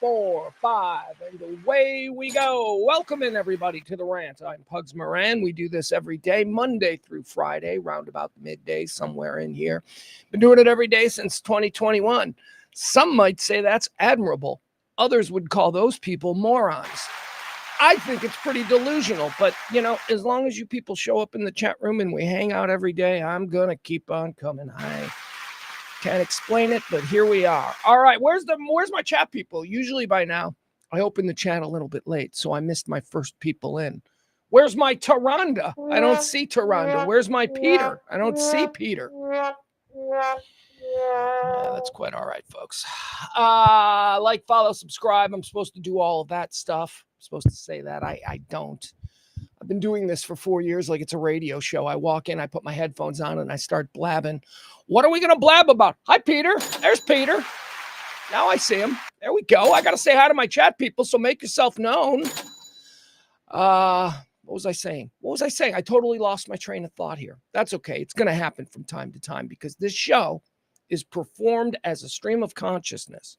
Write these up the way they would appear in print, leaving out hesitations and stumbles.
4, 5, and away we go. Welcome in, everybody, to the Rant. I'm Pugs Moran. We do this every day, Monday through Friday, round about midday, somewhere in here. Been doing it every day since 2021. Some might say that's admirable. Others would call those people morons. I think it's pretty delusional, but, as long as you people show up in the chat room and we hang out every day, I'm going to keep on coming. I can't explain it, but here we are. All right, where's my chat people? Usually by now, I open the chat a little bit late, so I missed my first people in. Where's my Taronda? I don't see Taronda. Where's my Peter? I don't see Peter. That's quite all right, folks. Like, follow, subscribe. I'm supposed to do all of that stuff. I'm supposed to say that. I don't. I've been doing this for 4 years like it's a radio show. I walk in, I put my headphones on, and I start blabbing. What are we going to blab about? Hi, Peter. There's Peter. Now I see him. There we go. I got to say hi to my chat people, so make yourself known. What was I saying? I totally lost my train of thought here. That's okay. It's going to happen from time to time because this show is performed as a stream of consciousness.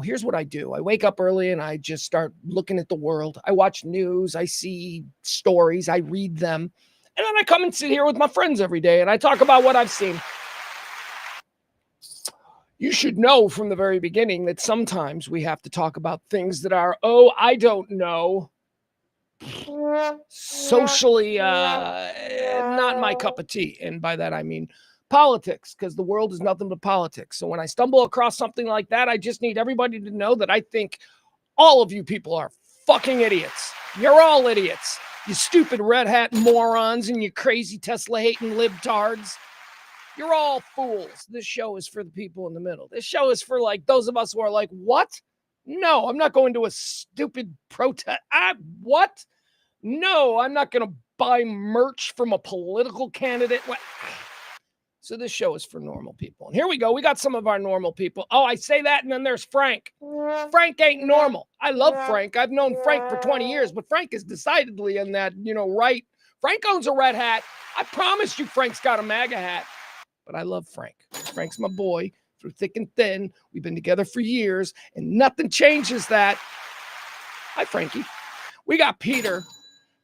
Here's what I do. I wake up early and I just start looking at the world. I watch news. I see stories. I read them. And then I come and sit here with my friends every day and I talk about what I've seen. You should know from the very beginning that sometimes we have to talk about things that are, I don't know, socially not my cup of tea. And by that, I mean politics, because the world is nothing but politics. So when I stumble across something like that, I just need everybody to know that I think all of you people are fucking idiots. You're all idiots. You stupid red hat morons and you crazy Tesla hating libtards. You're all fools. This show is for the people in the middle. This show is for like those of us who are like, what? No, I'm not going to a stupid protest. What? No, I'm not going to buy merch from a political candidate. What? So this show is for normal people. And here we go. We got some of our normal people. Oh, I say that, and then there's Frank. Frank ain't normal. I love Frank. I've known Frank for 20 years, but Frank is decidedly in that, right. Frank owns a red hat. I promise you Frank's got a MAGA hat. But I love Frank. Frank's my boy through thick and thin. We've been together for years, and nothing changes that. Hi, Frankie. We got Peter.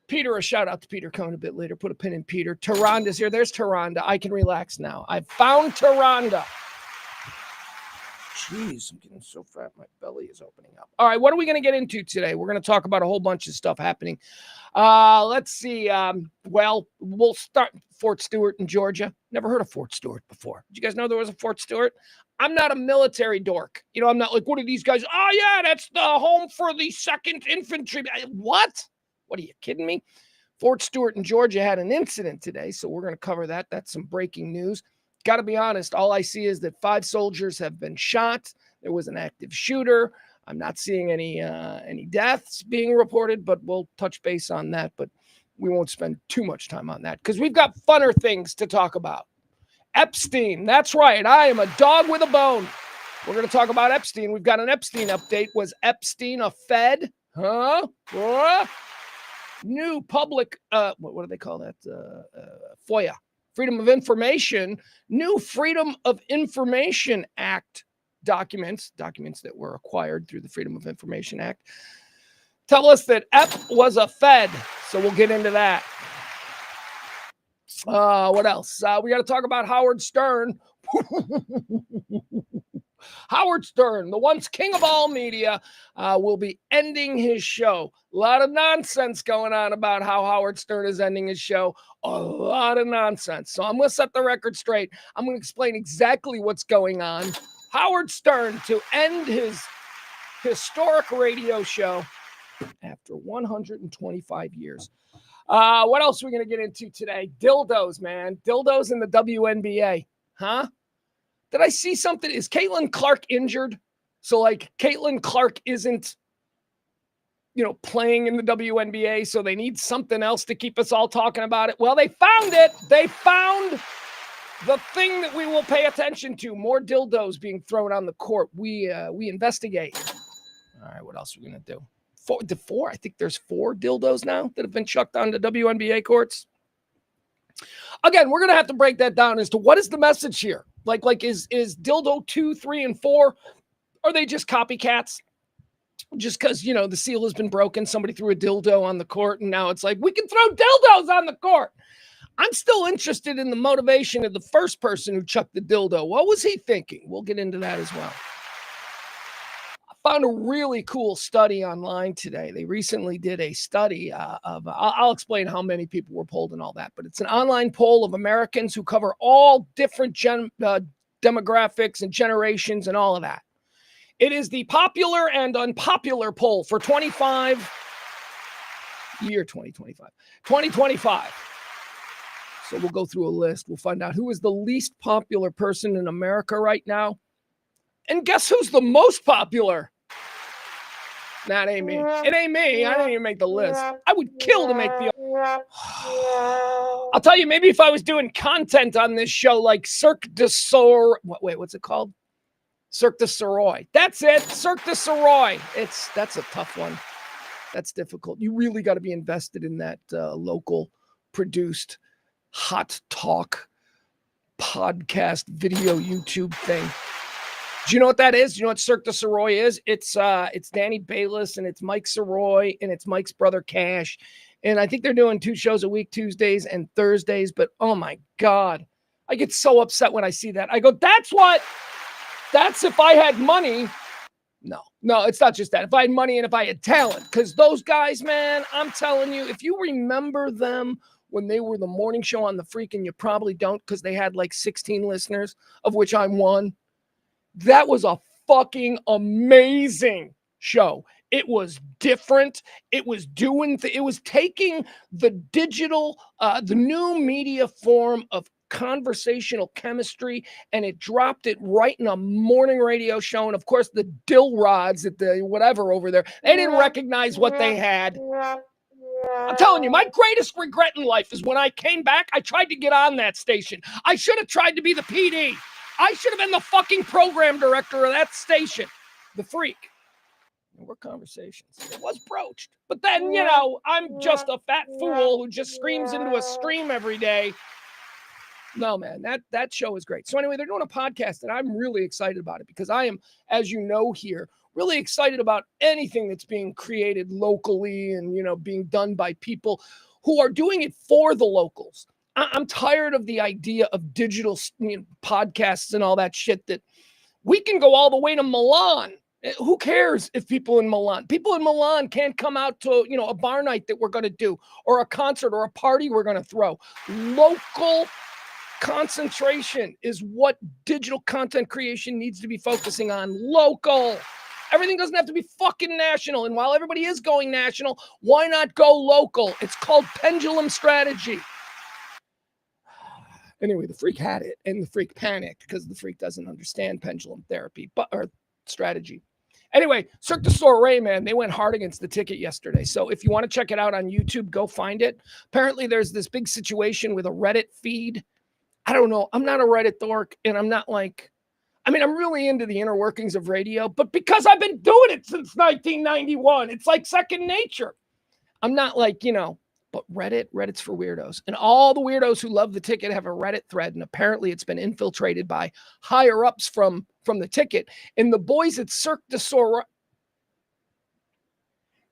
Peter, a shout out to Peter coming a bit later. Put a pin in Peter. Taronda's here. There's Taronda. I can relax now. I found Taronda. Jeez, I'm getting so fat. My belly is opening up. All right, what are we going to get into today? We're going to talk about a whole bunch of stuff happening. Let's see. We'll start Fort Stewart in Georgia. Never heard of Fort Stewart before. Did you guys know there was a Fort Stewart? I'm not a military dork. I'm not like, what are these guys? Oh, yeah, that's the home for the 2nd Infantry. What? What are you kidding me? Fort Stewart in Georgia had an incident today, so we're going to cover that. That's some breaking news. Got to be honest, all I see is that 5 soldiers have been shot. There was an active shooter. I'm not seeing any deaths being reported, but we'll touch base on that. But we won't spend too much time on that because we've got funner things to talk about. Epstein, that's right. I am a dog with a bone. We're going to talk about Epstein. We've got an Epstein update. Was Epstein a Fed? Huh? What? New public, what do they call that? FOIA, Freedom of Information, new Freedom of Information Act documents that were acquired through the Freedom of Information Act, tell us that Ep was a Fed. So we'll get into that. What else? We got to talk about Howard Stern. Howard Stern, the once king of all media, will be ending his show. A lot of nonsense going on about how Howard Stern is ending his show. A lot of nonsense. So I'm going to set the record straight. I'm going to explain exactly what's going on. Howard Stern to end his historic radio show after 125 years. What else are we going to get into today? Dildos, man. Dildos in the WNBA. Huh? Did I see something? Is Caitlin Clark injured? So, like, Caitlin Clark isn't, playing in the WNBA, so they need something else to keep us all talking about it. Well, they found it. They found the thing that we will pay attention to. More dildos being thrown on the court. We investigate. All right, what else are we going to do? Four? I think there's 4 dildos now that have been chucked on the WNBA courts. Again, we're going to have to break that down as to what is the message here. Like is dildo 2, 3, and 4, are they just copycats? just because, the seal has been broken. Somebody threw a dildo on the court, and now it's like, we can throw dildos on the court. I'm still interested in the motivation of the first person who chucked the dildo. What was he thinking? We'll get into that as well. I found a really cool study online today. They recently did a study I'll explain how many people were polled and all that, but it's an online poll of Americans who cover all different demographics and generations and all of that. It is the popular and unpopular poll for 2025. So we'll go through a list. We'll find out who is the least popular person in America right now. And guess who's the most popular? That ain't me. It ain't me. I didn't even make the list. I would kill to make the... I'll tell you, maybe if I was doing content on this show like Cirque du Soleil... Wait, what's it called? Cirque du Soleil. That's it. Cirque du Soleil. That's a tough one. That's difficult. You really got to be invested in that local produced hot talk podcast video YouTube thing. Do you know what that is? Do you know what Cirque du Soleil is? It's Danny Bayless and it's Mike Soroy and it's Mike's brother Cash. And I think they're doing 2 shows a week, Tuesdays and Thursdays. But oh my God, I get so upset when I see that. I go, that's if I had money. No, it's not just that. If I had money and if I had talent, because those guys, man, I'm telling you, if you remember them when they were the morning show on The Freak, and you probably don't because they had like 16 listeners, of which I'm one. That was a fucking amazing show. It was different. It was it was taking the digital, the new media form of conversational chemistry, and it dropped it right in a morning radio show. And of course, the dill rods at the whatever over there, they didn't recognize what they had. I'm telling you, my greatest regret in life is when I came back, I tried to get on that station. I should have tried to be the PD. I should have been the fucking program director of that station. The Freak. There were conversations. It was broached. But then, I'm just a fat fool who just screams into a stream every day. No, man, that show is great. So anyway, they're doing a podcast, and I'm really excited about it because I am, as you know here, really excited about anything that's being created locally and, being done by people who are doing it for the locals. I'm tired of the idea of digital podcasts and all that shit that we can go all the way to Milan. Who cares if people in Milan can't come out to, a bar night that we're going to do or a concert or a party we're going to throw. Local concentration is what digital content creation needs to be focusing on. Local. Everything doesn't have to be fucking national. And while everybody is going national, why not go local? It's called pendulum strategy. Anyway, the Freak had it, and the Freak panicked because the Freak doesn't understand pendulum therapy or strategy. Anyway, Cirque du Soleil, man, they went hard against the ticket yesterday. So if you want to check it out on YouTube, go find it. Apparently, there's this big situation with a Reddit feed. I don't know. I'm not a Reddit dork, and I'm not I'm really into the inner workings of radio, but because I've been doing it since 1991, it's like second nature. I'm not but Reddit's for weirdos. And all the weirdos who love the ticket have a Reddit thread, and apparently it's been infiltrated by higher-ups from the ticket. And the boys at Cirque du Soleil.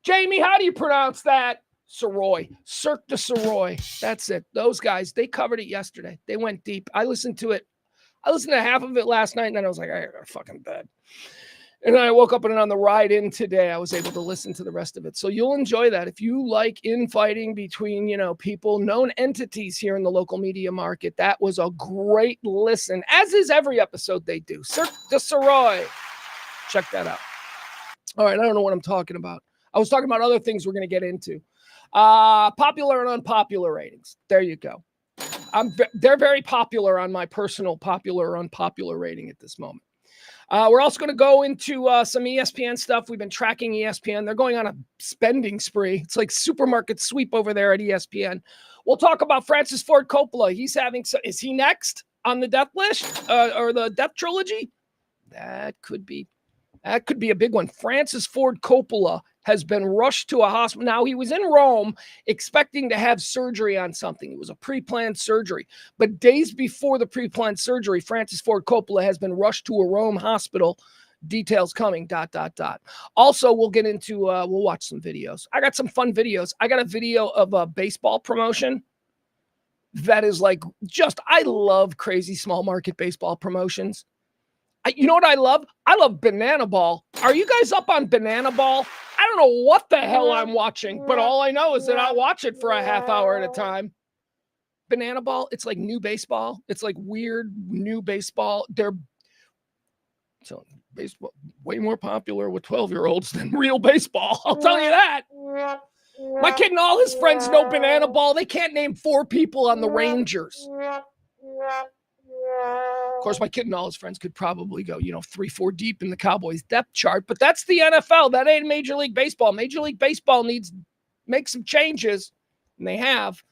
Jamie, how do you pronounce that? Soroy. Cirque du Soleil. That's it. Those guys, they covered it yesterday. They went deep. I listened to half of it last night, and then I was like, I got to fucking bed. And then I woke up and on the ride in today, I was able to listen to the rest of it. So you'll enjoy that. If you like infighting between, people, known entities here in the local media market, that was a great listen, as is every episode they do. Cirque du Soleil. Check that out. All right, I don't know what I'm talking about. I was talking about other things we're going to get into. Popular and unpopular ratings. There you go. They're very popular on my personal popular or unpopular rating at this moment. We're also going to go into some ESPN stuff. We've been tracking ESPN. They're going on a spending spree. It's like supermarket sweep over there at ESPN. We'll talk about Francis Ford Coppola. Is he next on the death list or the death trilogy? That could be a big one. Francis Ford Coppola has been rushed to a hospital. Now, he was in Rome expecting to have surgery on something. It was a pre-planned surgery. But days before the pre-planned surgery, Francis Ford Coppola has been rushed to a Rome hospital Details coming, ... Also, we'll get into, we'll watch some videos. I got some fun videos. I got a video of a baseball promotion that is like I love crazy small market baseball promotions. You know what I love? I love Banana Ball. Are you guys up on Banana Ball? I don't know what the hell I'm watching, but all I know is that I'll watch it for a half hour at a time. Banana Ball, it's like new baseball. It's like weird new baseball. So baseball way more popular with 12-year-olds than real baseball. I'll tell you that. My kid and all his friends know Banana Ball. They can't name 4 people on the Rangers. Of course, my kid and all his friends could probably go, 3-4 deep in the Cowboys depth chart, but that's the NFL. That ain't Major League Baseball. Major League Baseball needs to make some changes, and they have.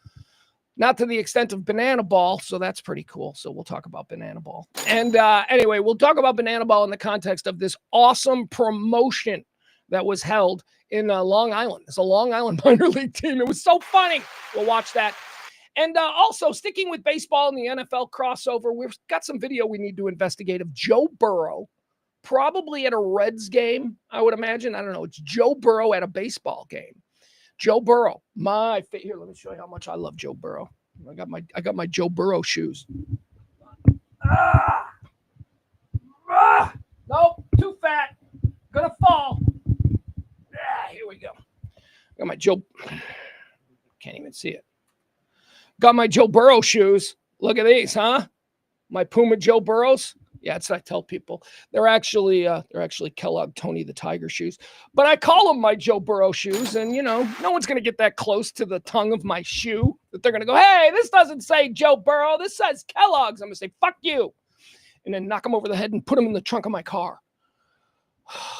Not to the extent of Banana Ball, so that's pretty cool. So we'll talk about Banana Ball. And anyway, we'll talk about Banana Ball in the context of this awesome promotion that was held in Long Island. It's a Long Island minor league team. It was so funny. We'll watch that. And also, sticking with baseball and the NFL crossover, we've got some video we need to investigate of Joe Burrow, probably at a Reds game, I would imagine. I don't know. It's Joe Burrow at a baseball game. Joe Burrow, here, let me show you how much I love Joe Burrow. I got my Joe Burrow shoes. Nope, too fat. Gonna fall. Here we go. Got my Joe. Can't even see it. Got my Joe Burrow shoes. Look at these, huh? My Puma Joe Burrows. Yeah, that's what I tell people. They're actually Kellogg Tony the Tiger shoes. But I call them my Joe Burrow shoes. And, no one's going to get that close to the tongue of my shoe that they're going to go, hey, this doesn't say Joe Burrow. This says Kellogg's. I'm going to say, fuck you. And then knock them over the head and put them in the trunk of my car.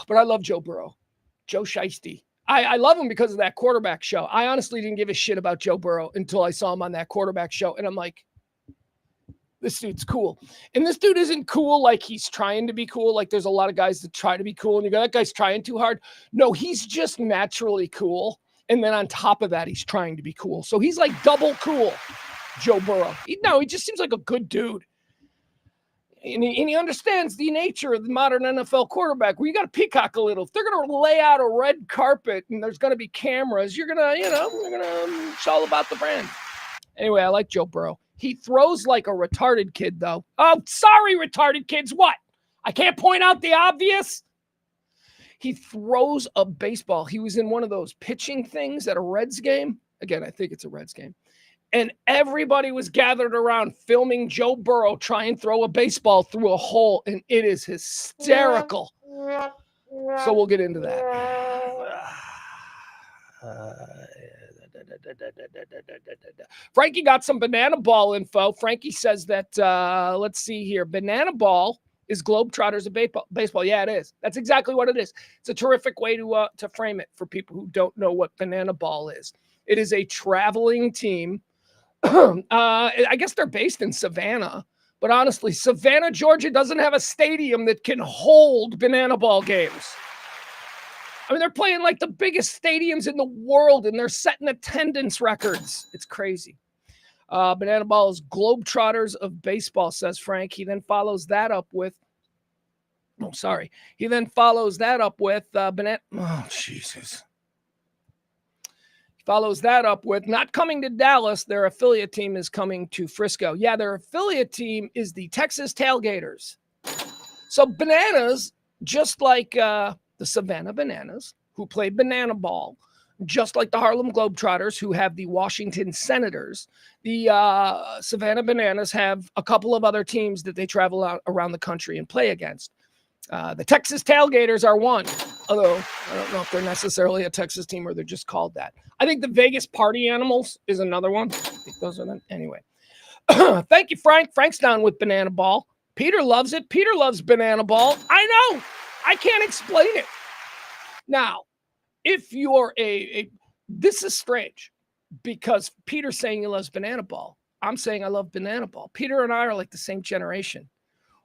But I love Joe Burrow. Joe Shiesty. I love him because of that quarterback show. I honestly didn't give a shit about Joe Burrow until I saw him on that quarterback show. And I'm like, this dude's cool. And this dude isn't cool like he's trying to be cool. Like there's a lot of guys that try to be cool and you go, that guy's trying too hard. No, he's just naturally cool. And then on top of that, he's trying to be cool. So he's like double cool, Joe Burrow. He just seems like a good dude. And he understands the nature of the modern NFL quarterback where you got to peacock a little. If they're going to lay out a red carpet and there's going to be cameras, you're going to, it's all about the brand. Anyway, I like Joe Burrow. He throws like a retarded kid, though. Oh, sorry, retarded kids. What? I can't point out the obvious? He throws a baseball. He was in one of those pitching things at a Reds game. Again, I think it's a Reds game. And everybody was gathered around filming Joe Burrow try and throw a baseball through a hole. And it is hysterical. So we'll get into that. Frankie got some Banana Ball info. Frankie says that, let's see here. Banana Ball is Globetrotters of baseball. Yeah, it is. That's exactly what it is. It's a terrific way to frame it for people who don't know what Banana Ball is. It is a traveling team. I guess they're based in Savannah, but honestly, Savannah, Georgia doesn't have a stadium that can hold Banana Ball games. I mean, they're playing like the biggest stadiums in the world, and they're setting attendance records. It's crazy. Banana Ball is Globetrotters of baseball, says Frank. He then follows that up with, Banana. Oh, Jesus. Follows that up with not coming to Dallas. Their affiliate team is coming to Frisco. Yeah, their affiliate team is the Texas Tailgaters. So Bananas, just like the Savannah Bananas, who play Banana Ball, just like the Harlem Globetrotters, who have the Washington Senators, the Savannah Bananas have a couple of other teams that they travel out around the country and play against. The Texas Tailgaters are one, although I don't know if they're necessarily a Texas team or they're just called that. I think the Vegas Party Animals is another one. I think those are them. Anyway, thank you, Frank. Frank's down with Banana Ball. Peter loves it. Peter loves Banana Ball. I know. I can't explain it. Now, if you're this is strange because Peter's saying he loves Banana Ball. I'm saying I love Banana Ball. Peter and I are like the same generation.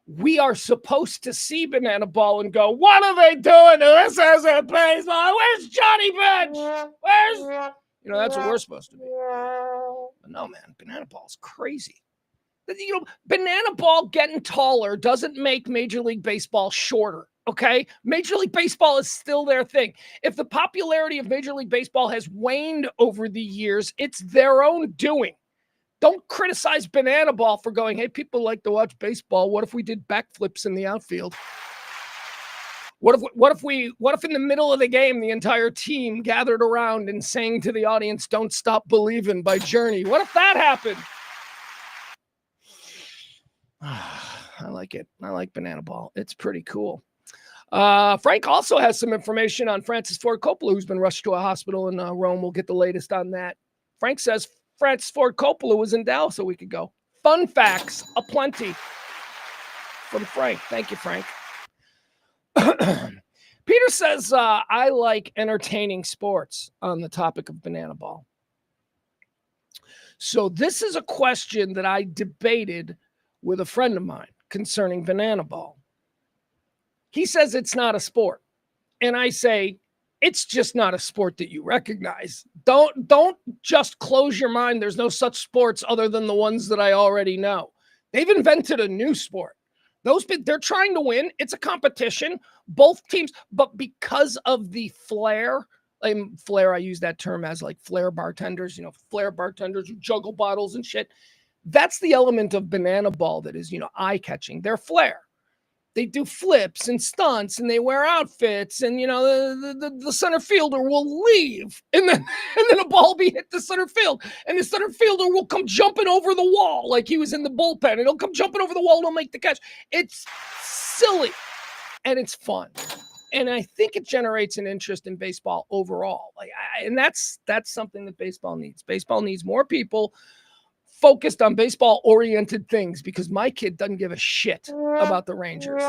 We are supposed to see Banana Ball and go, what are they doing? This isn't baseball. Where's Johnny Bench? That's what we're supposed to be. But no, man, Banana Ball is crazy. Banana ball getting taller doesn't make Major League Baseball shorter. Okay. Major League Baseball is still their thing. If the popularity of Major League Baseball has waned over the years, it's their own doing. Don't criticize Banana Ball for going, hey, people like to watch baseball. What if we did backflips in the outfield? What if in the middle of the game, the entire team gathered around and sang to the audience, Don't Stop Believin' by Journey? What if that happened? I like it. I like Banana Ball. It's pretty cool. Frank also has some information on Francis Ford Coppola, who's been rushed to a hospital in Rome. We'll get the latest on that. Frank says Francis Ford Coppola was in Dallas a week ago. Fun facts aplenty from Frank. Thank you, Frank. Peter says, I like entertaining sports on the topic of Banana Ball. So this is a question that I debated with a friend of mine concerning Banana Ball. He says it's not a sport. And I say, it's just not a sport that you recognize. Don't just close your mind. There's no such sports other than the ones that I already know. They've invented a new sport. They're trying to win. It's a competition. Both teams, but because of the flair, I use that term as like flair bartenders, flair bartenders who juggle bottles and shit. That's the element of Banana Ball that is, eye-catching. Their flair. They do flips and stunts and they wear outfits and, the center fielder will leave and then a ball be hit the center field and the center fielder will come jumping over the wall like he was in the bullpen and he'll come jumping over the wall and he'll make the catch. It's silly and it's fun. And I think it generates an interest in baseball overall. And that's something that baseball needs. Baseball needs more people focused on baseball-oriented things because my kid doesn't give a shit about the Rangers.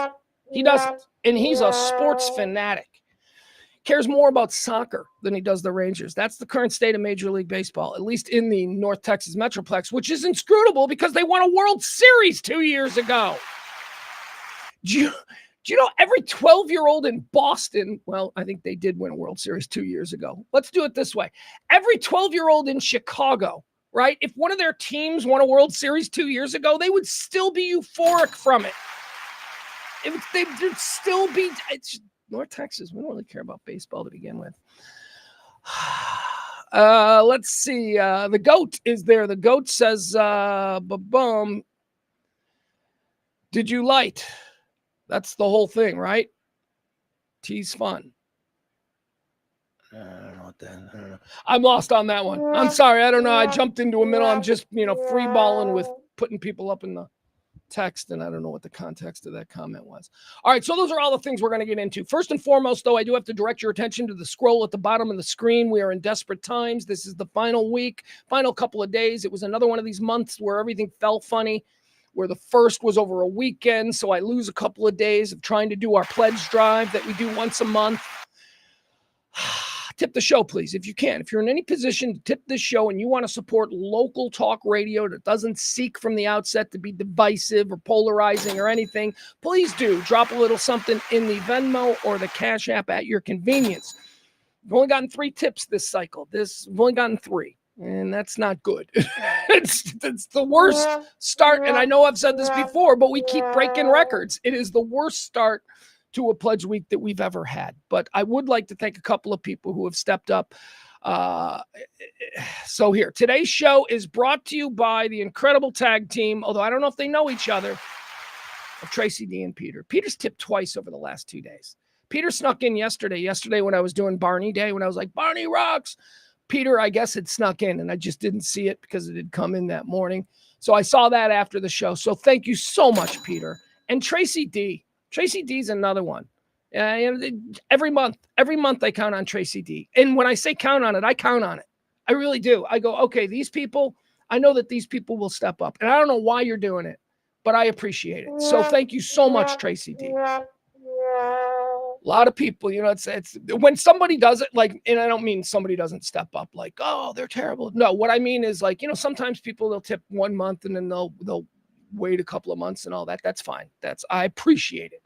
He doesn't. And he's a sports fanatic. Cares more about soccer than he does the Rangers. That's the current state of Major League Baseball, at least in the North Texas Metroplex, which is inscrutable because they won a World Series 2 years ago. Do you know every 12-year-old in Boston, well, I think they did win a World Series 2 years ago. Let's do it this way. Every 12-year-old in Chicago, right? If one of their teams won a World Series 2 years ago, they would still be euphoric from it. They'd still be. It's North Texas. We don't really care about baseball to begin with. Let's see. The GOAT is there. The GOAT says, ba-bum. Did you light? That's the whole thing, right? Tease fun. I don't know what that. I don't know. I'm lost on that one. I'm sorry. I don't know. I jumped into a middle. I'm just, free balling with putting people up in the text, and I don't know what the context of that comment was. All right. So those are all the things we're going to get into. First and foremost, though, I do have to direct your attention to the scroll at the bottom of the screen. We are in desperate times. This is the final week, final couple of days. It was another one of these months where everything fell funny, where the first was over a weekend. So I lose a couple of days of trying to do our pledge drive that we do once a month. Tip the show, please, if you can. If you're in any position to tip this show and you want to support local talk radio that doesn't seek from the outset to be divisive or polarizing or anything, please do drop a little something in the Venmo or the Cash App at your convenience. I've only gotten 3 tips this cycle. I've only gotten 3, and that's not good. It's the worst start, and I know I've said this before, but we keep breaking records. It is the worst start to a pledge week that we've ever had. But I would like to thank a couple of people who have stepped up. So here, today's show is brought to you by the incredible tag team, although I don't know if they know each other, of Tracy D and Peter. Peter's tipped twice over the last 2 days. Peter snuck in yesterday when I was doing Barney Day, when I was like, Barney rocks. Peter, I guess, had snuck in, and I just didn't see it because it had come in that morning. So I saw that after the show. So thank you so much, Peter. And Tracy D. Tracy D is another one. Every month I count on Tracy D. And when I say count on it, I count on it. I really do. I go, okay, these people, I know that these people will step up. And I don't know why you're doing it, but I appreciate it. So thank you so much, Tracy D. A lot of people, it's when somebody does it, and I don't mean somebody doesn't step up like, oh, they're terrible. No, what I mean is sometimes people, they'll tip 1 month and then they'll wait a couple of months and all that. That's fine. I appreciate it.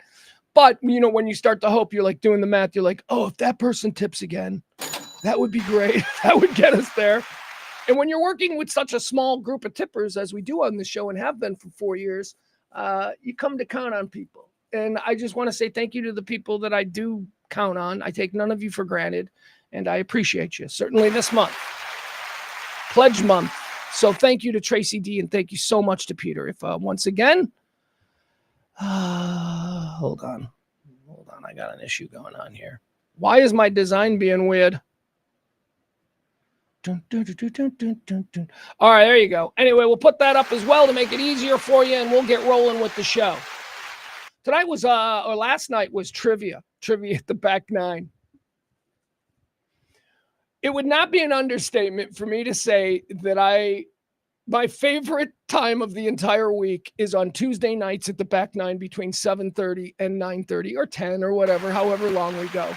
But, when you start to hope, you're doing the math, you're like, oh, if that person tips again, that would be great. That would get us there. And when you're working with such a small group of tippers as we do on the show and have been for 4 years, you come to count on people. And I just want to say thank you to the people that I do count on. I take none of you for granted, and I appreciate you. Certainly this month, Pledge Month. So thank you to Tracy D, and thank you so much to Peter. If once again, hold on. I got an issue going on here. Why is my design being weird? All right, there you go. Anyway, we'll put that up as well to make it easier for you, and we'll get rolling with the show. Tonight was, or last night was trivia at the back nine. It would not be an understatement for me to say that my favorite time of the entire week is on Tuesday nights at the back nine between 7:30 and 9:30 or 10 or whatever, however long we go.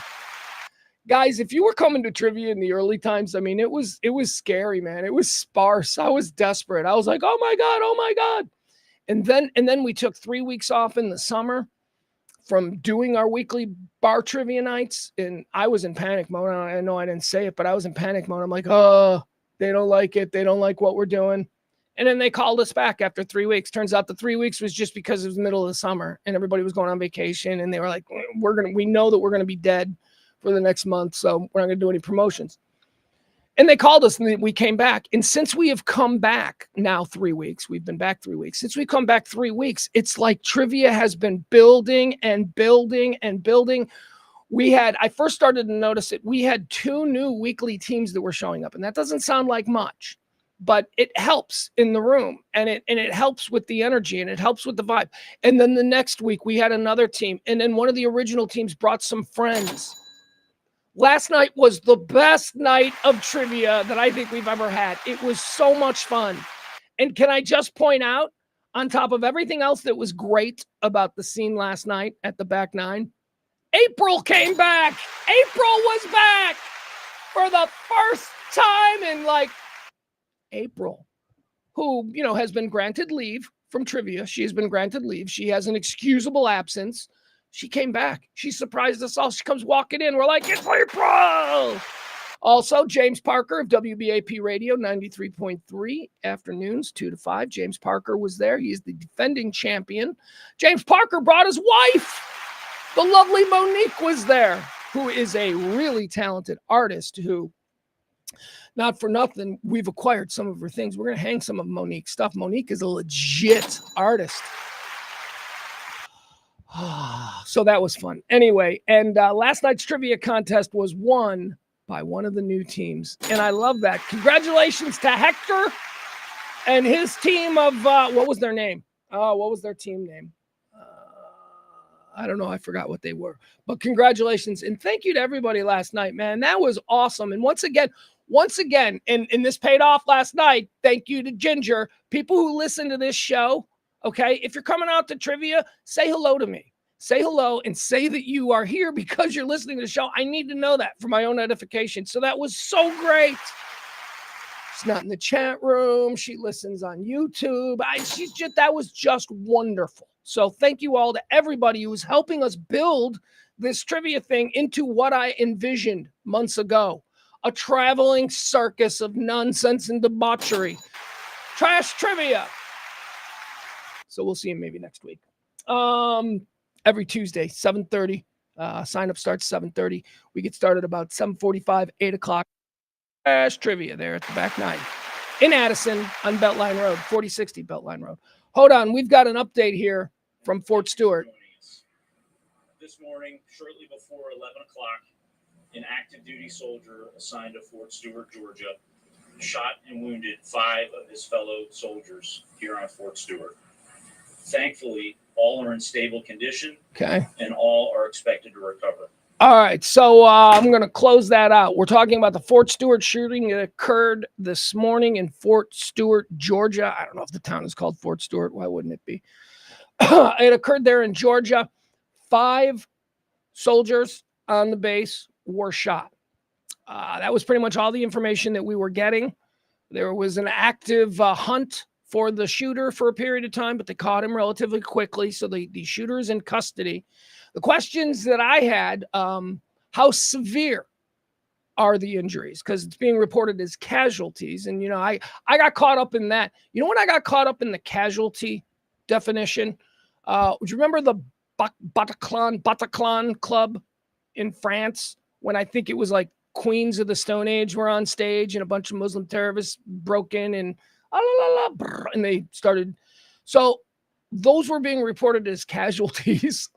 Guys, if you were coming to trivia in the early times, I mean, it was scary, man. It was sparse. I was desperate. I was like, oh my God. And then we took 3 weeks off in the summer from doing our weekly bar trivia nights. And I was in panic mode. I know I didn't say it, but I was in panic mode. I'm like, oh, they don't like it. They don't like what we're doing. And then they called us back after 3 weeks. Turns out the 3 weeks was just because it was the middle of the summer and everybody was going on vacation. And they were like, we know that we're going to be dead for the next month, so we're not going to do any promotions. And they called us, and we came back. And since we have come back now 3 weeks, we've been back 3 weeks. Since we come back 3 weeks, it's like trivia has been building and building and building. I first started to notice it. We had 2 new weekly teams that were showing up, and that doesn't sound like much, but it helps in the room, and it helps with the energy, and it helps with the vibe. And then the next week, we had another team, and then one of the original teams brought some friends. Last night was the best night of trivia that I think we've ever had. It was so much fun. And can I just point out, on top of everything else that was great about the scene last night at the back nine, April came back. April was back for the first time in April, who, has been granted leave from trivia. She has been granted leave. She has an excusable absence. She came back. She surprised us all. She comes walking in. We're like, it's April. Also, James Parker of WBAP Radio, 93.3 afternoons, 2 to 5. James Parker was there. He's the defending champion. James Parker brought his wife. The lovely Monique was there, who is a really talented artist who, not for nothing, we've acquired some of her things. We're going to hang some of Monique's stuff. Monique is a legit artist. So that was fun. Anyway, and last night's trivia contest was won by one of the new teams. And I love that. Congratulations to Hector and his team of, what was their name? What was their team name? I don't know. I forgot what they were. But congratulations. And thank you to everybody last night, man. That was awesome. And once again, and this paid off last night. Thank you to Ginger. People who listen to this show, okay, if you're coming out to trivia, say hello to me. Say hello and say that you are here because you're listening to the show. I need to know that for my own edification. So that was so great. She's not in the chat room. She listens on YouTube. That was just wonderful. So thank you all to everybody who is helping us build this trivia thing into what I envisioned months ago. A traveling circus of nonsense and debauchery. Trash trivia. So we'll see you maybe next week. Every Tuesday, 7:30. Sign up starts 7:30. We get started about 7:45, 8 o'clock. Trash trivia there at the back nine. In Addison on Beltline Road, 4060 Beltline Road. Hold on, we've got an update here from Fort Stewart. This morning, shortly before 11 o'clock, an active duty soldier assigned to Fort Stewart, Georgia, shot and wounded 5 of his fellow soldiers here on Fort Stewart. Thankfully, all are in stable condition. Okay. And all are expected to recover. All right, so I'm going to close that out. We're talking about the Fort Stewart shooting that occurred this morning in Fort Stewart, Georgia. I don't know if the town is called Fort Stewart. Why wouldn't it be? It occurred there in Georgia. 5 soldiers on the base were shot. That was pretty much all the information that we were getting. There was an active hunt for the shooter for a period of time, but they caught him relatively quickly. So the shooter is in custody. The questions that I had, how severe are the injuries? Because it's being reported as casualties. And, I got caught up in that. You know when I got caught up in the casualty definition? Would you remember the Bataclan Club in France when I think it was like Queens of the Stone Age were on stage and a bunch of Muslim terrorists broke in and they started. So those were being reported as casualties.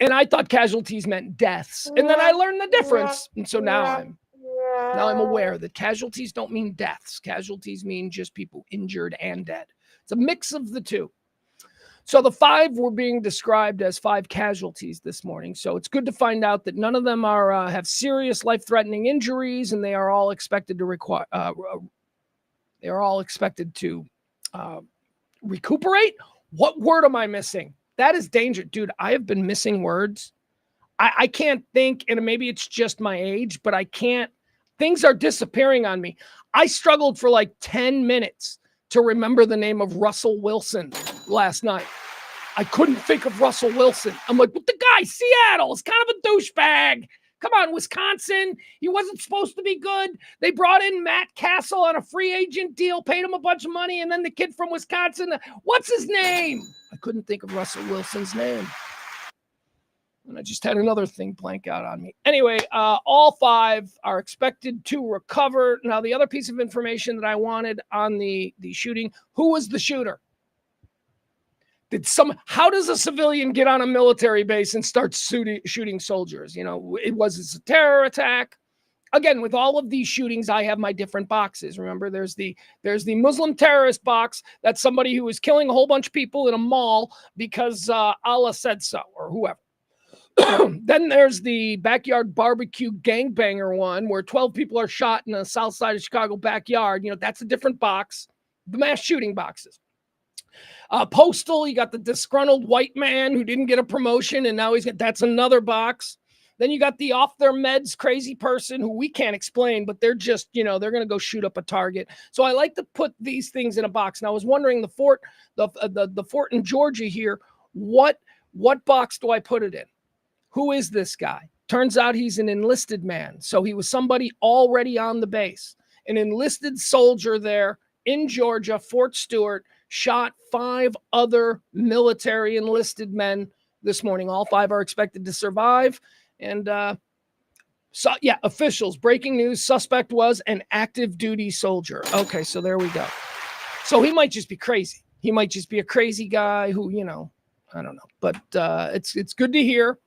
And I thought casualties meant deaths. And then I learned the difference. And so now I'm aware that casualties don't mean deaths. Casualties mean just people injured and dead. It's a mix of the two. So the 5 were being described as 5 casualties this morning. So it's good to find out that none of them have serious life-threatening injuries, and they are all expected to recuperate. What word am I missing? That is danger. Dude, I have been missing words. I can't think, and maybe it's just my age, but I can't. Things are disappearing on me. I struggled for like 10 minutes to remember the name of Russell Wilson last night. I couldn't think of Russell Wilson. I'm like, but the guy, Seattle, is kind of a douchebag. Come on, Wisconsin. He wasn't supposed to be good. They brought in Matt Castle on a free agent deal, paid him a bunch of money, and then the kid from Wisconsin, what's his name? I couldn't think of Russell Wilson's name. And I just had another thing blank out on me. Anyway, all 5 are expected to recover. Now, the other piece of information that I wanted on the shooting, who was the shooter? How does a civilian get on a military base and start shooting soldiers? It was a terror attack. Again, with all of these shootings, I have my different boxes. Remember, there's the Muslim terrorist box. That's somebody who is killing a whole bunch of people in a mall because Allah said so, or whoever. Then there's the backyard barbecue gangbanger one where 12 people are shot in the south side of Chicago backyard. That's a different box. The mass shooting boxes. Postal, you got the disgruntled white man who didn't get a promotion, and now that's another box. Then you got the off their meds crazy person who we can't explain, but they're just, they're going to go shoot up a target. So I like to put these things in a box. And I was wondering the fort in Georgia here, what box do I put it in? Who is this guy? Turns out he's an enlisted man. So he was somebody already on the base, an enlisted soldier there in Georgia, Fort Stewart, shot 5 other military enlisted men this morning. All 5 are expected to survive. And officials, breaking news, suspect was an active duty soldier. Okay, so there we go. So he might just be crazy. He might just be a crazy guy who, I don't know. But it's good to hear.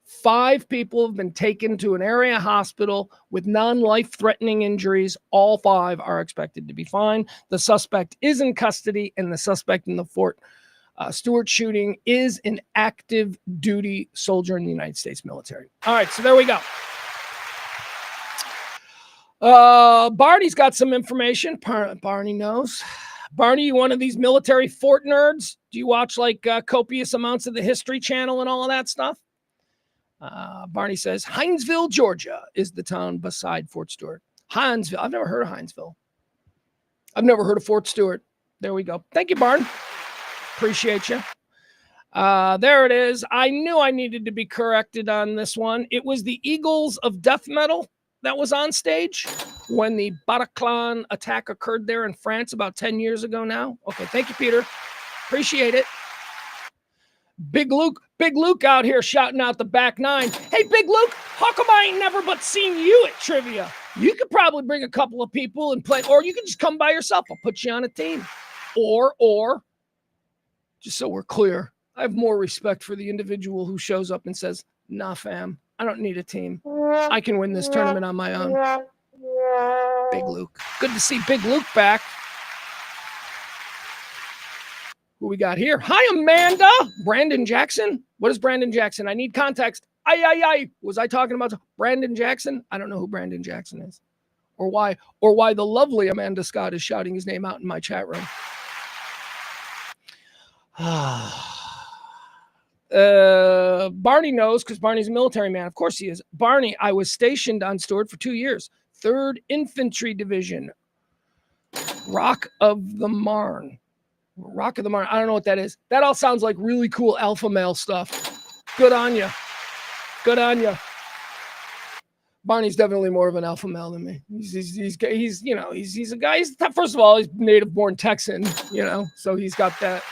5 people have been taken to an area hospital with non-life-threatening injuries. All 5 are expected to be fine. The suspect is in custody, and the suspect in the Fort Stewart shooting is an active duty soldier in the United States military. All right, so there we go. Barney's got some information. Barney knows. Barney, you one of these military fort nerds? Do you watch like copious amounts of the History Channel and all of that stuff? Barney says, Hinesville, Georgia is the town beside Fort Stewart. Hinesville. I've never heard of Hinesville. I've never heard of Fort Stewart. There we go. Thank you, Barn. Appreciate you. There it is. I knew I needed to be corrected on this one. It was the Eagles of Death Metal that was on stage when the Bataclan attack occurred there in France about 10 years ago now. Okay, thank you, Peter. Appreciate it. Big Luke out here shouting out the back 9. Hey, Big Luke, how come I ain't never but seen you at trivia? You could probably bring a couple of people and play, or you can just come by yourself. I'll put you on a team. Or, just so we're clear, I have more respect for the individual who shows up and says, nah, fam, I don't need a team. I can win this tournament on my own. Big Luke. Good to see Big Luke back. Who we got here? Hi, Amanda. Brandon Jackson. What is Brandon Jackson? I need context. Was I talking about Brandon Jackson? I don't know who Brandon Jackson is, or why the lovely Amanda Scott is shouting his name out in my chat room. Barney knows because Barney's a military man. Of course he is. Barney, I was stationed on Stewart for 2 years. 3rd Infantry Division. Rock of the Marne. Rock of the Marne. I don't know what that is. That all sounds like really cool alpha male stuff. Good on you. Good on you. Barney's definitely more of an alpha male than me. He's a guy. First of all, he's native born Texan, so he's got that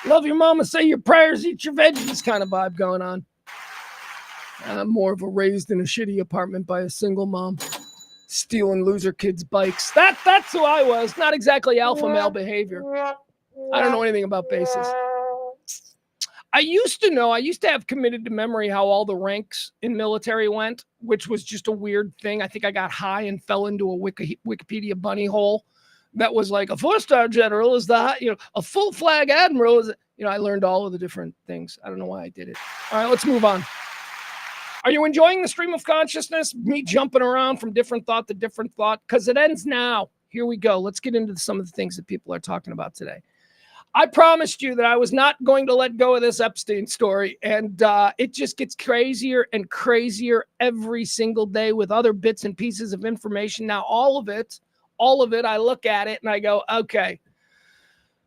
love your mama, say your prayers, eat your veggies kind of vibe going on. More of a raised in a shitty apartment by a single mom, stealing loser kids' bikes. That's who I was. Not exactly alpha male behavior. I don't know anything about bases. I used to have committed to memory how all the ranks in military went, which was just a weird thing. I think I got high and fell into a Wikipedia bunny hole that was like a 4-star general is a full flag admiral is, I learned all of the different things. I don't know why I did it. All right, let's move on. Are you enjoying the stream of consciousness? Me jumping around from different thought to different thought? Because it ends now. Here we go. Let's get into some of the things that people are talking about today. I promised you that I was not going to let go of this Epstein story, and it just gets crazier and crazier every single day with other bits and pieces of information. Now, all of it, I look at it and I go, okay,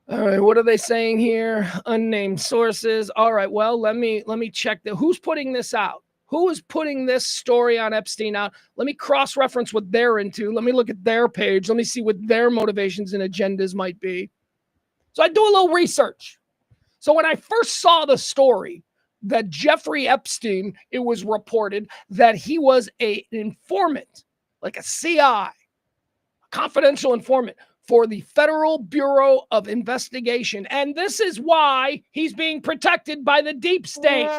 all right, what are they saying here? Unnamed sources. All right, well, let me check who's putting this out. Who is putting this story on Epstein out? Let me cross-reference what they're into. Let me look at their page. Let me see what their motivations and agendas might be. So I do a little research. So when I first saw the story that Jeffrey Epstein, it was reported that he was an informant, like a CI, a confidential informant for the Federal Bureau of Investigation. And this is why he's being protected by the deep state.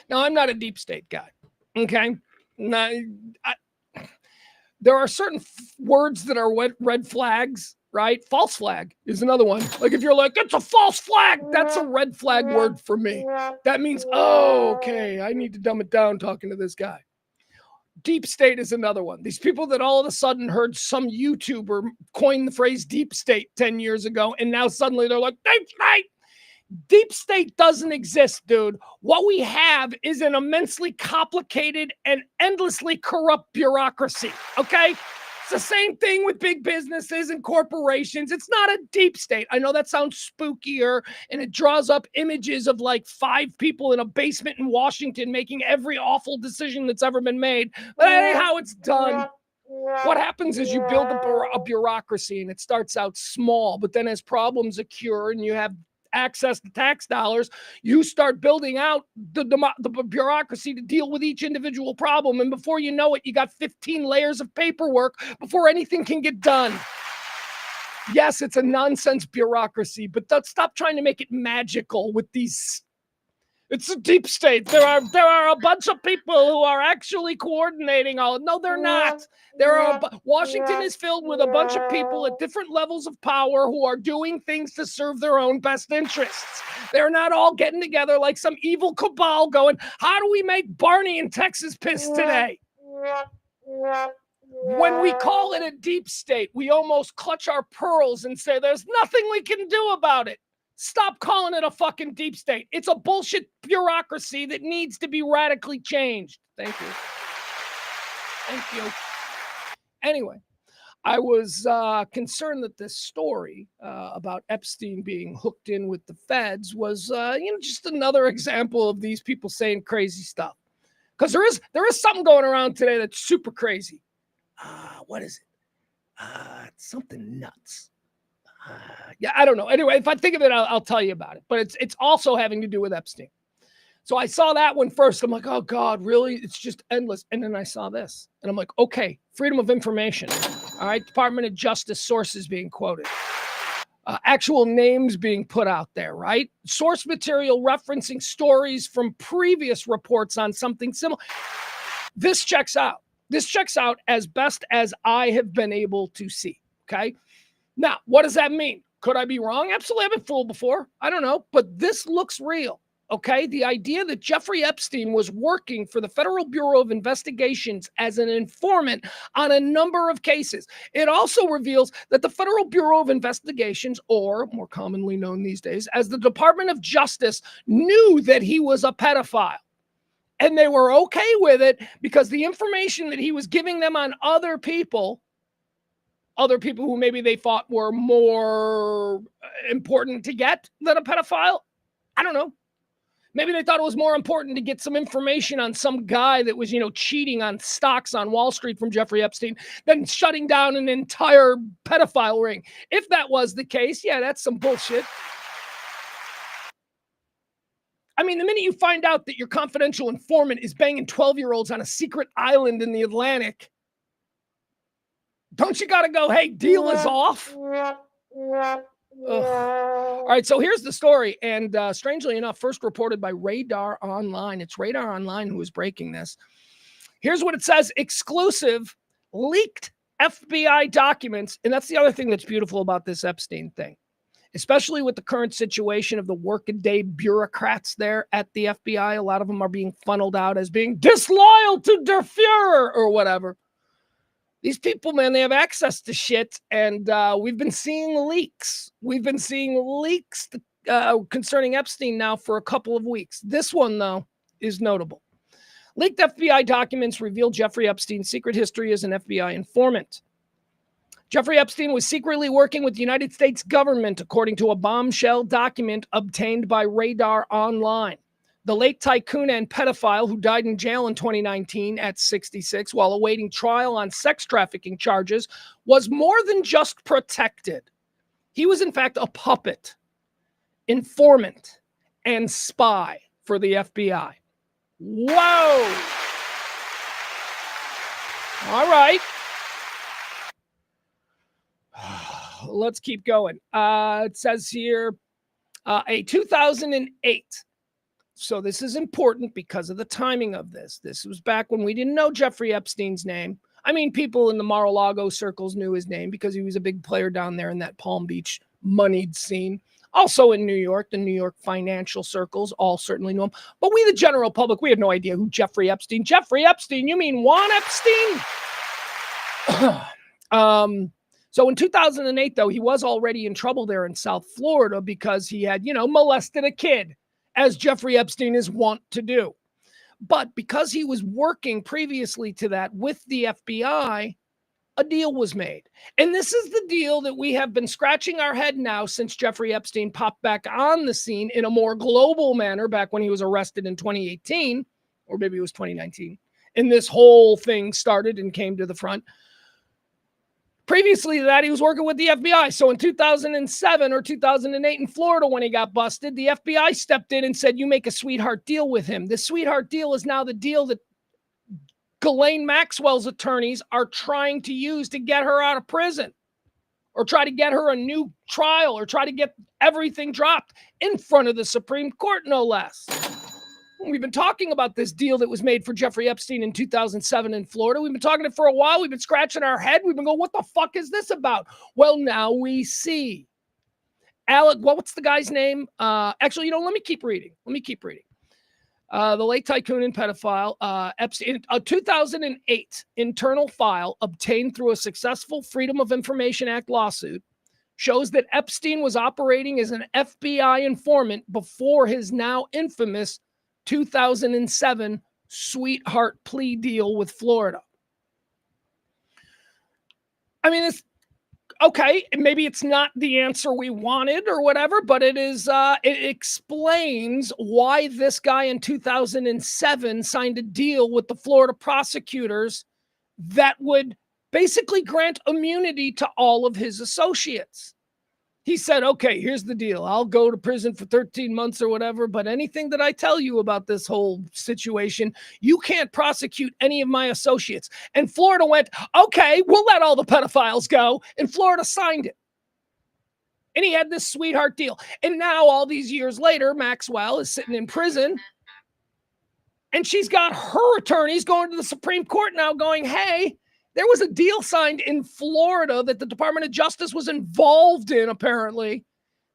Now, I'm not a deep state guy, okay? There are certain words that are red flags, right? False flag is another one. Like if you're like, it's a false flag, that's a red flag word for me. That means, oh, okay, I need to dumb it down talking to this guy. Deep state is another one. These people that all of a sudden heard some YouTuber coin the phrase deep state 10 years ago, and now suddenly they're like, deep state! Deep state doesn't exist, dude. What we have is an immensely complicated and endlessly corrupt bureaucracy, okay? It's the same thing with big businesses and corporations. It's not a deep state. I know that sounds spookier, and it draws up images of like 5 people in a basement in Washington making every awful decision that's ever been made, but that ain't how it's done. What happens is you build a bureaucracy, and it starts out small, but then as problems occur and you have access to tax dollars, you start building out the bureaucracy to deal with each individual problem. And before you know it, you got 15 layers of paperwork before anything can get done. Yes, it's a nonsense bureaucracy, but stop trying to make it magical with these. It's a deep state. There are a bunch of people who are actually coordinating all. No, they're not. Washington is filled with a bunch of people at different levels of power who are doing things to serve their own best interests. They're not all getting together like some evil cabal going, how do we make Barney in Texas pissed today? When we call it a deep state, we almost clutch our pearls and say there's nothing we can do about it. Stop calling it a fucking deep state. It's a bullshit bureaucracy that needs to be radically changed. Thank you. Thank you. Anyway, I was concerned that this story about Epstein being hooked in with the feds was, just another example of these people saying crazy stuff. Because there is something going around today that's super crazy. What is it? It's something nuts. I don't know. Anyway, if I think of it, I'll tell you about it. But it's also having to do with Epstein. So I saw that one first. I'm like, oh, God, really? It's just endless. And then I saw this. And I'm like, okay, freedom of information. All right, Department of Justice sources being quoted. Actual names being put out there, right? Source material referencing stories from previous reports on something similar. This checks out. This checks out as best as I have been able to see, okay? Now, what does that mean? Could I be wrong? Absolutely. I've been fooled before. I don't know. But this looks real, okay? The idea that Jeffrey Epstein was working for the Federal Bureau of Investigations as an informant on a number of cases. It also reveals that the Federal Bureau of Investigations, or more commonly known these days as the Department of Justice, knew that he was a pedophile. And they were okay with it because the information that he was giving them on other people who maybe they thought were more important to get than a pedophile. I don't know. Maybe they thought it was more important to get some information on some guy that was, cheating on stocks on Wall Street from Jeffrey Epstein than shutting down an entire pedophile ring. If that was the case, yeah, that's some bullshit. I mean, the minute you find out that your confidential informant is banging 12-year-olds on a secret island in the Atlantic, don't you got to go, hey, deal is off? Ugh. All right, so here's the story. And strangely enough, first reported by Radar Online. It's Radar Online who is breaking this. Here's what it says. Exclusive leaked FBI documents. And that's the other thing that's beautiful about this Epstein thing, especially with the current situation of the workaday bureaucrats there at the FBI. A lot of them are being funneled out as being disloyal to der Fuhrer or whatever. These people, man, they have access to shit, and we've been seeing leaks. We've been seeing leaks concerning Epstein now for a couple of weeks. This one, though, is notable. Leaked FBI documents reveal Jeffrey Epstein's secret history as an FBI informant. Jeffrey Epstein was secretly working with the United States government, according to a bombshell document obtained by Radar Online. The late tycoon and pedophile who died in jail in 2019 at 66 while awaiting trial on sex trafficking charges was more than just protected. He was, in fact, a puppet, informant, and spy for the FBI. Whoa! All right. Let's keep going. It says here, a 2008. So this is important because of the timing of this. This was back when we didn't know Jeffrey Epstein's name. I mean, people in the Mar-a-Lago circles knew his name because he was a big player down there in that Palm Beach moneyed scene. Also in New York, the New York financial circles all certainly knew him. But we, the general public, we had no idea who Jeffrey Epstein. Jeffrey Epstein, you mean Juan Epstein? So in 2008, though, he was already in trouble there in South Florida because he had, molested a kid, as Jeffrey Epstein is wont to do. But because he was working previously to that with the FBI, a deal was made. And this is the deal that we have been scratching our head now since Jeffrey Epstein popped back on the scene in a more global manner back when he was arrested in 2018, or maybe it was 2019. And this whole thing started and came to the front. Previously to that, he was working with the FBI. So in 2007 or 2008 in Florida, when he got busted, the FBI stepped in and said, you make a sweetheart deal with him. The sweetheart deal is now the deal that Ghislaine Maxwell's attorneys are trying to use to get her out of prison, or try to get her a new trial, or try to get everything dropped in front of the Supreme Court, no less. We've been talking about this deal that was made for Jeffrey Epstein in 2007 in Florida. We've been talking it for a while. We've been scratching our head. We've been going, what the fuck is this about? Well, now we see. Alec, what's the guy's name? Actually, let me keep reading. The late tycoon and pedophile, Epstein, a 2008 internal file obtained through a successful Freedom of Information Act lawsuit shows that Epstein was operating as an FBI informant before his now infamous 2007 sweetheart plea deal with Florida. I mean, it's okay. Maybe it's not the answer we wanted or whatever, but it is. It explains why this guy in 2007 signed a deal with the Florida prosecutors that would basically grant immunity to all of his associates. He said, okay, here's the deal. I'll go to prison for 13 months or whatever, but anything that I tell you about this whole situation, you can't prosecute any of my associates. And Florida went, okay, we'll let all the pedophiles go. And Florida signed it. And he had this sweetheart deal. And now, all these years later, Maxwell is sitting in prison. And she's got her attorneys going to the Supreme Court now going, hey, there was a deal signed in Florida that the Department of Justice was involved in, apparently,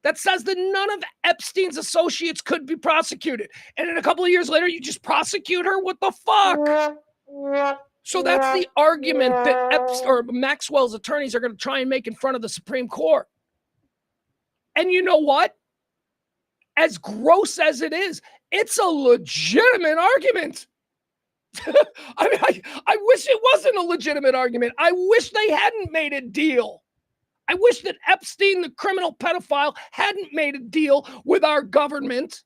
that says that none of Epstein's associates could be prosecuted. And then a couple of years later, you just prosecute her? What the fuck? So that's the argument that Maxwell's attorneys are going to try and make in front of the Supreme Court. And you know what? As gross as it is, it's a legitimate argument. I mean, I wish it wasn't a legitimate argument. I wish they hadn't made a deal. I wish that Epstein, the criminal pedophile, hadn't made a deal with our government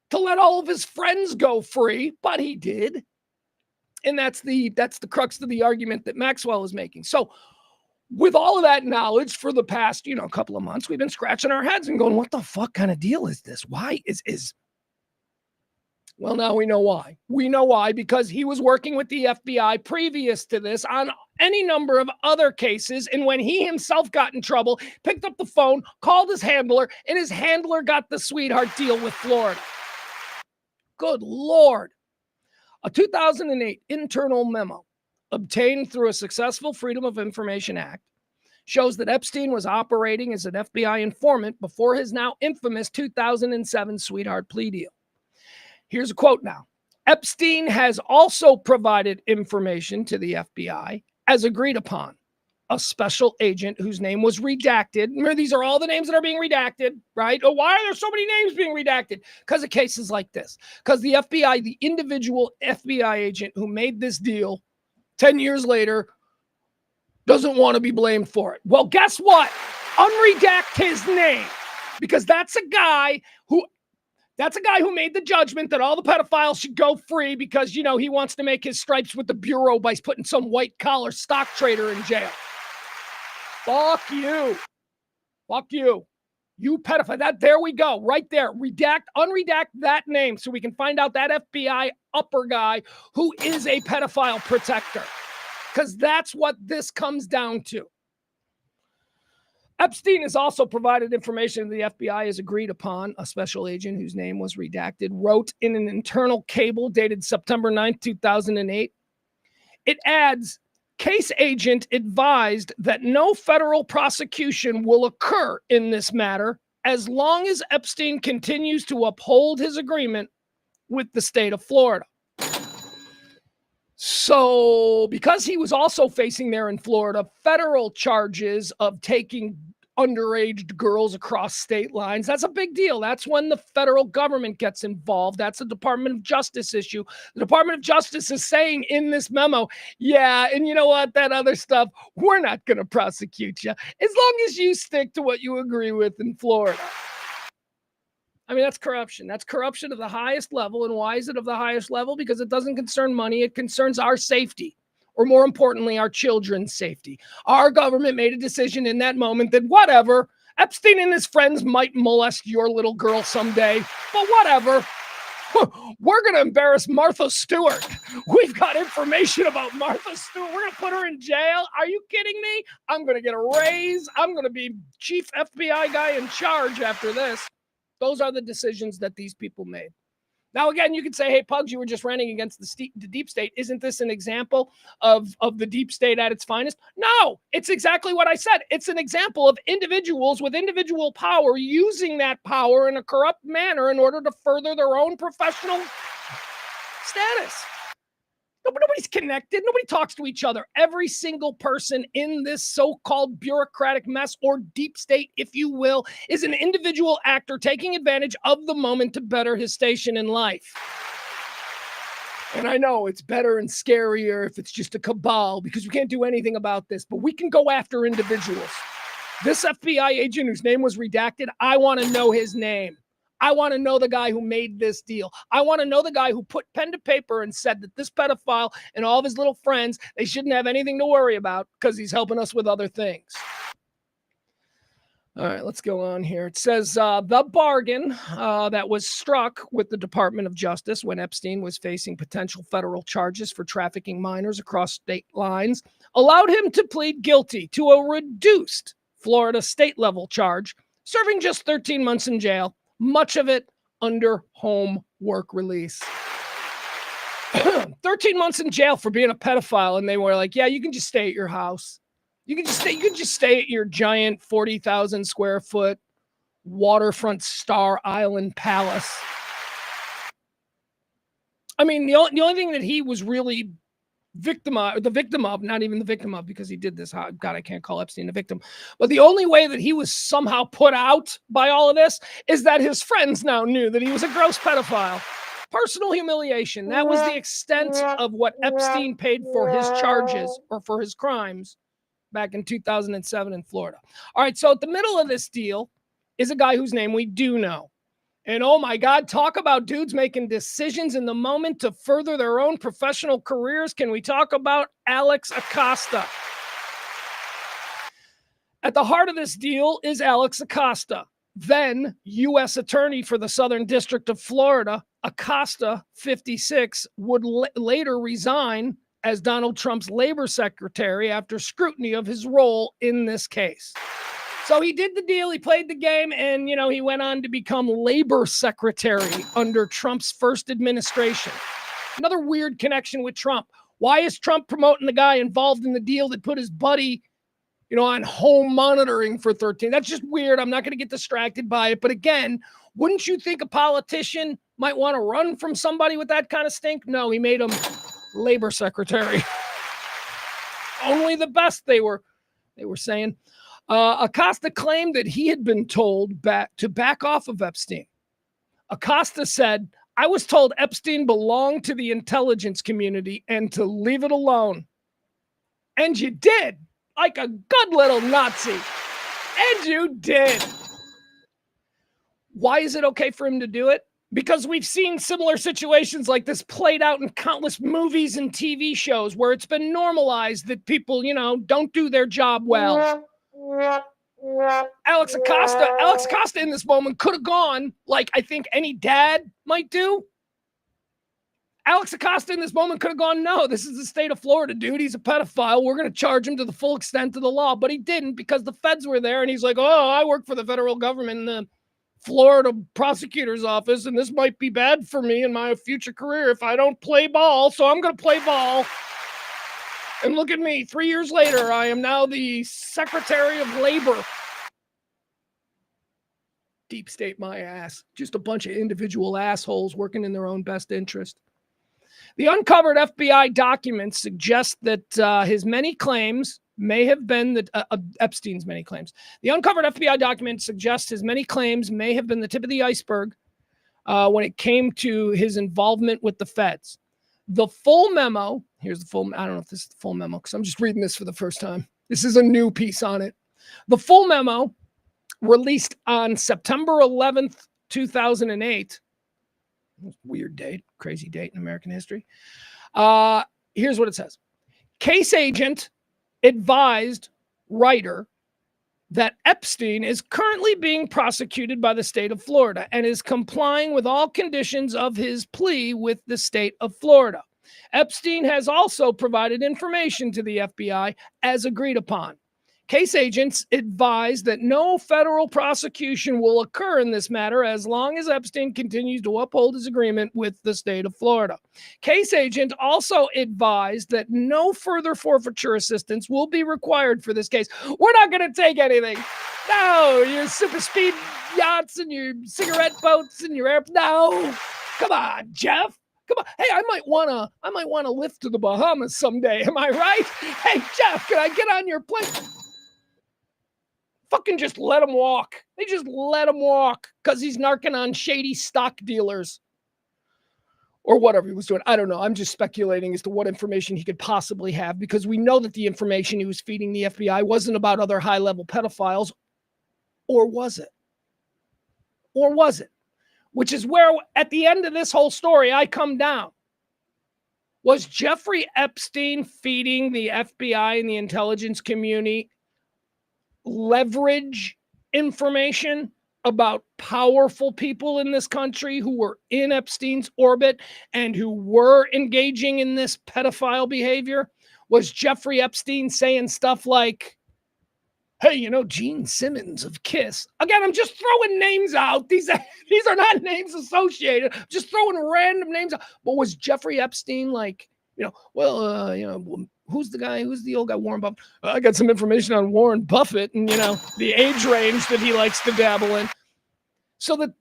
to let all of his friends go free, but he did. And that's the crux of the argument that Maxwell is making. So with all of that knowledge for the past, couple of months, we've been scratching our heads and going, what the fuck kind of deal is this? Why is well, now we know why. We know why, because he was working with the FBI previous to this on any number of other cases. And when he himself got in trouble, picked up the phone, called his handler, and his handler got the sweetheart deal with Florida. Good Lord. A 2008 internal memo obtained through a successful Freedom of Information Act shows that Epstein was operating as an FBI informant before his now infamous 2007 sweetheart plea deal. Here's a quote now. Epstein has also provided information to the FBI as agreed upon. A special agent whose name was redacted. Remember, these are all the names that are being redacted, right? Oh, why are there so many names being redacted? Because of cases like this. Because the FBI, the individual FBI agent who made this deal 10 years later, doesn't want to be blamed for it. Well, guess what? Unredact his name. Because that's a guy who made the judgment that all the pedophiles should go free because, he wants to make his stripes with the Bureau by putting some white-collar stock trader in jail. Fuck you. Fuck you. You pedophile. There we go. Right there. Unredact that name so we can find out that FBI upper guy who is a pedophile protector. Because that's what this comes down to. Epstein has also provided information the FBI has agreed upon. A special agent whose name was redacted wrote in an internal cable dated September 9th, 2008. It adds, case agent advised that no federal prosecution will occur in this matter as long as Epstein continues to uphold his agreement with the state of Florida. So, because he was also facing there in Florida federal charges of taking underage girls across state lines, that's a big deal. That's when the federal government gets involved. That's a Department of Justice issue. The Department of Justice is saying in this memo, yeah, and you know what, that other stuff, we're not going to prosecute you as long as you stick to what you agree with in Florida. I mean, that's corruption. That's corruption of the highest level. And why is it of the highest level? Because it doesn't concern money. It concerns our safety, or more importantly, our children's safety. Our government made a decision in that moment that whatever, Epstein and his friends might molest your little girl someday, but whatever. We're going to embarrass Martha Stewart. We've got information about Martha Stewart. We're going to put her in jail. Are you kidding me? I'm going to get a raise. I'm going to be chief FBI guy in charge after this. Those are the decisions that these people made. Now, again, you could say, hey, Pugs, you were just ranting against the deep state. Isn't this an example of the deep state at its finest? No, it's exactly what I said. It's an example of individuals with individual power using that power in a corrupt manner in order to further their own professional status. Nobody's connected. Nobody talks to each other. Every single person in this so-called bureaucratic mess, or deep state, if you will, is an individual actor taking advantage of the moment to better his station in life. And I know it's better and scarier if it's just a cabal because we can't do anything about this, but we can go after individuals. This FBI agent whose name was redacted, I want to know his name. I want to know the guy who made this deal. I want to know the guy who put pen to paper and said that this pedophile and all of his little friends, they shouldn't have anything to worry about because he's helping us with other things. All right, let's go on here. It says the bargain that was struck with the Department of Justice when Epstein was facing potential federal charges for trafficking minors across state lines allowed him to plead guilty to a reduced Florida state-level charge, serving just 13 months in jail. Much of it under home work release. 13 months in jail for being a pedophile. And they were like, yeah, you can just stay at your house. You can just stay at your giant 40,000 square foot waterfront Star Island palace. I mean, the only thing that he was really the victim of, not even the victim of, because he did this. God, I can't call Epstein a victim. But the only way that he was somehow put out by all of this is that his friends now knew that he was a gross pedophile. Personal humiliation. That was the extent of what Epstein paid for his charges or for his crimes back in 2007 in Florida. All right, so at the middle of this deal is a guy whose name we do know. And oh my God, talk about dudes making decisions in the moment to further their own professional careers. Can we talk about Alex Acosta? At the heart of this deal is Alex Acosta, then U.S. Attorney for the Southern District of Florida. Acosta, 56, would later resign as Donald Trump's labor secretary after scrutiny of his role in this case. So he did the deal, he played the game, and, he went on to become labor secretary under Trump's first administration. Another weird connection with Trump. Why is Trump promoting the guy involved in the deal that put his buddy, on home monitoring for 13? That's just weird. I'm not going to get distracted by it. But again, wouldn't you think a politician might want to run from somebody with that kind of stink? No, he made him labor secretary. Only the best, they were saying. Acosta claimed that he had been told to back off of Epstein. Acosta said, "I was told Epstein belonged to the intelligence community and to leave it alone." And you did, like a good little Nazi. And you did. Why is it okay for him to do it? Because we've seen similar situations like this played out in countless movies and TV shows where it's been normalized that people, don't do their job well. Alex Acosta in this moment could have gone like I think any dad might do. Alex Acosta in this moment could have gone, no, this is the state of Florida, dude. He's a pedophile. We're going to charge him to the full extent of the law. But he didn't because the feds were there. And he's like, oh, I work for the federal government in the Florida prosecutor's office. And this might be bad for me in my future career if I don't play ball. So I'm going to play ball. And look at me, 3 years later, I am now the Secretary of Labor. Deep state my ass. Just a bunch of individual assholes working in their own best interest. The uncovered FBI documents suggest that his many claims may have been Epstein's many claims. The uncovered FBI documents suggest his many claims may have been the tip of the iceberg when it came to his involvement with the feds. The full memo, here's the full, I don't know if this is the full memo because I'm just reading this for the first time. This is a new piece on it. The full memo, released on September 11th, 2008. Weird date, crazy date in American history. Here's what it says. Case agent advised writer that Epstein is currently being prosecuted by the state of Florida and is complying with all conditions of his plea with the state of Florida. Epstein has also provided information to the FBI as agreed upon. Case agents advise that no federal prosecution will occur in this matter as long as Epstein continues to uphold his agreement with the state of Florida. Case agent also advised that no further forfeiture assistance will be required for this case. We're not going to take anything. No, your super speed yachts and your cigarette boats and your air. No, come on, Jeff. Come on. Hey, I might want to lift to the Bahamas someday. Am I right? Hey, Jeff, can I get on your plane? Fucking just let him walk. They just let him walk because he's narking on shady stock dealers or whatever he was doing. I don't know. I'm just speculating as to what information he could possibly have because we know that the information he was feeding the FBI wasn't about other high-level pedophiles. Or was it? Or was it? Which is where, at the end of this whole story, I come down. Was Jeffrey Epstein feeding the FBI and the intelligence community leverage information about powerful people in this country who were in Epstein's orbit and who were engaging in this pedophile behavior? Was Jeffrey Epstein saying stuff like, hey, Gene Simmons of KISS? Again, I'm just throwing names out. These are not names associated. I'm just throwing random names out. But was Jeffrey Epstein like, who's the guy? Who's the old guy? Warren Buffett. I got some information on Warren Buffett and, the age range that he likes to dabble in. So that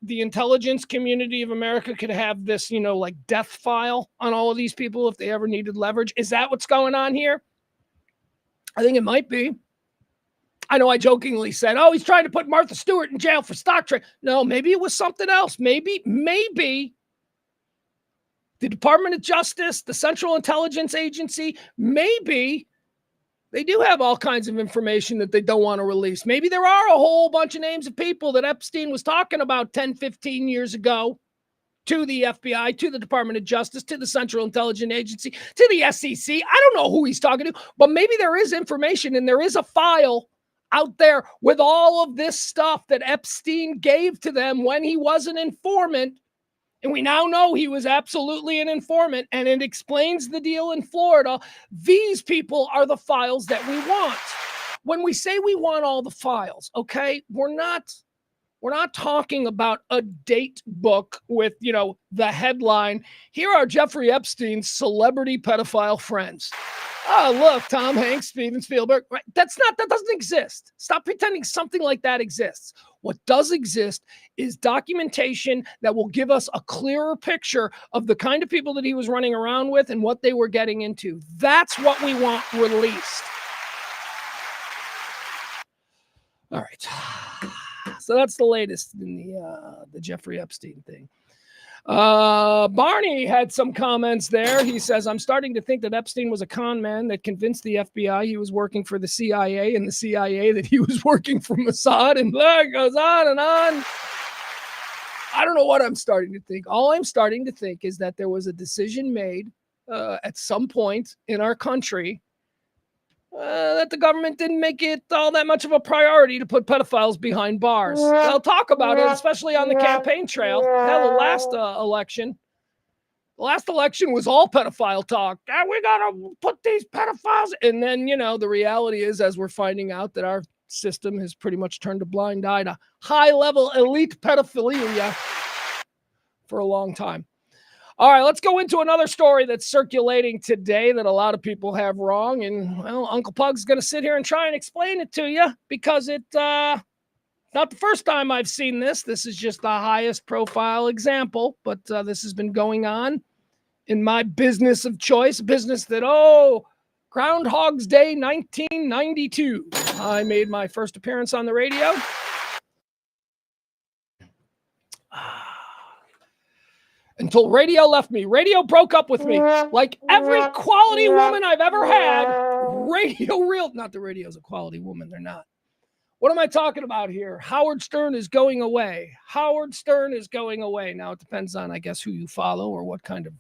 the intelligence community of America could have this, like death file on all of these people if they ever needed leverage. Is that what's going on here? I think it might be. I know I jokingly said, oh, he's trying to put Martha Stewart in jail for stock trading. No, maybe it was something else. Maybe the Department of Justice, the Central Intelligence Agency, maybe They do have all kinds of information that they don't want to release. Maybe there are a whole bunch of names of people that Epstein was talking about 10, 15 years ago to the FBI, to the Department of Justice, to the Central Intelligence Agency, to the SEC. I don't know who he's talking to, but maybe there is information and there is a file out there with all of this stuff that Epstein gave to them when he was an informant. And we now know he was absolutely an informant, and it explains the deal in Florida. These people are the files that we want. When we say we want all the files, okay, we're not talking about a date book with, the headline, here are Jeffrey Epstein's celebrity pedophile friends. Oh, look, Tom Hanks, Steven Spielberg. Right? That doesn't exist. Stop pretending something like that exists. What does exist is documentation that will give us a clearer picture of the kind of people that he was running around with and what they were getting into. That's what we want released. All right. So that's the latest in the Jeffrey Epstein thing. Barney had some comments there. He says, I'm starting to think that Epstein was a con man that convinced the FBI he was working for the CIA and the CIA that he was working for Mossad, and it goes on and on. I don't know what I'm starting to think. All I'm starting to think is that there was a decision made at some point in our country that the government didn't make it all that much of a priority to put pedophiles behind bars. They'll talk about it, especially on the campaign trail. Hell, the last election was all pedophile talk. We got to put these pedophiles. And then, the reality is, as we're finding out, that our system has pretty much turned a blind eye to high-level elite pedophilia for a long time. All right, let's go into another story that's circulating today that a lot of people have wrong. And, well, Uncle Pug's going to sit here and try and explain it to you because it's not the first time I've seen this. This is just the highest profile example, but this has been going on in my business of choice, business that, Groundhog's Day 1992. I made my first appearance on the radio. Until radio left me. Radio broke up with me. Like every quality woman I've ever had, not the radio's a quality woman, they're not. What am I talking about here? Howard Stern is going away. Howard Stern is going away. Now, it depends on, I guess, who you follow or what kind of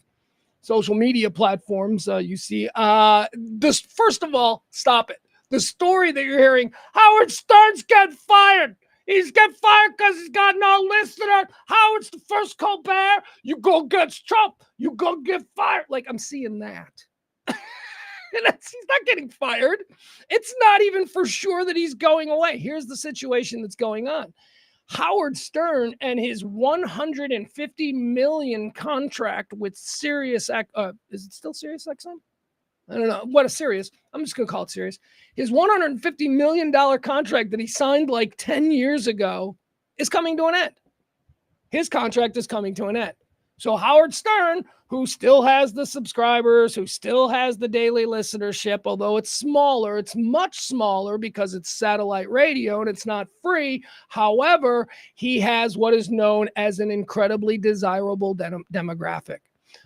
social media platforms you see. First of all, stop it. The story that you're hearing, Howard Stern's getting fired. He's getting fired because he's got no listener. Howard's the first Colbert. You go against Trump. You go get fired. Like, I'm seeing that. He's not getting fired. It's not even for sure that he's going away. Here's the situation that's going on. Howard Stern and his $150 million contract with Sirius, is it still Sirius XM? I don't know. What a Sirius. I'm just going to call it Sirius. His $150 million contract that he signed like 10 years ago is coming to an end. His contract is coming to an end. So Howard Stern, who still has the subscribers, who still has the daily listenership, although it's smaller, it's much smaller because it's satellite radio and it's not free. However, he has what is known as an incredibly desirable demographic.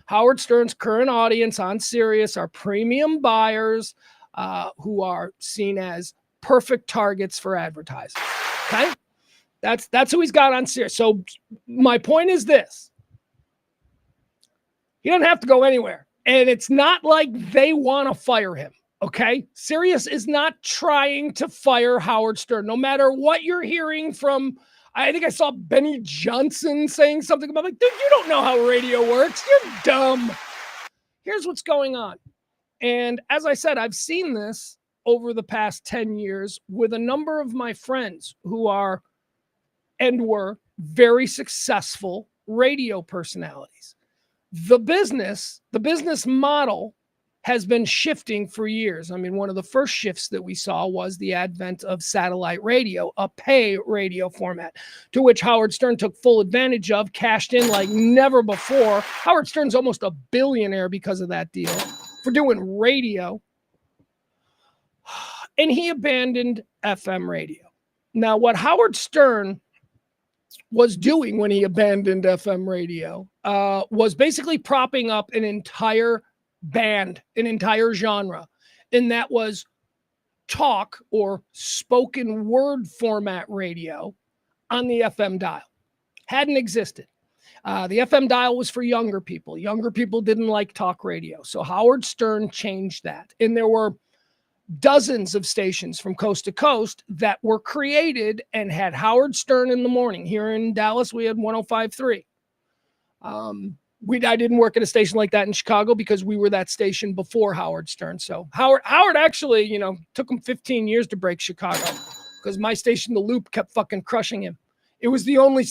Howard Stern's current audience on Sirius are premium buyers who are seen as perfect targets for advertising. Okay? That's who he's got on Sirius. So my point is this. He doesn't have to go anywhere. And it's not like they want to fire him. Okay? Sirius is not trying to fire Howard Stern. No matter what you're hearing from, I think I saw Benny Johnson saying something about, like, dude, you don't know how radio works. You're dumb. Here's what's going on. And as I said, I've seen this over the past 10 years with a number of my friends who are and were very successful radio personalities. The business model has been shifting for years. I mean, one of the first shifts that we saw was the advent of satellite radio, a pay radio format, to which Howard Stern took full advantage of, cashed in like never before. Howard Stern's almost a billionaire because of that deal for doing radio. And he abandoned FM radio. Now, what Howard Stern was doing when he abandoned FM radio was basically propping up an entire band, an entire genre. And that was talk or spoken word format radio on the FM dial. Hadn't existed. The FM dial was for younger people. Younger people didn't like talk radio. So Howard Stern changed that. And there were dozens of stations from coast to coast that were created and had Howard Stern in the morning. Here in Dallas, we had 105.3. I didn't work at a station like that in Chicago because we were that station before Howard Stern. So Howard actually, took him 15 years to break Chicago because my station, The Loop, kept fucking crushing him. It was the only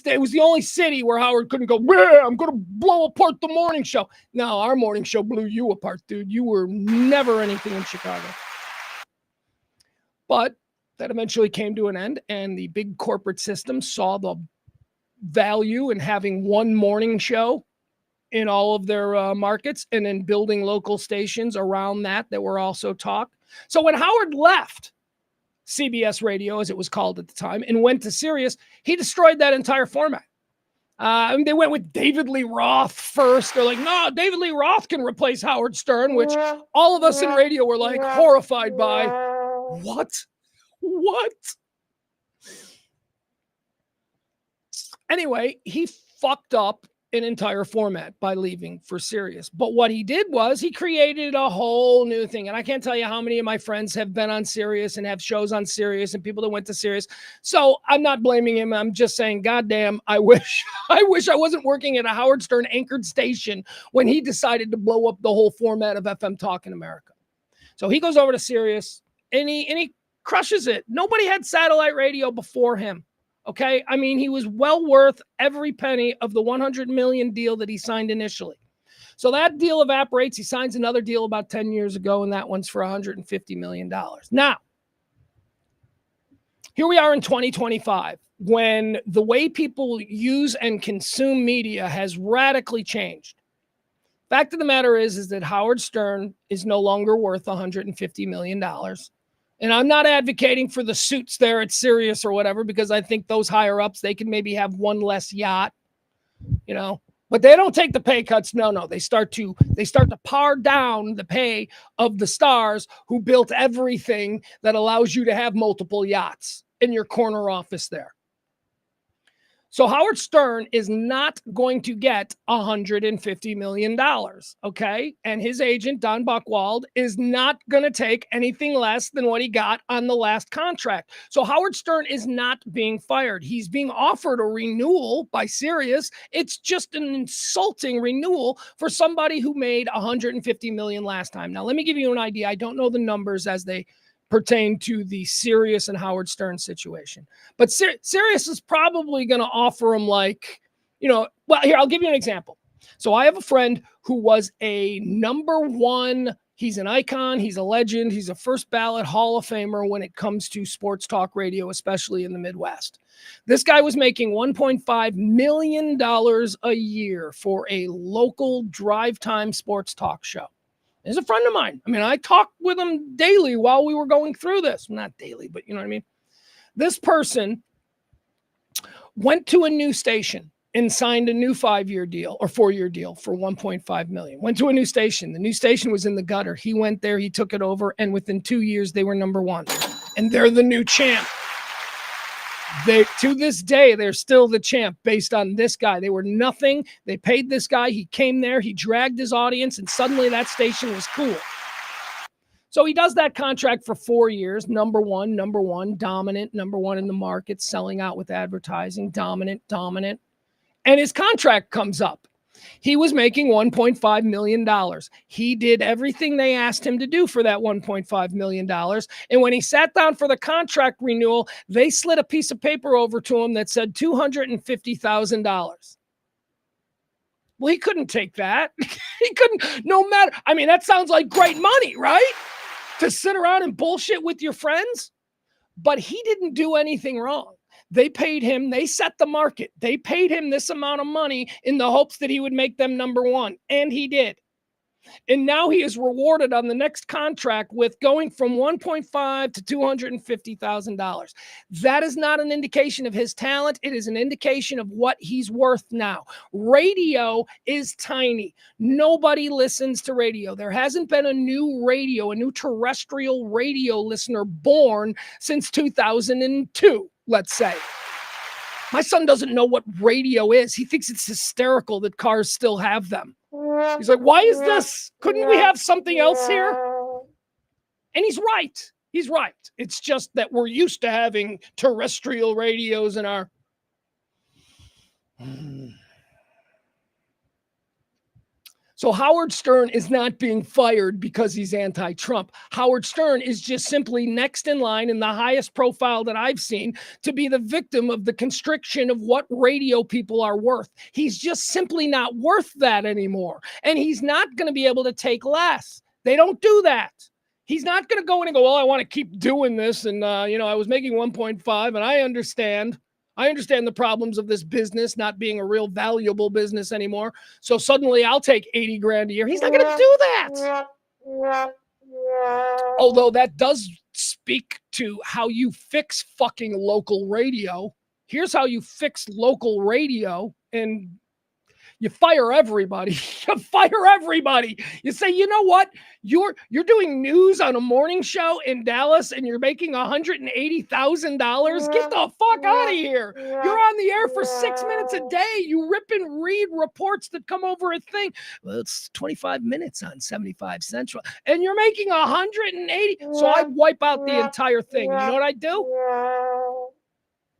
city where Howard couldn't go, yeah, I'm going to blow apart the morning show. No, our morning show blew you apart, dude. You were never anything in Chicago. But that eventually came to an end, and the big corporate system saw the value in having one morning show in all of their markets and then building local stations around that were also talk. So when Howard left CBS Radio, as it was called at the time, and went to Sirius, he destroyed that entire format. They went with David Lee Roth first. They're like, no, David Lee Roth can replace Howard Stern, which all of us in radio were like horrified by. What? Anyway, he fucked up an entire format by leaving for Sirius. But what he did was he created a whole new thing. And I can't tell you how many of my friends have been on Sirius and have shows on Sirius and people that went to Sirius. So I'm not blaming him. I'm just saying, goddamn, I wish I wasn't working at a Howard Stern anchored station when he decided to blow up the whole format of FM talk in America. So he goes over to Sirius and he crushes it. Nobody had satellite radio before him. Okay. I mean, he was well worth every penny of the $100 million deal that he signed initially. So that deal evaporates. He signs another deal about 10 years ago, and that one's for $150 million. Now, here we are in 2025, when the way people use and consume media has radically changed. Fact of the matter is that Howard Stern is no longer worth $150 million. And I'm not advocating for the suits there at Sirius or whatever, because I think those higher ups, they can maybe have one less yacht, but they don't take the pay cuts. No, they start to par down the pay of the stars who built everything that allows you to have multiple yachts in your corner office there. So Howard Stern is not going to get $150 million, okay? And his agent, Don Buchwald, is not going to take anything less than what he got on the last contract. So Howard Stern is not being fired. He's being offered a renewal by Sirius. It's just an insulting renewal for somebody who made $150 million last time. Now, let me give you an idea. I don't know the numbers as they pertain to the Sirius and Howard Stern situation. But Sirius is probably going to offer him well, here, I'll give you an example. So I have a friend who was a number one, he's an icon, he's a legend, he's a first ballot Hall of Famer when it comes to sports talk radio, especially in the Midwest. This guy was making $1.5 million a year for a local drive time sports talk show. He's a friend of mine. I mean, I talked with him daily while we were going through this. Not daily, but you know what I mean? This person went to a new station and signed a new 5-year deal or 4-year deal for $1.5 million. Went to a new station. The new station was in the gutter. He went there, he took it over, and within 2 years, they were number one. And they're the new champ. To this day, they're still the champ based on this guy. They were nothing. They paid this guy. He came there. He dragged his audience, and suddenly that station was cool. So he does that contract for 4 years. Number one, dominant, number one in the market, selling out with advertising, dominant. And his contract comes up. He was making $1.5 million. He did everything they asked him to do for that $1.5 million. And when he sat down for the contract renewal, they slid a piece of paper over to him that said $250,000. Well, he couldn't take that. He couldn't, no matter. I mean, that sounds like great money, right? To sit around and bullshit with your friends. But he didn't do anything wrong. They paid him. They set the market. They paid him this amount of money in the hopes that he would make them number one. And he did. And now he is rewarded on the next contract with going from $1.5 to $250,000. That is not an indication of his talent. It is an indication of what he's worth now. Radio is tiny. Nobody listens to radio. There hasn't been a new terrestrial radio listener born since 2002, let's say. My son doesn't know what radio is. He thinks it's hysterical that cars still have them. He's like, why is this? Couldn't we have something else here? And he's right. He's right. It's just that we're used to having terrestrial radios in our... So Howard Stern is not being fired because he's anti-Trump. Howard Stern is just simply next in line in the highest profile that I've seen to be the victim of the constriction of what radio people are worth. He's just simply not worth that anymore. And he's not going to be able to take less. They don't do that. He's not going to go in and go, well, I want to keep doing this. And, I was making 1.5 and I understand the problems of this business not being a real valuable business anymore. So suddenly I'll take 80 grand a year. He's not going to do that. Although that does speak to how you fix fucking local radio. Here's how you fix local radio. And you fire everybody. You fire everybody. You say, you know what? You're doing news on a morning show in Dallas and you're making $180,000. Get the fuck out of here. You're on the air for 6 minutes a day. You rip and read reports that come over a thing. Well, it's 25 minutes on 75 Central. And you're making 180. So I wipe out the entire thing. You know what I do?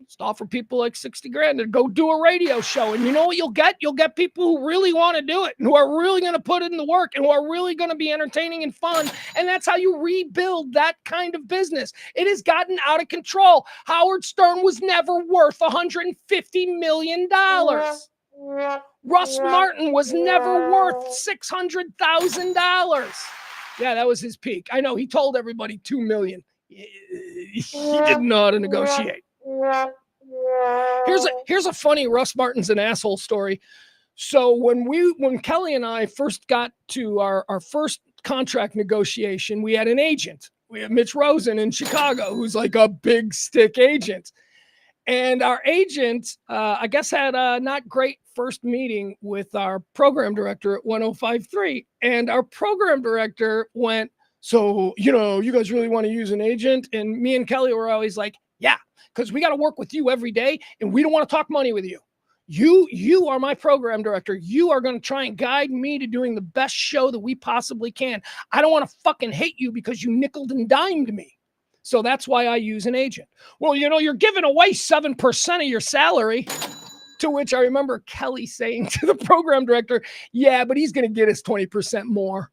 Just offer people like 60 grand to go do a radio show. And you know what you'll get? You'll get people who really want to do it and who are really going to put in the work and who are really going to be entertaining and fun. And that's how you rebuild that kind of business. It has gotten out of control. Howard Stern was never worth $150 million. Russ Martin was never worth $600,000. Yeah, that was his peak. I know he told everybody $2 million. He didn't know how to negotiate. Here's a funny Russ Martin's an asshole story. So when Kelly and I first got to our first contract negotiation, we had an agent. We had Mitch Rosen in Chicago, who's like a big stick agent. And our agent, I guess, had a not great first meeting with our program director at 1053. And our program director went, so, you guys really want to use an agent? And me and Kelly were always like, yeah, because we got to work with you every day and we don't want to talk money with you. You are my program director. You are going to try and guide me to doing the best show that we possibly can. I don't want to fucking hate you because you nickeled and dimed me. So that's why I use an agent. Well, you're giving away 7% of your salary. To which I remember Kelly saying to the program director, yeah, but he's going to get us 20% more.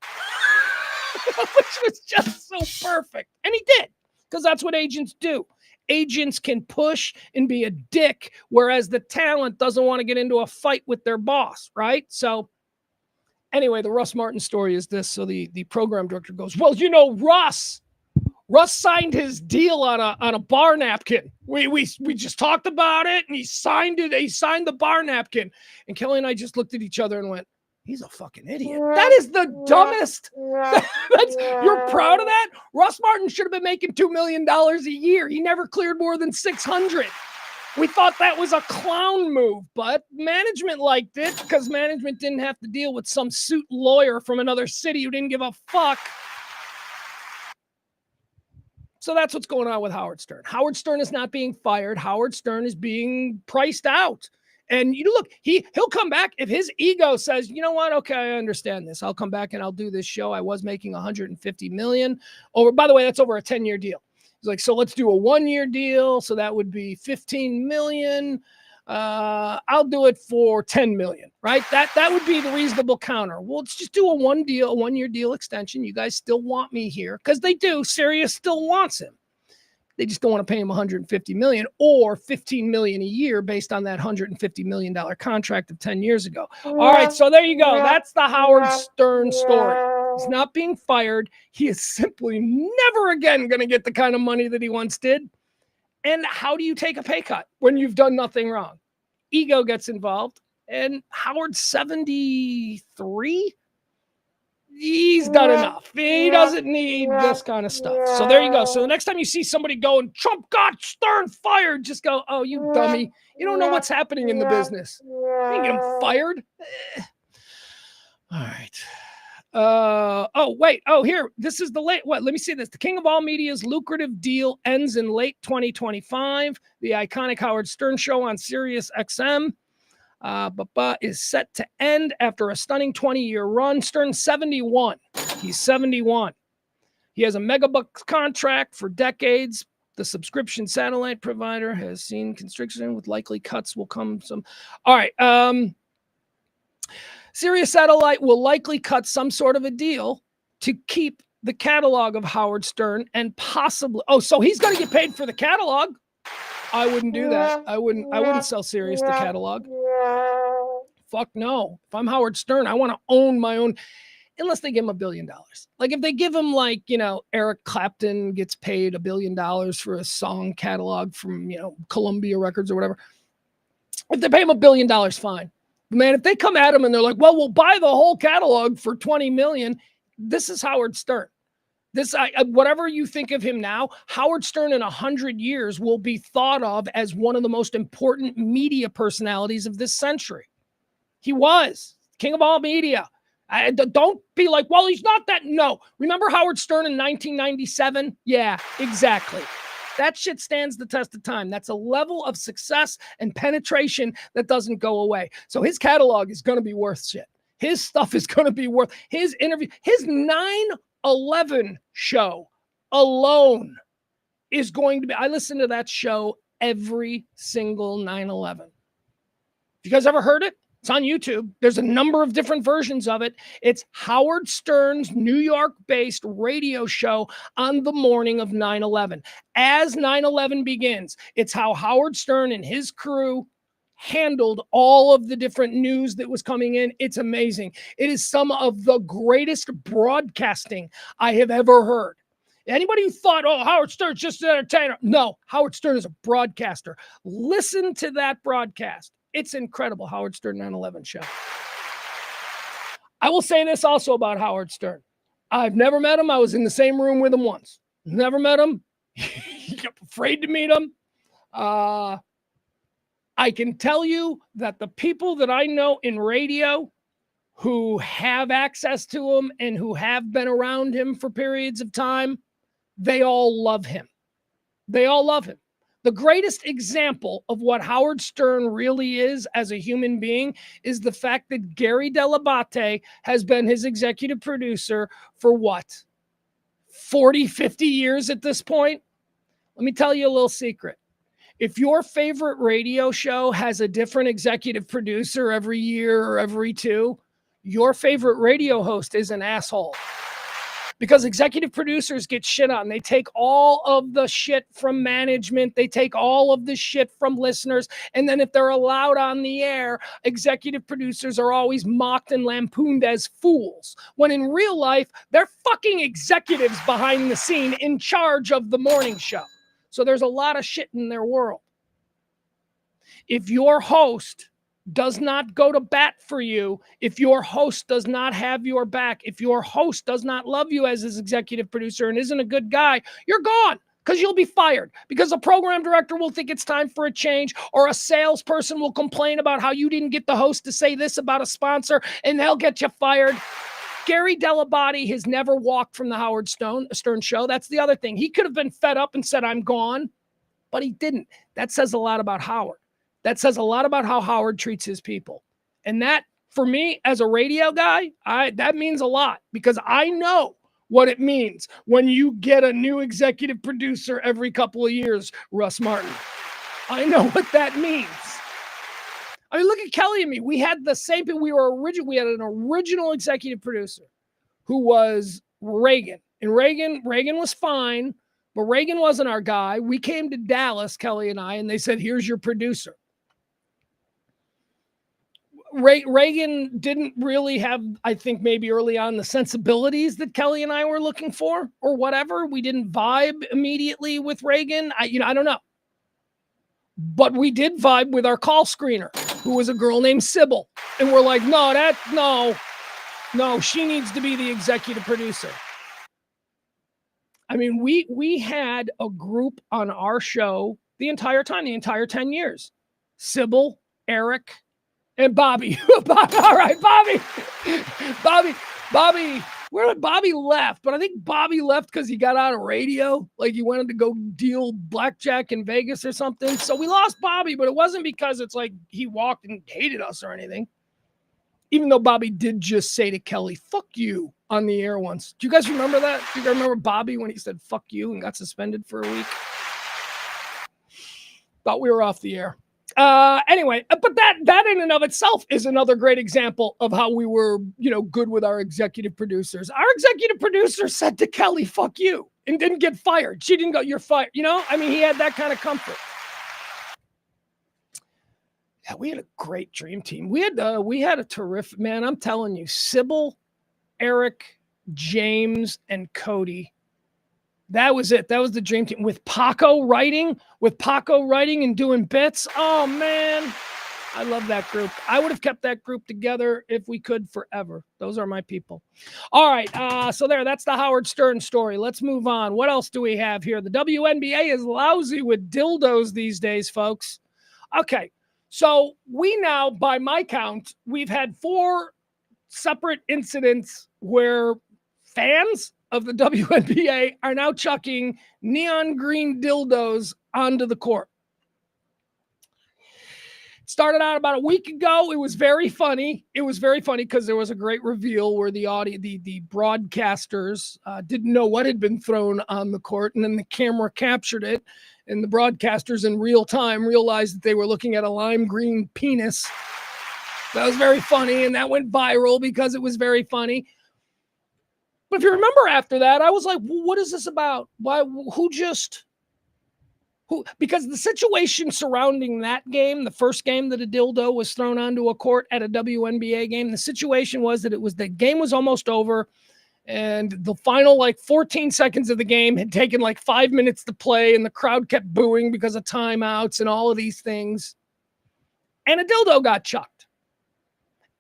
Which was just so perfect. And he did, because that's what agents do. Agents can push and be a dick, whereas the talent doesn't want to get into a fight with their boss, right? So anyway, the Russ Martin story is this. So the program director goes, well, Russ signed his deal on a bar napkin. We just talked about it and he signed it. He signed the bar napkin. And Kelly and I just looked at each other and went, he's a fucking idiot. That is the dumbest. You're proud of that? Russ Martin should have been making $2 million a year. He never cleared more than 600. We thought that was a clown move, but management liked it because management didn't have to deal with some suit lawyer from another city who didn't give a fuck. So that's what's going on with Howard Stern. Howard Stern is not being fired. Howard Stern is being priced out. And look, he'll come back if his ego says, you know what? Okay, I understand this. I'll come back and I'll do this show. I was making $150 million. By the way, that's over a 10-year deal. He's like, so let's do a 1-year deal. So that would be $15 million. I'll do it for $10 million, right? That would be the reasonable counter. Well, let's just do a 1-year deal extension. You guys still want me here because they do. Sirius still wants him. They just don't want to pay him $150 million or $15 million a year based on that $150 million contract of 10 years ago. All right, so there you go. That's the Howard Stern story. He's not being fired. He is simply never again going to get the kind of money that he once did. And how do you take a pay cut when you've done nothing wrong? Ego gets involved. And Howard's 73. he's done enough. He doesn't need this kind of stuff. So there you go. So the next time you see somebody going, Trump got Stern fired, just go, oh, you dummy. You don't know what's happening in the business. You ain't get him fired. All right. Here. This is the late. What? Let me see this. The king of all media's lucrative deal ends in late 2025. The iconic Howard Stern show on Sirius XM is set to end after a stunning 20-year run. Stern's 71. He's 71. He has a megabucks contract for decades. The subscription satellite provider has seen constriction with likely cuts will come some. All right. Sirius Satellite will likely cut some sort of a deal to keep the catalog of Howard Stern and possibly. Oh, so he's going to get paid for the catalog. I wouldn't do that. I wouldn't sell Sirius the catalog. Fuck no. If I'm Howard Stern, I want to own my own, unless they give him $1 billion. Like if they give him Eric Clapton gets paid $1 billion for a song catalog from, Columbia Records or whatever. If they pay him $1 billion, fine. Man, if they come at him and they're like, well, we'll buy the whole catalog for $20 million. This is Howard Stern. Whatever you think of him now, Howard Stern in 100 years will be thought of as one of the most important media personalities of this century. He was king of all media. Don't be like, well, he's not that. No. Remember Howard Stern in 1997? Yeah, exactly. That shit stands the test of time. That's a level of success and penetration that doesn't go away. So his catalog is going to be worth shit. His stuff is going to be worth his interview. His 9/11 show alone is going to be. I listen to that show every single 9/11. You guys ever heard it? It's on YouTube. There's a number of different versions of it. It's Howard Stern's New York-based radio show on the morning of 9/11. As 9/11 begins, it's how Howard Stern and his crew handled all of the different news that was coming in. It's amazing. It is some of the greatest broadcasting I have ever heard. Anybody who thought, oh, Howard Stern's just an entertainer. No, Howard Stern is a broadcaster. Listen to that broadcast. It's incredible, Howard Stern 9/11 show. I will say this also about Howard Stern. I've never met him. I was in the same room with him once. Never met him. I'm afraid to meet him. I can tell you that the people that I know in radio who have access to him and who have been around him for periods of time, they all love him. They all love him. The greatest example of what Howard Stern really is as a human being is the fact that Gary Delabate has been his executive producer for what? 40, 50 years at this point? Let me tell you a little secret. If your favorite radio show has a different executive producer every year or every two, your favorite radio host is an asshole. Because executive producers get shit on. They take all of the shit from management. They take all of the shit from listeners. And then if they're allowed on the air, executive producers are always mocked and lampooned as fools. When in real life, they're fucking executives behind the scene in charge of the morning show. So there's a lot of shit in their world. If your host does not go to bat for you, if your host does not have your back, if your host does not love you as his executive producer and isn't a good guy, you're gone because you'll be fired because a program director will think it's time for a change, or a salesperson will complain about how you didn't get the host to say this about a sponsor and they'll get you fired. Gary Delabate has never walked from the Howard Stern show. That's the other thing. He could have been fed up and said, I'm gone, but he didn't. That says a lot about Howard. That says a lot about how Howard treats his people. And that, for me, as a radio guy, that means a lot, because I know what it means when you get a new executive producer every couple of years, Russ Martin. I know what that means. I mean, look at Kelly and me. We had the same thing. We had an original executive producer who was Reagan. And Reagan was fine, but Reagan wasn't our guy. We came to Dallas, Kelly and I, and they said, here's your producer. Reagan didn't really have, I think maybe early on, the sensibilities that Kelly and I were looking for, or whatever. We didn't vibe immediately with Reagan. I don't know. But we did vibe with our call screener, who was a girl named Sybil. And we're like, no, No, she needs to be the executive producer. I mean, we had a group on our show the entire time, the entire 10 years. Sybil, Eric, and Bobby. All right, Bobby. Where did Bobby left? But I think Bobby left because he got out of radio. Like he wanted to go deal blackjack in Vegas or something. So we lost Bobby, but it wasn't because it's like he walked and hated us or anything. Even though Bobby did just say to Kelly, fuck you, on the air once. Do you guys remember that? Do you guys remember Bobby when he said fuck you and got suspended for a week? Thought we were off the air. Anyway, but that in and of itself is another great example of how we were, good with our executive producers. Our executive producer said to Kelly, fuck you, and didn't get fired. She didn't go, you're fired. He had that kind of comfort. Yeah, we had a great dream team. We had a terrific, man, I'm telling you, Sybil, Eric, James, and Cody. That was it. That was the dream team with Paco writing and doing bits. Oh man, I love that group. I would have kept that group together if we could forever. Those are my people. All right. So that's the Howard Stern story. Let's move on. What else do we have here? The WNBA is lousy with dildos these days, folks. Okay. So we now, by my count, we've had 4 separate incidents where fans of the WNBA are now chucking neon green dildos onto the court. It started out about a week ago. It was very funny. Because there was a great reveal where the broadcasters didn't know what had been thrown on the court, and then the camera captured it, and the broadcasters in real time realized that they were looking at a lime green penis. That was very funny, and that went viral because it was very funny. But if you remember after that, I was like, well, what is this about? Why? Because the situation surrounding that game, the first game that a dildo was thrown onto a court at a WNBA game, the situation was that the game was almost over, and the final 14 seconds of the game had taken 5 minutes to play, and the crowd kept booing because of timeouts and all of these things. And a dildo got chucked.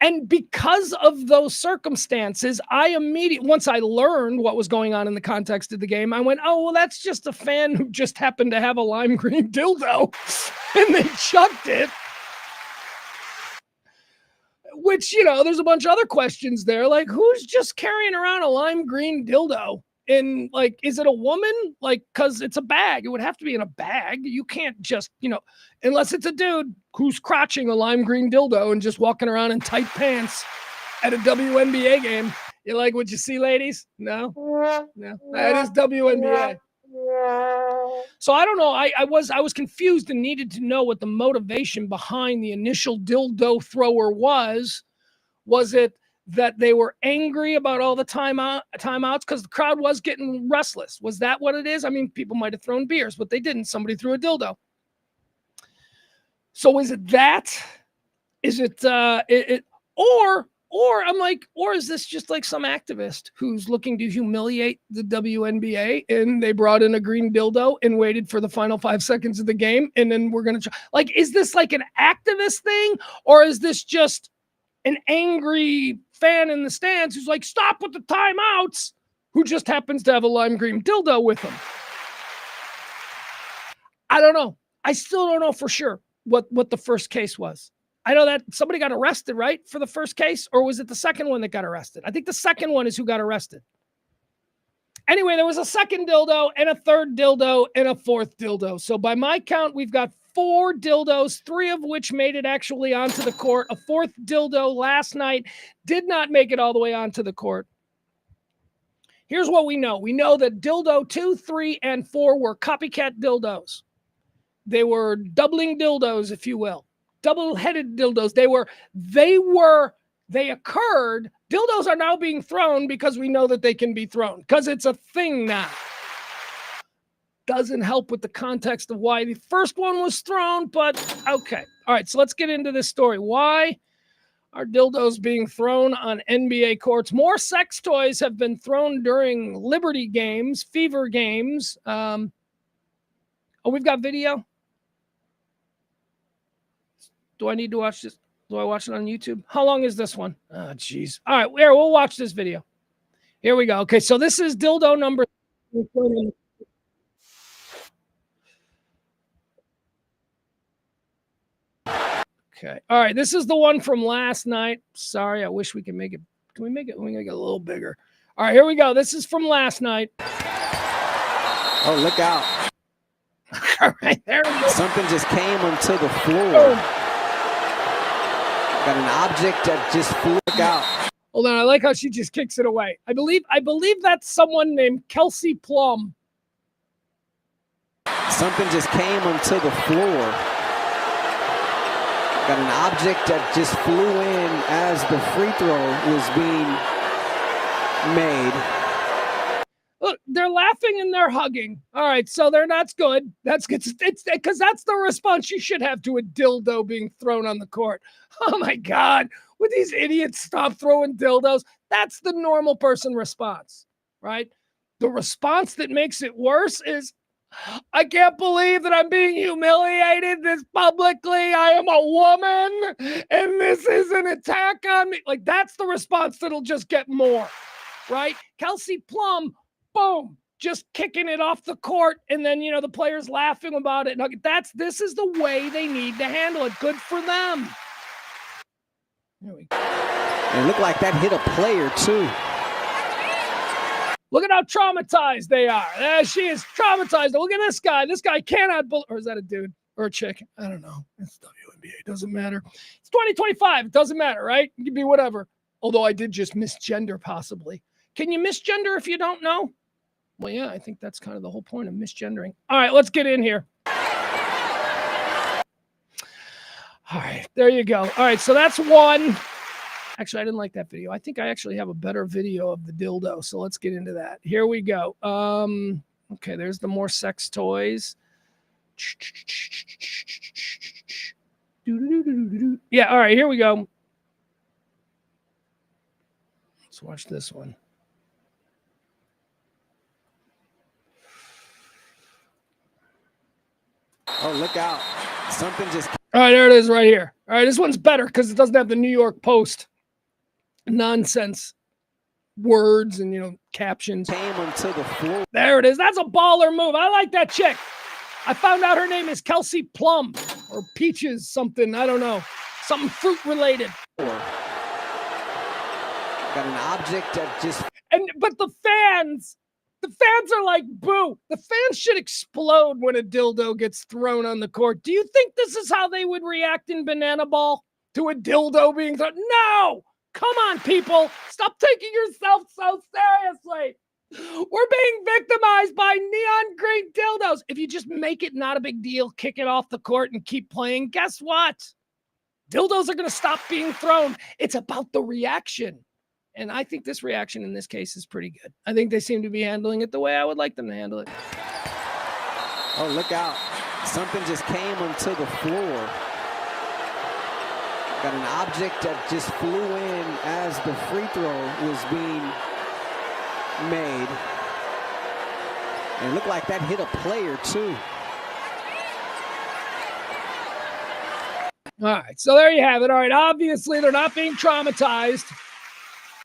And because of those circumstances, once I learned what was going on in the context of the game, I went, oh, well, that's just a fan who just happened to have a lime green dildo and they chucked it. Which, there's a bunch of other questions there. Like, who's just carrying around a lime green dildo? And is it a woman? Cause it's a bag. It would have to be in a bag. You can't just, unless it's a dude who's crotching a lime green dildo and just walking around in tight pants at a WNBA game. You're like, what you see, ladies? No, that is WNBA. So I don't know. I was confused and needed to know what the motivation behind the initial dildo thrower was. Was it that they were angry about all the timeouts because the crowd was getting restless? Was that what it is? I mean, people might have thrown beers, but they didn't. Somebody threw a dildo. So is it that? Is it or I'm like, or is this just some activist who's looking to humiliate the WNBA and they brought in a green dildo and waited for the final 5 seconds of the game, and then we're gonna is this an activist thing, or is this just an angry fan in the stands who's stop with the timeouts, who just happens to have a lime green dildo with him? I don't know. I still don't know for sure what the first case was. I know that somebody got arrested, right, for the first case, or was it the second one that got arrested? I think the second one is who got arrested. Anyway, there was a second dildo and a third dildo and a fourth dildo. So by my count, we've got 4 dildos, 3 of which made it actually onto the court. A fourth dildo last night did not make it all the way onto the court. Here's what we know. We know that dildo 2, 3, and 4 were copycat dildos. They were doubling dildos, if you will. Double-headed dildos. They occurred. Dildos are now being thrown because we know that they can be thrown, because it's a thing now. Doesn't help with the context of why the first one was thrown, but okay. All right, so let's get into this story. Why are dildos being thrown on NBA courts? More sex toys have been thrown during Liberty games, Fever games. We've got video. Do I need to watch this? Do I watch it on YouTube? How long is this one? Oh, jeez. All right, here, we'll watch this video. Here we go. Okay, so this is dildo number. Okay. All right, this is the one from last night. Sorry, I wish we could make it. Can we make it? We make it a little bigger. All right, here we go. This is from last night. Oh, look out. All right, there we go. Something just came onto the floor. Got an object that just flew out. Hold on, I like how she just kicks it away. I believe that's someone named Kelsey Plum. Something just came onto the floor. Got an object that just flew in as the free throw was being made. Look, they're laughing and they're hugging. All right, so that's good. That's good. It's because that's the response you should have to a dildo being thrown on the court. Oh my God, would these idiots stop throwing dildos? That's the normal person response, right? The response that makes it worse is, I can't believe that I'm being humiliated this publicly. I am a woman and this is an attack on me. Like, that's the response that'll just get more, right? Kelsey Plum, boom, just kicking it off the court. And then, the players laughing about it. This is the way they need to handle it. Good for them. There we go. And it looked like that hit a player too. Look at how traumatized they are. She is traumatized. Look at this guy. This guy cannot believe, or is that a dude or a chick? I don't know. It's WNBA. It doesn't matter. It's 2025. It doesn't matter, right? It can be whatever. Although I did just misgender possibly. Can you misgender if you don't know? Well, yeah, I think that's kind of the whole point of misgendering. All right, let's get in here. All right, there you go. All right, so that's one. Actually, I didn't like that video. I think I actually have a better video of the dildo, so let's get into that. Here we go. Okay, there's the more sex toys. Yeah, all right, here we go. Let's watch this one. Oh, look out. Something just... All right, there it is right here. All right, this one's better because it doesn't have the New York Post nonsense words and, captions. Came onto the floor. There it is. That's a baller move. I like that chick. I found out her name is Kelsey Plum or Peaches something. I don't know. Something fruit related. Got an object that just... But the fans are like, boo. The fans should explode when a dildo gets thrown on the court. Do you think this is how they would react in Banana Ball to a dildo being thrown? No! Come on, people. Stop taking yourself so seriously. We're being victimized by neon green dildos. If you just make it not a big deal, kick it off the court and keep playing, guess what? Dildos are going to stop being thrown. It's about the reaction. And I think this reaction in this case is pretty good. I think they seem to be handling it the way I would like them to handle it. Oh, look out. Something just came onto the floor. Got an object that just flew in as the free throw was being made. And it looked like that hit a player too. All right, so there you have it. All right, obviously they're not being traumatized.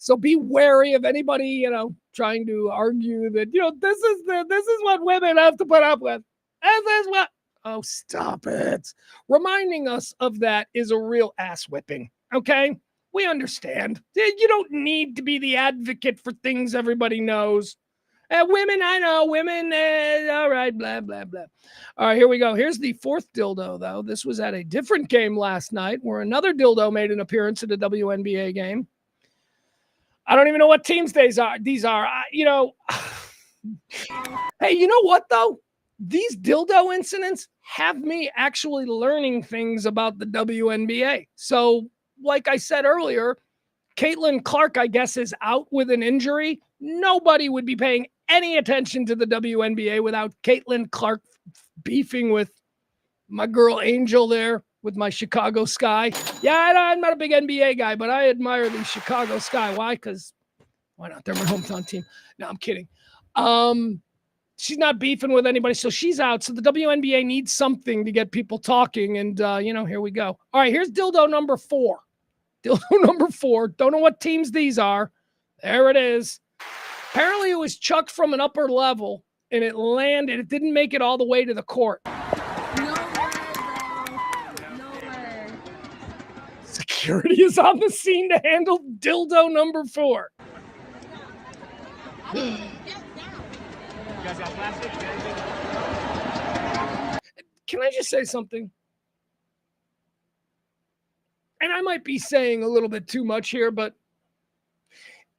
So be wary of anybody, trying to argue that, this is what women have to put up with. This is what. Oh, stop it. Reminding us of that is a real ass whipping. Okay? We understand. You don't need to be the advocate for things everybody knows. Women, I know. Women, all right, blah, blah, blah. All right, here we go. Here's the fourth dildo, though. This was at a different game last night where another dildo made an appearance at a WNBA game. I don't even know what teams these are. Hey, you know what, though? These dildo incidents have me actually learning things about the WNBA. So, like I said earlier, Caitlin Clark, I guess, is out with an injury. Nobody would be paying any attention to the WNBA without Caitlin Clark beefing with my girl Angel there with my Chicago Sky. Yeah, I'm not a big NBA guy, but I admire the Chicago Sky. Why? Because why not? They're my hometown team. No, I'm kidding. she's not beefing with anybody, so she's out. So the WNBA needs something to get people talking, and here we go. All right, here's dildo number 4. Dildo number 4. Don't know what teams these are. There it is. Apparently, it was chucked from an upper level, and it landed. It didn't make it all the way to the court. No way, bro. No way. Security is on the scene to handle dildo number 4. Can I just say something? And I might be saying a little bit too much here, but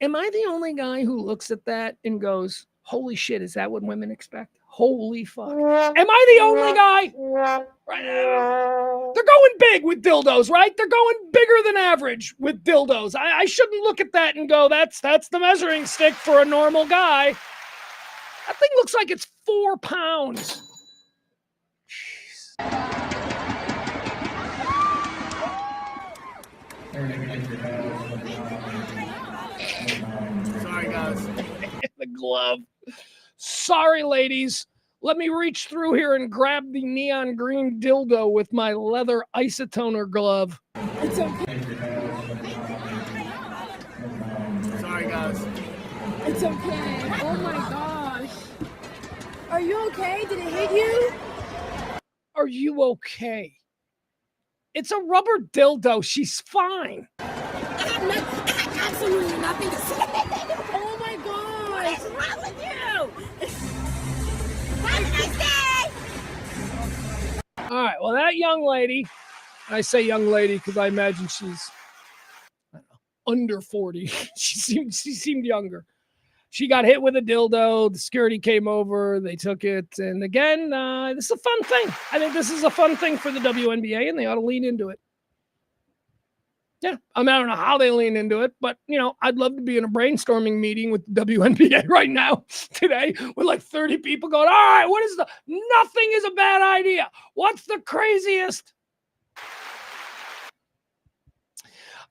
am I the only guy who looks at that and goes, holy shit, is that what women expect? Holy fuck. Am I the only guy? Right. They're going big with dildos, right? They're going bigger than average with dildos. I shouldn't look at that and go, that's the measuring stick for a normal guy. That thing looks like it's 4 pounds. Jeez. Sorry, guys. The glove. Sorry, ladies. Let me reach through here and grab the neon green dildo with my leather isotoner glove. It's okay. Sorry, guys. It's okay. Oh my gosh. Are you okay? Did it hit you? Are you okay? It's a rubber dildo. She's fine. Absolutely nothing to say. Oh my gosh. What's wrong with you? What did I say? All right. Well, that young lady, I say young lady because I imagine she's under 40. She seemed younger. She got hit with a dildo. The security came over. They took it. And again, this is a fun thing. I think this is a fun thing for the WNBA, and they ought to lean into it. Yeah, I mean, I don't know how they lean into it, but, I'd love to be in a brainstorming meeting with the WNBA right now, today, with like 30 people going, all right, nothing is a bad idea. What's the craziest?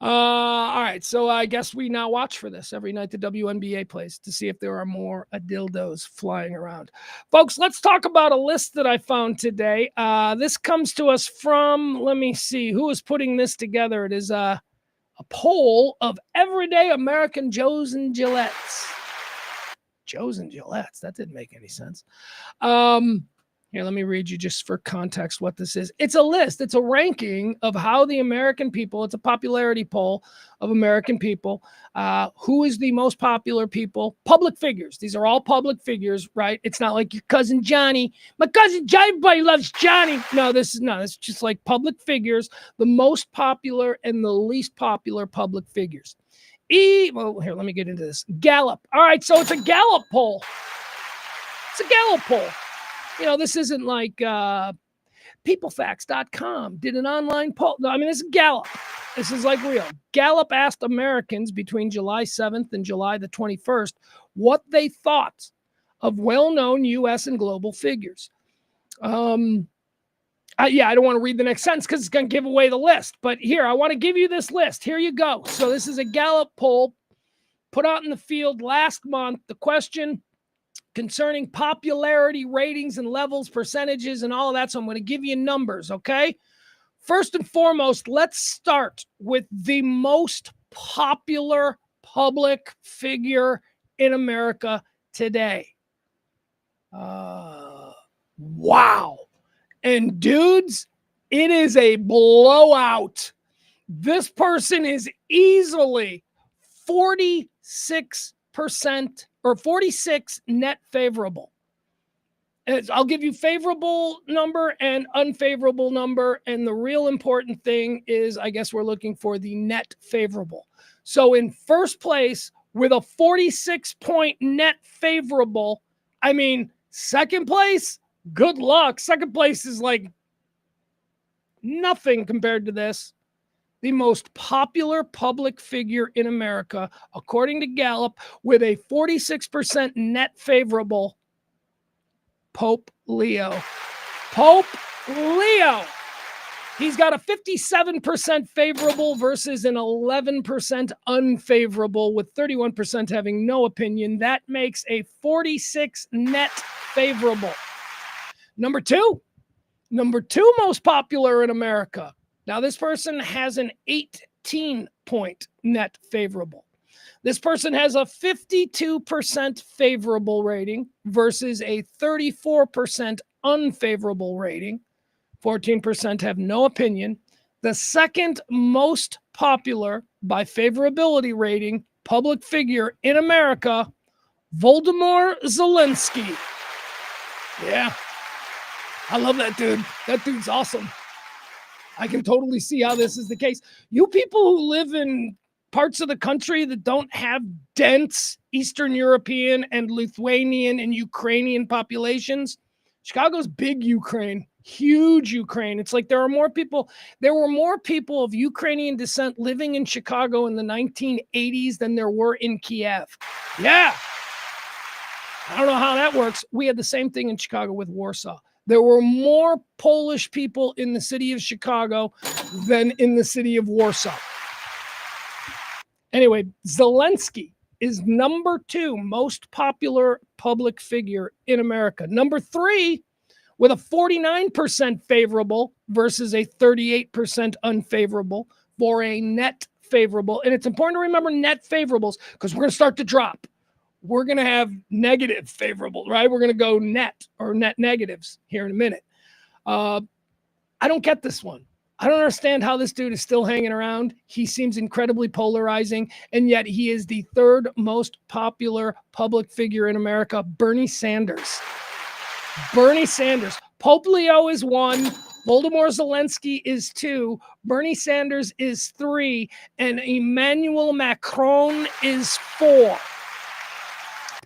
All right, so I guess we now watch for this every night the WNBA plays to see if there are more dildos flying around. Folks, let's talk about a list that I found today. This comes to us from, let me see, who is putting this together? It is a poll of everyday American Joes and Gillettes. Joes and Gillettes, that didn't make any sense. Here, let me read you just for context what this is. It's a list. It's a ranking of how the American people, it's a popularity poll of American people. Who is the most popular people? Public figures. These are all public figures, right? It's not like your cousin Johnny. My cousin Johnny, everybody loves Johnny. It's just like public figures, the most popular and the least popular public figures. Well, here, let me get into this. Gallup. All right, so it's a Gallup poll. It's a Gallup poll. This isn't like peoplefacts.com did an online poll. No, I mean, this is Gallup. This is like real. Gallup asked Americans between July 7th and July the 21st what they thought of well-known U.S. and global figures. I don't want to read the next sentence because it's going to give away the list. But here, I want to give you this list. Here you go. So this is a Gallup poll put out in the field last month. The question concerning popularity ratings and levels, percentages, and all of that. So I'm going to give you numbers, okay? First and foremost, let's start with the most popular public figure in America today. Wow. And dudes, it is a blowout. This person is easily 46% or 46 net favorable. I'll give you favorable number and unfavorable number. And the real important thing is, I guess we're looking for the net favorable. So in first place with a 46-point net favorable, I mean, second place, good luck. Second place is like nothing compared to this. The most popular public figure in America, according to Gallup, with a 46% net favorable, Pope Leo. Pope Leo. He's got a 57% favorable versus an 11% unfavorable, with 31% having no opinion. That makes a 46 net favorable. Number two most popular in America. Now, this person has an 18-point net favorable. This person has a 52% favorable rating versus a 34% unfavorable rating. 14% have no opinion. The second most popular by favorability rating public figure in America, Volodymyr Zelensky. Yeah, I love that dude. That dude's awesome. I can totally see how this is the case. You people who live in parts of the country that don't have dense Eastern European and Lithuanian and Ukrainian populations, Chicago's big Ukraine, huge Ukraine. It's like there were more people of Ukrainian descent living in Chicago in the 1980s than there were in Kiev. Yeah. I don't know how that works. We had the same thing in Chicago with Warsaw. There were more Polish people in the city of Chicago than in the city of Warsaw. Anyway, Zelensky is number 2 most popular public figure in America. Number 3, with a 49% favorable versus a 38% unfavorable for a net favorable. And it's important to remember net favorables because we're going to start to drop. We're going to have negative favorable, right? We're going to go net or net negatives here in a minute. I don't get this one. I don't understand how this dude is still hanging around. He seems incredibly polarizing, and yet he is the 3rd most popular public figure in America, Bernie Sanders. Bernie Sanders. Pope Leo is 1. Volodymyr Zelensky is 2. Bernie Sanders is 3. And Emmanuel Macron is 4.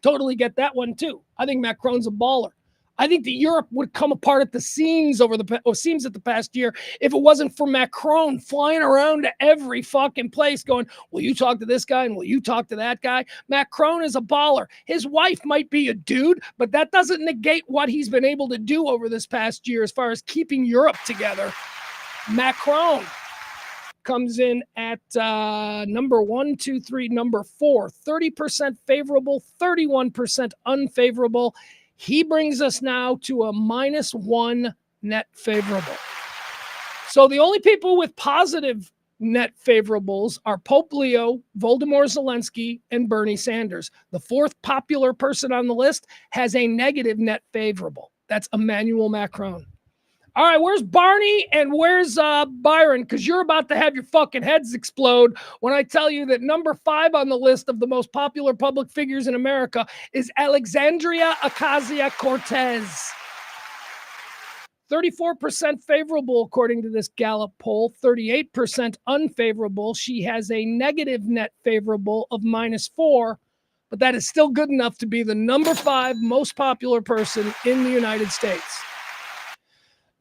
Totally get that one, too. I think Macron's a baller. I think that Europe would come apart at the seams at the past year if it wasn't for Macron flying around to every fucking place going, will you talk to this guy and will you talk to that guy? Macron is a baller. His wife might be a dude, but that doesn't negate what he's been able to do over this past year as far as keeping Europe together. Macron comes in at number 1, 2, 3, number 4, 30% favorable, 31% unfavorable. He brings us now to a -1 net favorable. So the only people with positive net favorables are Pope Leo, Volodymyr Zelensky, and Bernie Sanders. The 4th popular person on the list has a negative net favorable. That's Emmanuel Macron. All right, where's Barney and where's Byron? Because you're about to have your fucking heads explode when I tell you that number 5 on the list of the most popular public figures in America is Alexandria Ocasio-Cortez. 34% favorable, according to this Gallup poll, 38% unfavorable. She has a negative net favorable of -4, but that is still good enough to be the number 5 most popular person in the United States.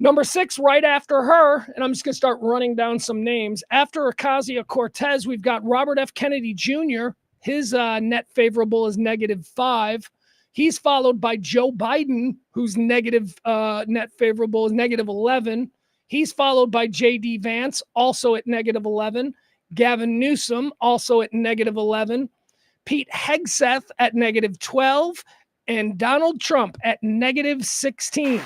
Number 6, right after her, and I'm just going to start running down some names. After Ocasio-Cortez, we've got Robert F. Kennedy Jr. His net favorable is -5. He's followed by Joe Biden, whose negative net favorable is -11. He's followed by J.D. Vance, also at -11. Gavin Newsom, also at -11. Pete Hegseth at -12. And Donald Trump at -16.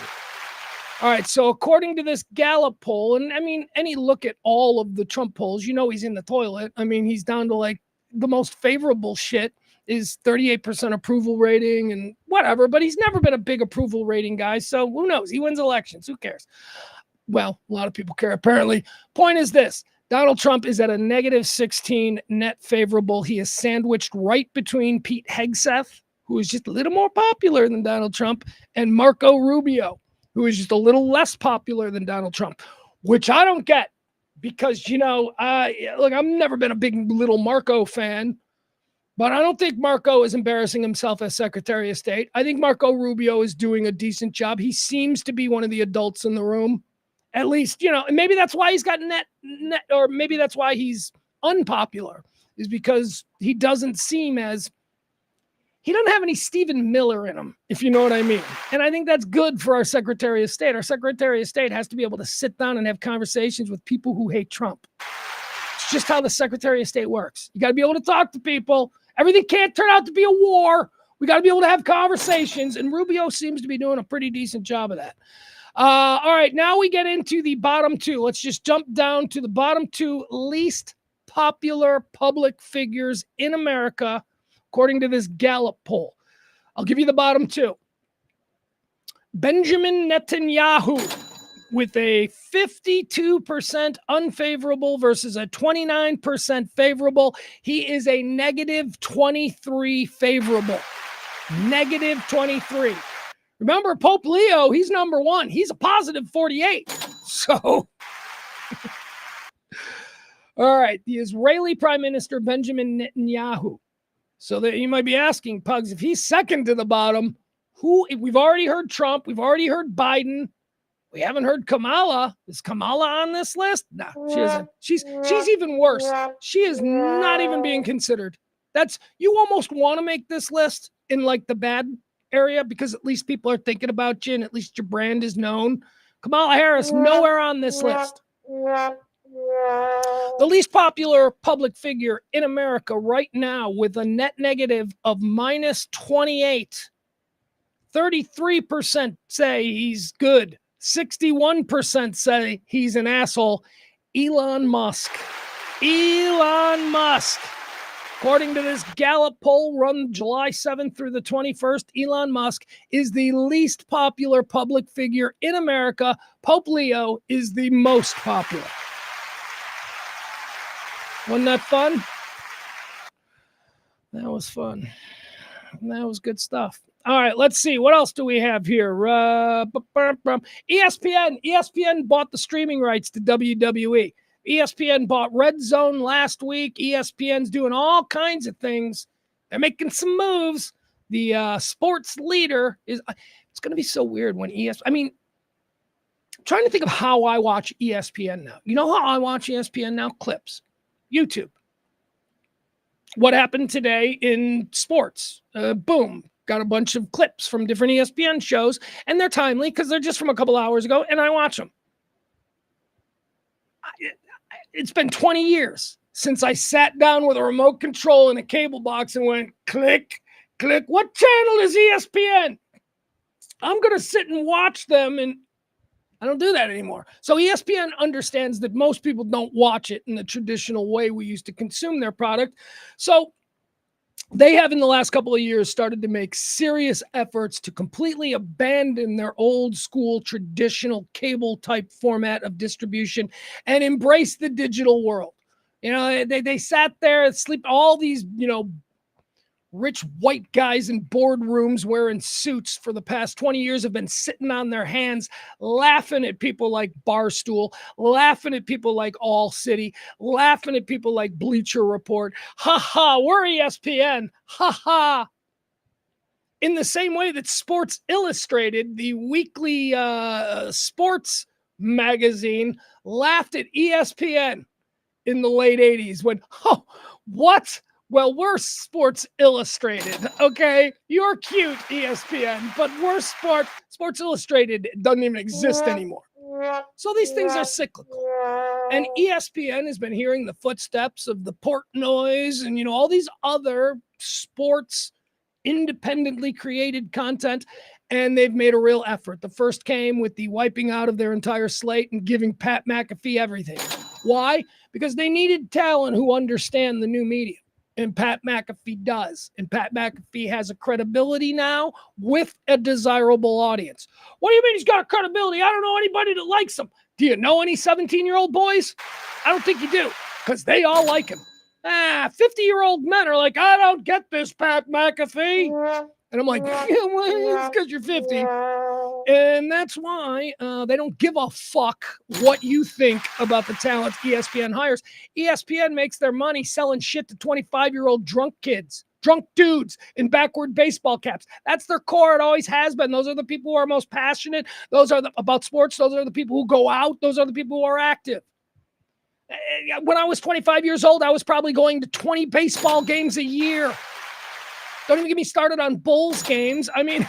All right, so according to this Gallup poll, and I mean, any look at all of the Trump polls, you know he's in the toilet. I mean, he's down to like the most favorable shit is 38% approval rating and whatever, but he's never been a big approval rating guy, so who knows? He wins elections. Who cares? Well, a lot of people care, apparently. Point is this. Donald Trump is at a -16 net favorable. He is sandwiched right between Pete Hegseth, who is just a little more popular than Donald Trump, and Marco Rubio, who is just a little less popular than Donald Trump, which I don't get because, you know, look, I've never been a big little Marco fan, but I don't think Marco is embarrassing himself as Secretary of State. I think Marco Rubio is doing a decent job. He seems to be one of the adults in the room, at least, you know, and maybe that's why he's got net, or maybe that's why he's unpopular, is because he doesn't seem as, he doesn't have any Stephen Miller in him, if you know what I mean. And I think that's good for our Secretary of State. Our Secretary of State has to be able to sit down and have conversations with people who hate Trump. It's just how the Secretary of State works. You got to be able to talk to people. Everything can't turn out to be a war. We got to be able to have conversations, and Rubio seems to be doing a pretty decent job of that. All right, now we get into the bottom two. Let's just jump down to the bottom two least popular public figures in America, according to this Gallup poll. I'll give you the bottom two. Benjamin Netanyahu with a 52% unfavorable versus a 29% favorable. He is a negative 23 favorable. Negative 23. Remember, Pope Leo, he's number one. He's a positive 48. So, all right, the Israeli Prime Minister Benjamin Netanyahu. So that you might be asking, Pugs, if he's second to the bottom, who? We've already heard Trump. We've already heard Biden. We haven't heard Kamala. Is Kamala on this list? No, she isn't. She's even worse. She is not even being considered. You almost want to make this list in like the bad area because at least people are thinking about you and at least your brand is known. Kamala Harris, nowhere on this list. The least popular public figure in America right now with a net negative of minus 28. 33% say he's good. 61% say he's an asshole. Elon Musk. Elon Musk. According to this Gallup poll run July 7th through the 21st, Elon Musk is the least popular public figure in America. Pope Leo is the most popular. Wasn't that fun? That was fun. That was good stuff. All right, let's see. What else do we have here? ESPN bought the streaming rights to WWE. ESPN bought Red Zone last week. ESPN's doing all kinds of things. They're making some moves. The sports leader is... It's going to be so weird when I'm trying to think of how I watch ESPN now. You know how I watch ESPN now? Clips. YouTube. What happened today in sports? Boom. Got a bunch of clips from different ESPN shows, and they're timely because they're just from a couple hours ago, and I watch them. It's been 20 years since I sat down with a remote control in a cable box and went, click, click. What channel is ESPN? I'm going to sit and watch them, and I don't do that anymore. So ESPN understands that most people don't watch it in the traditional way we used to consume their product. So they have, in the last couple of years, started to make serious efforts to completely abandon their old school, traditional cable type format of distribution and embrace the digital world. You know, they sat there, all these, rich white guys in boardrooms wearing suits for the past 20 years have been sitting on their hands, laughing at people like Barstool, laughing at people like All City, laughing at people like Bleacher Report. Ha ha, we're ESPN. Ha ha. In the same way that Sports Illustrated, the weekly sports magazine, laughed at ESPN in the late 80s when, oh, what? Well, we're Sports Illustrated, okay? You're cute, ESPN, but we're Sports Illustrated doesn't even exist anymore. So these things are cyclical. And ESPN has been hearing the footsteps of the Portnoys and, all these other sports independently created content, and they've made a real effort. The first came with the wiping out of their entire slate and giving Pat McAfee everything. Why? Because they needed talent who understand the new medium. And Pat McAfee does. And Pat McAfee has a credibility now with a desirable audience. What do you mean he's got credibility? I don't know anybody that likes him. Do you know any 17-year-old boys? I don't think you do, because they all like him. 50-year-old men are like, I don't get this, Pat McAfee. And I'm like, yeah, well, it's because you're 50. And that's why they don't give a fuck what you think about the talent ESPN hires. ESPN makes their money selling shit to 25-year-old drunk kids, drunk dudes in backward baseball caps. That's their core. It always has been. Those are the people who are most passionate. Those are about sports. Those are the people who go out. Those are the people who are active. When I was 25 years old, I was probably going to 20 baseball games a year. Don't even get me started on Bulls games. I mean,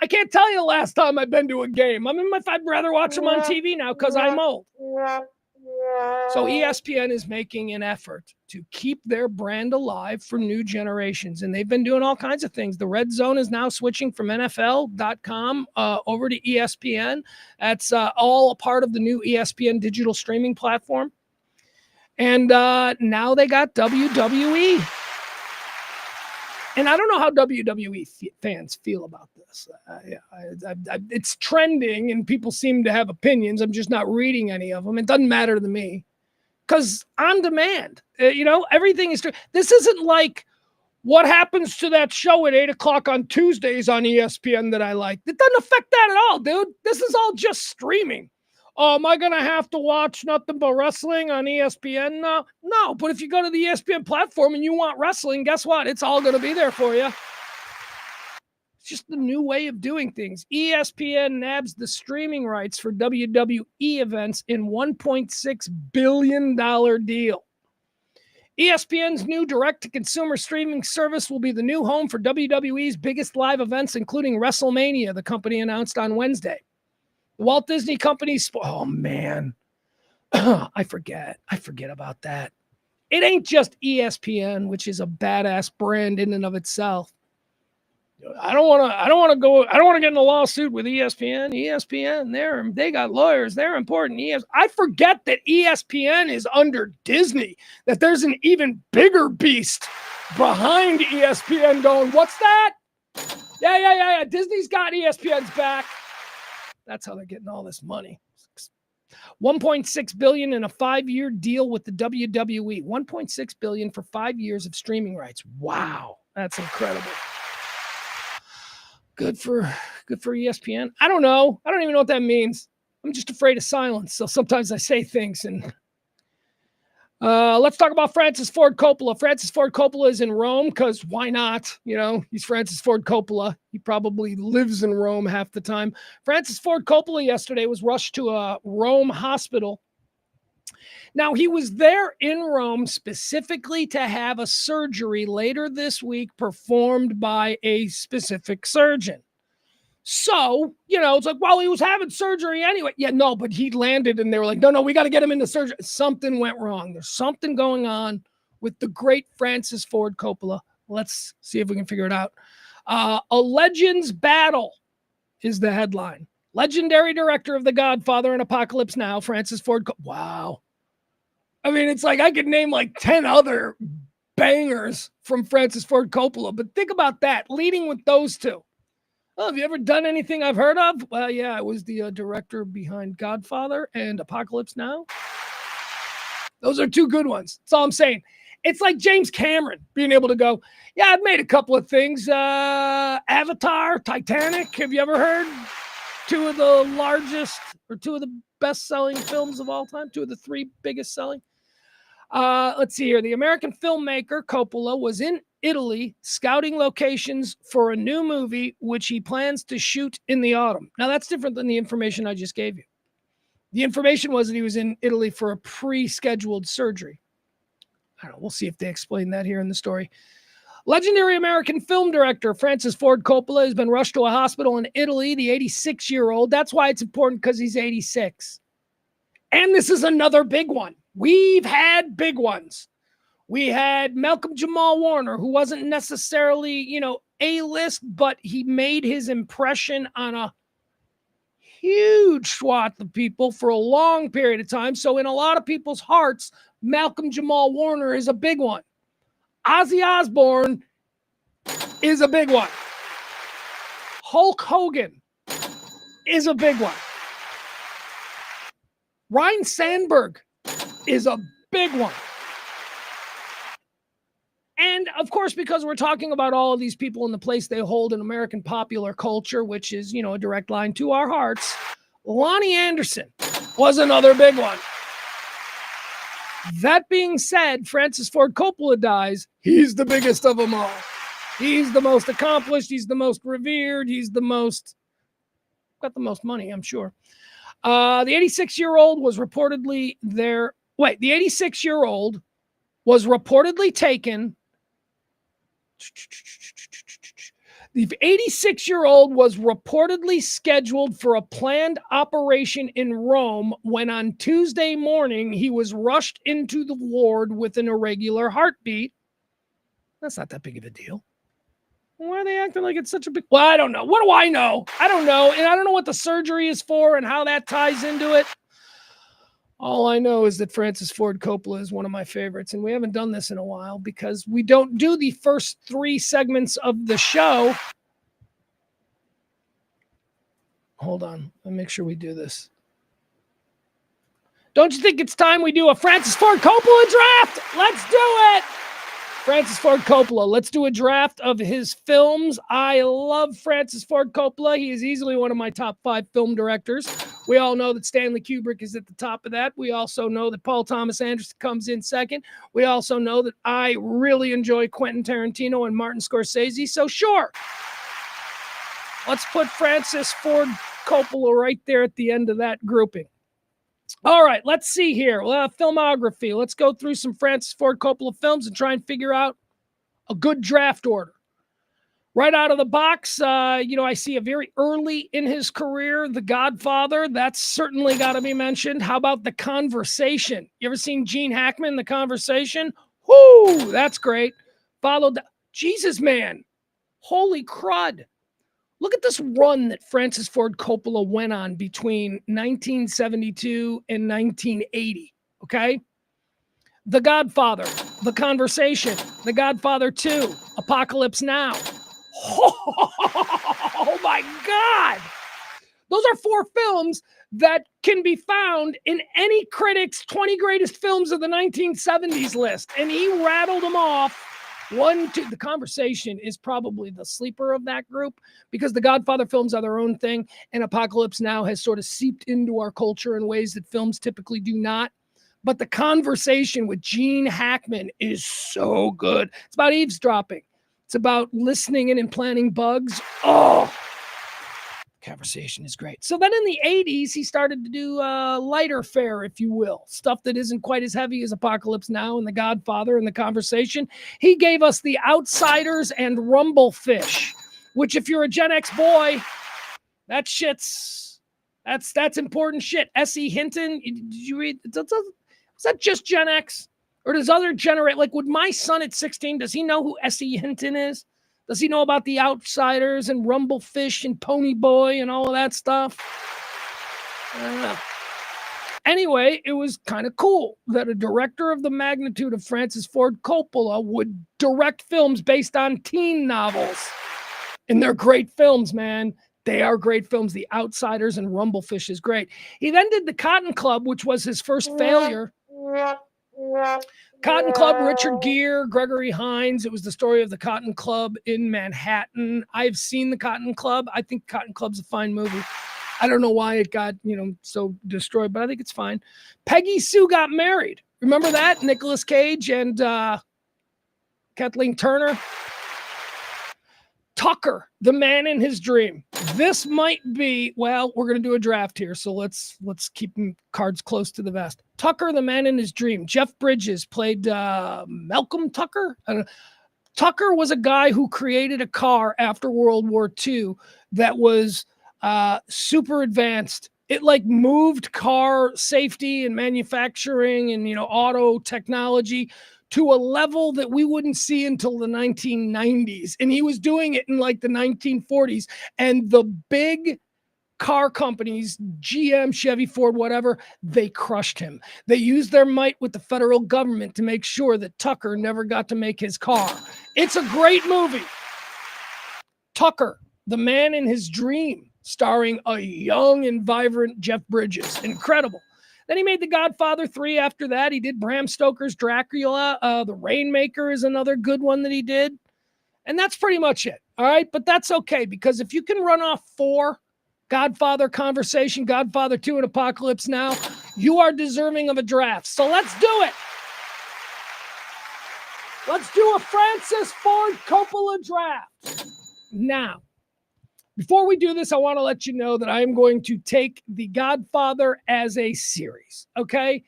I can't tell you the last time I've been to a game. I'd rather watch them on TV now because I'm old. So ESPN is making an effort to keep their brand alive for new generations. And they've been doing all kinds of things. The Red Zone is now switching from NFL.com over to ESPN. That's all a part of the new ESPN digital streaming platform. And now they got WWE. And I don't know how WWE fans feel about this. It's trending and people seem to have opinions. I'm just not reading any of them. It doesn't matter to me because on demand, everything is. This isn't like what happens to that show at 8:00 on Tuesdays on ESPN that I like. It doesn't affect that at all, dude. This is all just streaming. Oh, am I going to have to watch nothing but wrestling on ESPN? No, but if you go to the ESPN platform and you want wrestling, guess what? It's all going to be there for you. It's just the new way of doing things. ESPN nabs the streaming rights for WWE events in $1.6 billion deal. ESPN's new direct-to-consumer streaming service will be the new home for WWE's biggest live events, including WrestleMania, the company announced on Wednesday. The Walt Disney Company's, oh man, I forget about that. It ain't just ESPN, which is a badass brand in and of itself. I don't want to get in a lawsuit with ESPN. ESPN, they got lawyers. They're important. I forget that ESPN is under Disney, that there's an even bigger beast behind ESPN going, what's that? Yeah. Disney's got ESPN's back. That's how they're getting all this money. $1.6 billion in a 5-year deal with the WWE. $1.6 billion for 5 years of streaming rights. Wow, that's incredible. Good for ESPN. I don't know. I don't even know what that means. I'm just afraid of silence. So sometimes I say things and let's talk about Francis Ford Coppola. Francis Ford Coppola is in Rome because why not? He's Francis Ford Coppola. He probably lives in Rome half the time. Francis Ford Coppola yesterday was rushed to a Rome hospital. Now, he was there in Rome specifically to have a surgery later this week performed by a specific surgeon. So, it's like, well, he was having surgery anyway. Yeah, no, but he landed and they were like, no, we got to get him into surgery. Something went wrong. There's something going on with the great Francis Ford Coppola. Let's see if we can figure it out. A Legends Battle is the headline. Legendary director of The Godfather and Apocalypse Now, Francis Ford Coppola. Wow. I mean, it's like I could name like 10 other bangers from Francis Ford Coppola, but think about that, leading with those two. Oh, have you ever done anything I've heard of? Well, yeah, I was the director behind Godfather and Apocalypse Now. Those are two good ones. That's all I'm saying. It's like James Cameron being able to go, yeah, I've made a couple of things. Avatar, Titanic. Have you ever heard? Two of the largest or two of the best-selling films of all time. Two of the three biggest selling. Let's see here. The American filmmaker Coppola was in Italy scouting locations for a new movie, which he plans to shoot in the autumn. Now, that's different than the information I just gave you. The information was that he was in Italy for a pre-scheduled surgery. I don't know. We'll see if they explain that here in the story. Legendary American film director Francis Ford Coppola has been rushed to a hospital in Italy. The 86-year-old. That's why it's important, because he's 86. And this is another big one. We've had big ones. We had Malcolm Jamal Warner, who wasn't necessarily, A-list, but he made his impression on a huge swath of people for a long period of time. So in a lot of people's hearts, Malcolm Jamal Warner is a big one. Ozzy Osbourne is a big one. Hulk Hogan is a big one. Ryan Sandberg is a big one. And of course, because we're talking about all of these people and the place they hold in American popular culture, which is, a direct line to our hearts, Lonnie Anderson was another big one. That being said, Francis Ford Coppola dies. He's the biggest of them all. He's the most accomplished. He's the most revered. He's got the most money, I'm sure. The 86-year-old was reportedly there. Wait, the 86-year-old was reportedly taken. The 86-year-old was reportedly scheduled for a planned operation in Rome when on Tuesday morning he was rushed into the ward with an irregular heartbeat. That's not that big of a deal. Why are they acting like it's such a big... Well, I don't know. What do I know? I don't know. And I don't know what the surgery is for and how that ties into it. All I know is that Francis Ford Coppola is one of my favorites, and we haven't done this in a while because we don't do the first 3 segments of the show. Hold on. Let me make sure we do this. Don't you think it's time we do a Francis Ford Coppola draft? Let's do it. Francis Ford Coppola. Let's do a draft of his films. I love Francis Ford Coppola. He is easily one of my top 5 film directors. We all know that Stanley Kubrick is at the top of that. We also know that Paul Thomas Anderson comes in second. We also know that I really enjoy Quentin Tarantino and Martin Scorsese. So sure, let's put Francis Ford Coppola right there at the end of that grouping. All right, let's see here. Filmography. Let's go through some Francis Ford Coppola films and try and figure out a good draft order. Right out of the box, I see a very early in his career, The Godfather. That's certainly got to be mentioned. How about The Conversation? You ever seen Gene Hackman, The Conversation? Whoo, that's great. Jesus, man. Holy crud. Look at this run that Francis Ford Coppola went on between 1972 and 1980, okay? The Godfather, The Conversation, The Godfather 2, Apocalypse Now. Oh, my God. Those are 4 films that can be found in any critic's 20 greatest films of the 1970s list, and he rattled them off. 1, 2, The Conversation is probably the sleeper of that group because the Godfather films are their own thing, and Apocalypse Now has sort of seeped into our culture in ways that films typically do not. But The Conversation with Gene Hackman is so good. It's about eavesdropping. It's about listening in and planting bugs. Oh, Conversation is great. So then in the 80s, he started to do lighter fare, if you will, stuff that isn't quite as heavy as Apocalypse Now and The Godfather and The Conversation. He gave us The Outsiders and Rumblefish, which if you're a Gen X boy, that shit's, that's important shit. S.E. Hinton, did you read? Was that just Gen X? Or does other generate, like would my son at 16, does he know who S.E. Hinton is? Does he know about The Outsiders and Rumblefish and Pony Boy and all of that stuff? I don't know. Anyway, it was kind of cool that a director of the magnitude of Francis Ford Coppola would direct films based on teen novels. And they're great films, man. They are great films. The Outsiders and Rumblefish is great. He then did The Cotton Club, which was his first failure. Cotton Club, Richard Gere, Gregory Hines. It was the story of the Cotton Club in Manhattan. I've seen the Cotton Club. I think Cotton Club's a fine movie. I don't know why it got, so destroyed, but I think it's fine. Peggy Sue Got Married. Remember that? Nicolas Cage and Kathleen Turner. Tucker, The Man in His Dream. This might be, well, we're going to do a draft here, so let's keep cards close to the vest. Tucker, The Man in His Dream. Jeff Bridges played Malcolm Tucker. Tucker was a guy who created a car after World War II that was super advanced. It moved car safety and manufacturing and, auto technology to a level that we wouldn't see until the 1990s. And he was doing it in the 1940s. And the big car companies, GM, Chevy, Ford, whatever, they crushed him. They used their might with the federal government to make sure that Tucker never got to make his car. It's a great movie. Tucker, The Man in His Dream, starring a young and vibrant Jeff Bridges. Incredible. Then he made The Godfather 3 after that. He did Bram Stoker's Dracula. The Rainmaker is another good one that he did. And that's pretty much it. All right. But that's okay, because if you can run off 4, Godfather, Conversation, Godfather 2, and Apocalypse Now, you are deserving of a draft. So let's do it. Let's do a Francis Ford Coppola draft. Now, before we do this, I want to let you know that I am going to take The Godfather as a series, okay?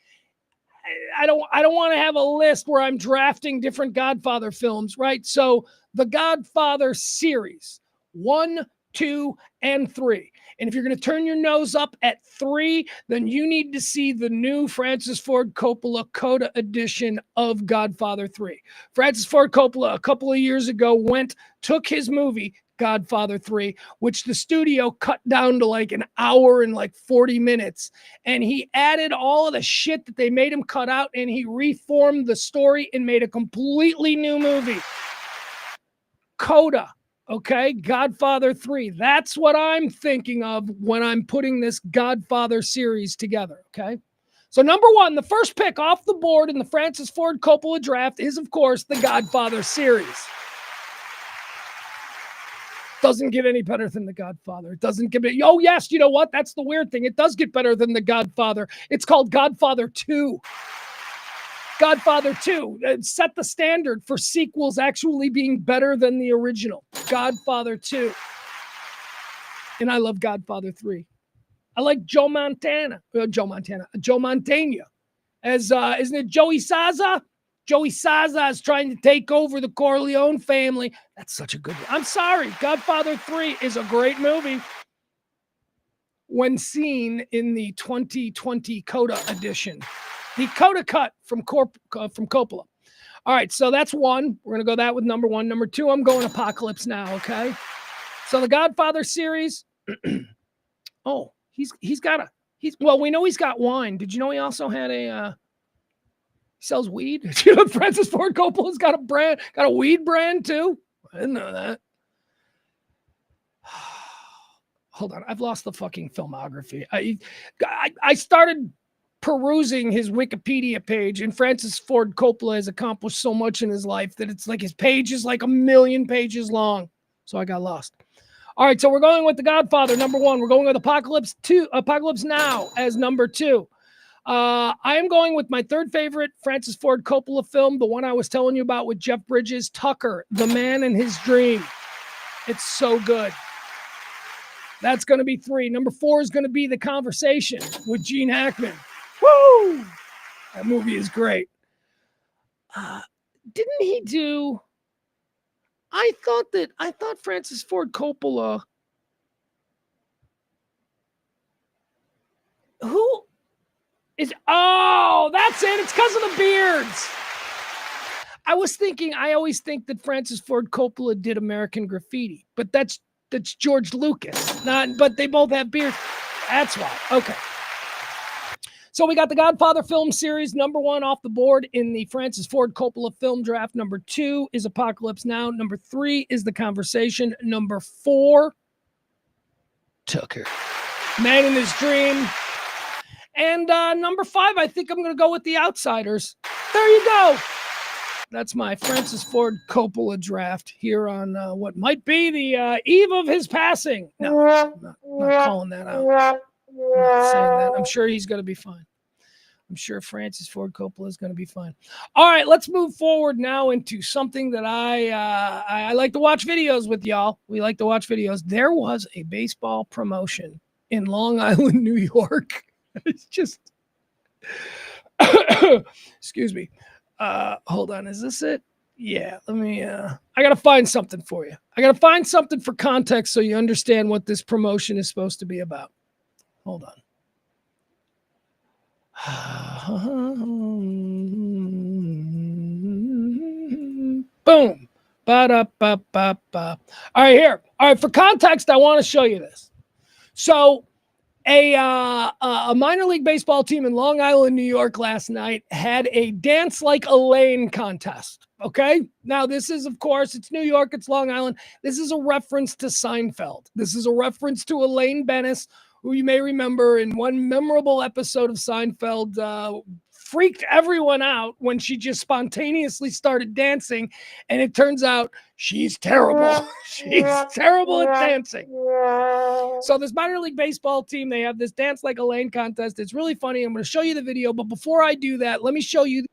I don't want to have a list where I'm drafting different Godfather films, right? So The Godfather series 1, 2, and 3. And if you're going to turn your nose up at 3, then you need to see the new Francis Ford Coppola Coda edition of Godfather 3. Francis Ford Coppola, a couple of years ago, took his movie, Godfather 3, which the studio cut down to like an hour and like 40 minutes. And he added all of the shit that they made him cut out, and he reformed the story and made a completely new movie. Coda. Okay, Godfather 3. That's what I'm thinking of when I'm putting this Godfather series together, okay? So number 1, the first pick off the board in the Francis Ford Coppola draft is, of course, the Godfather series. Doesn't get any better than the Godfather. It doesn't get it. Oh, yes, you know what? That's the weird thing. It does get better than the Godfather. It's called Godfather 2. Godfather 2 set the standard for sequels actually being better than the original. Godfather 2. And I love Godfather 3. I like Joe Montana as, isn't it Joey Saza? Joey Saza is trying to take over the Corleone family. That's such a good one. I'm sorry. Godfather 3 is a great movie when seen in the 2020 Coda edition. The Coda cut from Coppola. All right, so that's 1. We're going to go that with number 1. Number 2, I'm going Apocalypse Now, okay? So the Godfather series, oh, well, we know he's got wine. Did you know he also had he sells weed? Did you know Francis Ford Coppola's got a weed brand too? I didn't know that. Hold on, I've lost the fucking filmography. I started perusing his Wikipedia page, and Francis Ford Coppola has accomplished so much in his life that it's like his page is like 1,000,000 pages long. So I got lost. All right, so we're going with The Godfather, number 1. We're going with Apocalypse Now as number 2. I am going with my third favorite Francis Ford Coppola film, the one I was telling you about with Jeff Bridges, Tucker, The Man and His Dream. It's so good. That's going to be 3. Number 4 is going to be The Conversation with Gene Hackman. Woo! That movie is great. Didn't he do... I thought Francis Ford Coppola... Who is... Oh, that's it. It's because of the beards. I always think that Francis Ford Coppola did American Graffiti, but that's George Lucas. But they both have beards. That's why. Okay. So we got the Godfather film series, number 1 off the board in the Francis Ford Coppola film draft. Number 2 is Apocalypse Now. Number 3 is The Conversation. Number 4, Tucker, Man in His Dream. And number 5, I think I'm going to go with The Outsiders. There you go. That's my Francis Ford Coppola draft here on what might be the eve of his passing. No, I'm not calling that out. I'm not saying that. I'm sure he's going to be fine. I'm sure Francis Ford Coppola is going to be fine. All right, let's move forward now into something that I like to watch videos with y'all. We like to watch videos. There was a baseball promotion in Long Island, New York. It's just, excuse me. Hold on. Is this it? Yeah, let me, I got to find something for you. I got to find something for context so you understand what this promotion is supposed to be about. Hold on. Boom. Ba-da-ba-ba-ba. All right, here. All right, for context, I want to show you this. So a minor league baseball team in Long Island, New York last night had a Dance Like Elaine contest. Okay. Now this is, of course, it's New York, it's Long Island. This is a reference to Seinfeld. This is a reference to Elaine Bennis, who you may remember in one memorable episode of Seinfeld, freaked everyone out when she just spontaneously started dancing. And it turns out she's terrible. She's terrible at dancing. So this minor league baseball team, they have this Dance Like Elaine contest. It's really funny. I'm going to show you the video. But before I do that, let me show you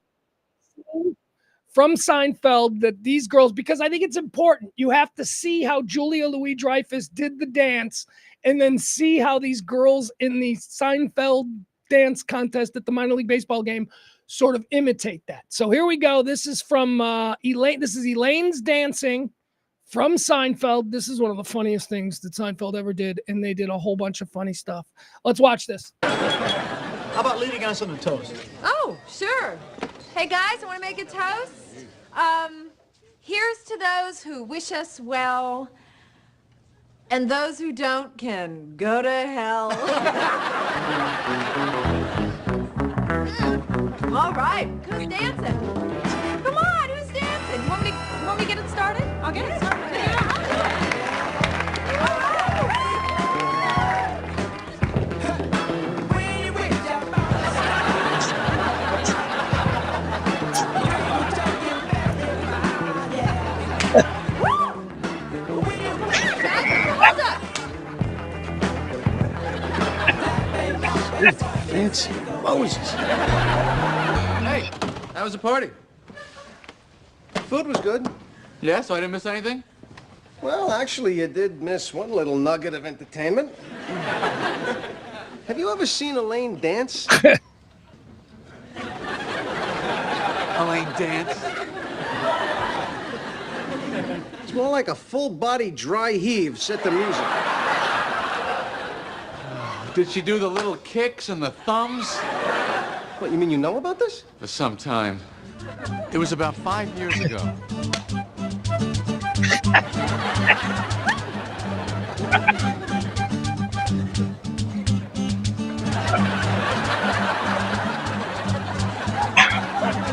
from Seinfeld that these girls, because I think it's important. You have to see how Julia Louis-Dreyfus did the dance and then see how these girls in the Seinfeld dance contest at the minor league baseball game sort of imitate that. So here we go. This is from Elaine. This is Elaine's dancing from Seinfeld. This is one of the funniest things that Seinfeld ever did, and they did a whole bunch of funny stuff. Let's watch this. How about leading us on a toast? Oh, sure. Hey, guys, I want to make a toast. Here's to those who wish us well, and those who don't can go to hell. All right, who's dancing? Come on, who's dancing? You want me to get it started? I'll get it started. Fancy Moses. Hey, that was a party. Food was good. Yeah, so I didn't miss anything? Well, actually, you did miss one little nugget of entertainment. Have you ever seen Elaine dance? Elaine dance? It's more like a full-body dry heave set to music. Did she do the little kicks and the thumbs? What, you mean you know about this? For some time. It was about 5 years ago.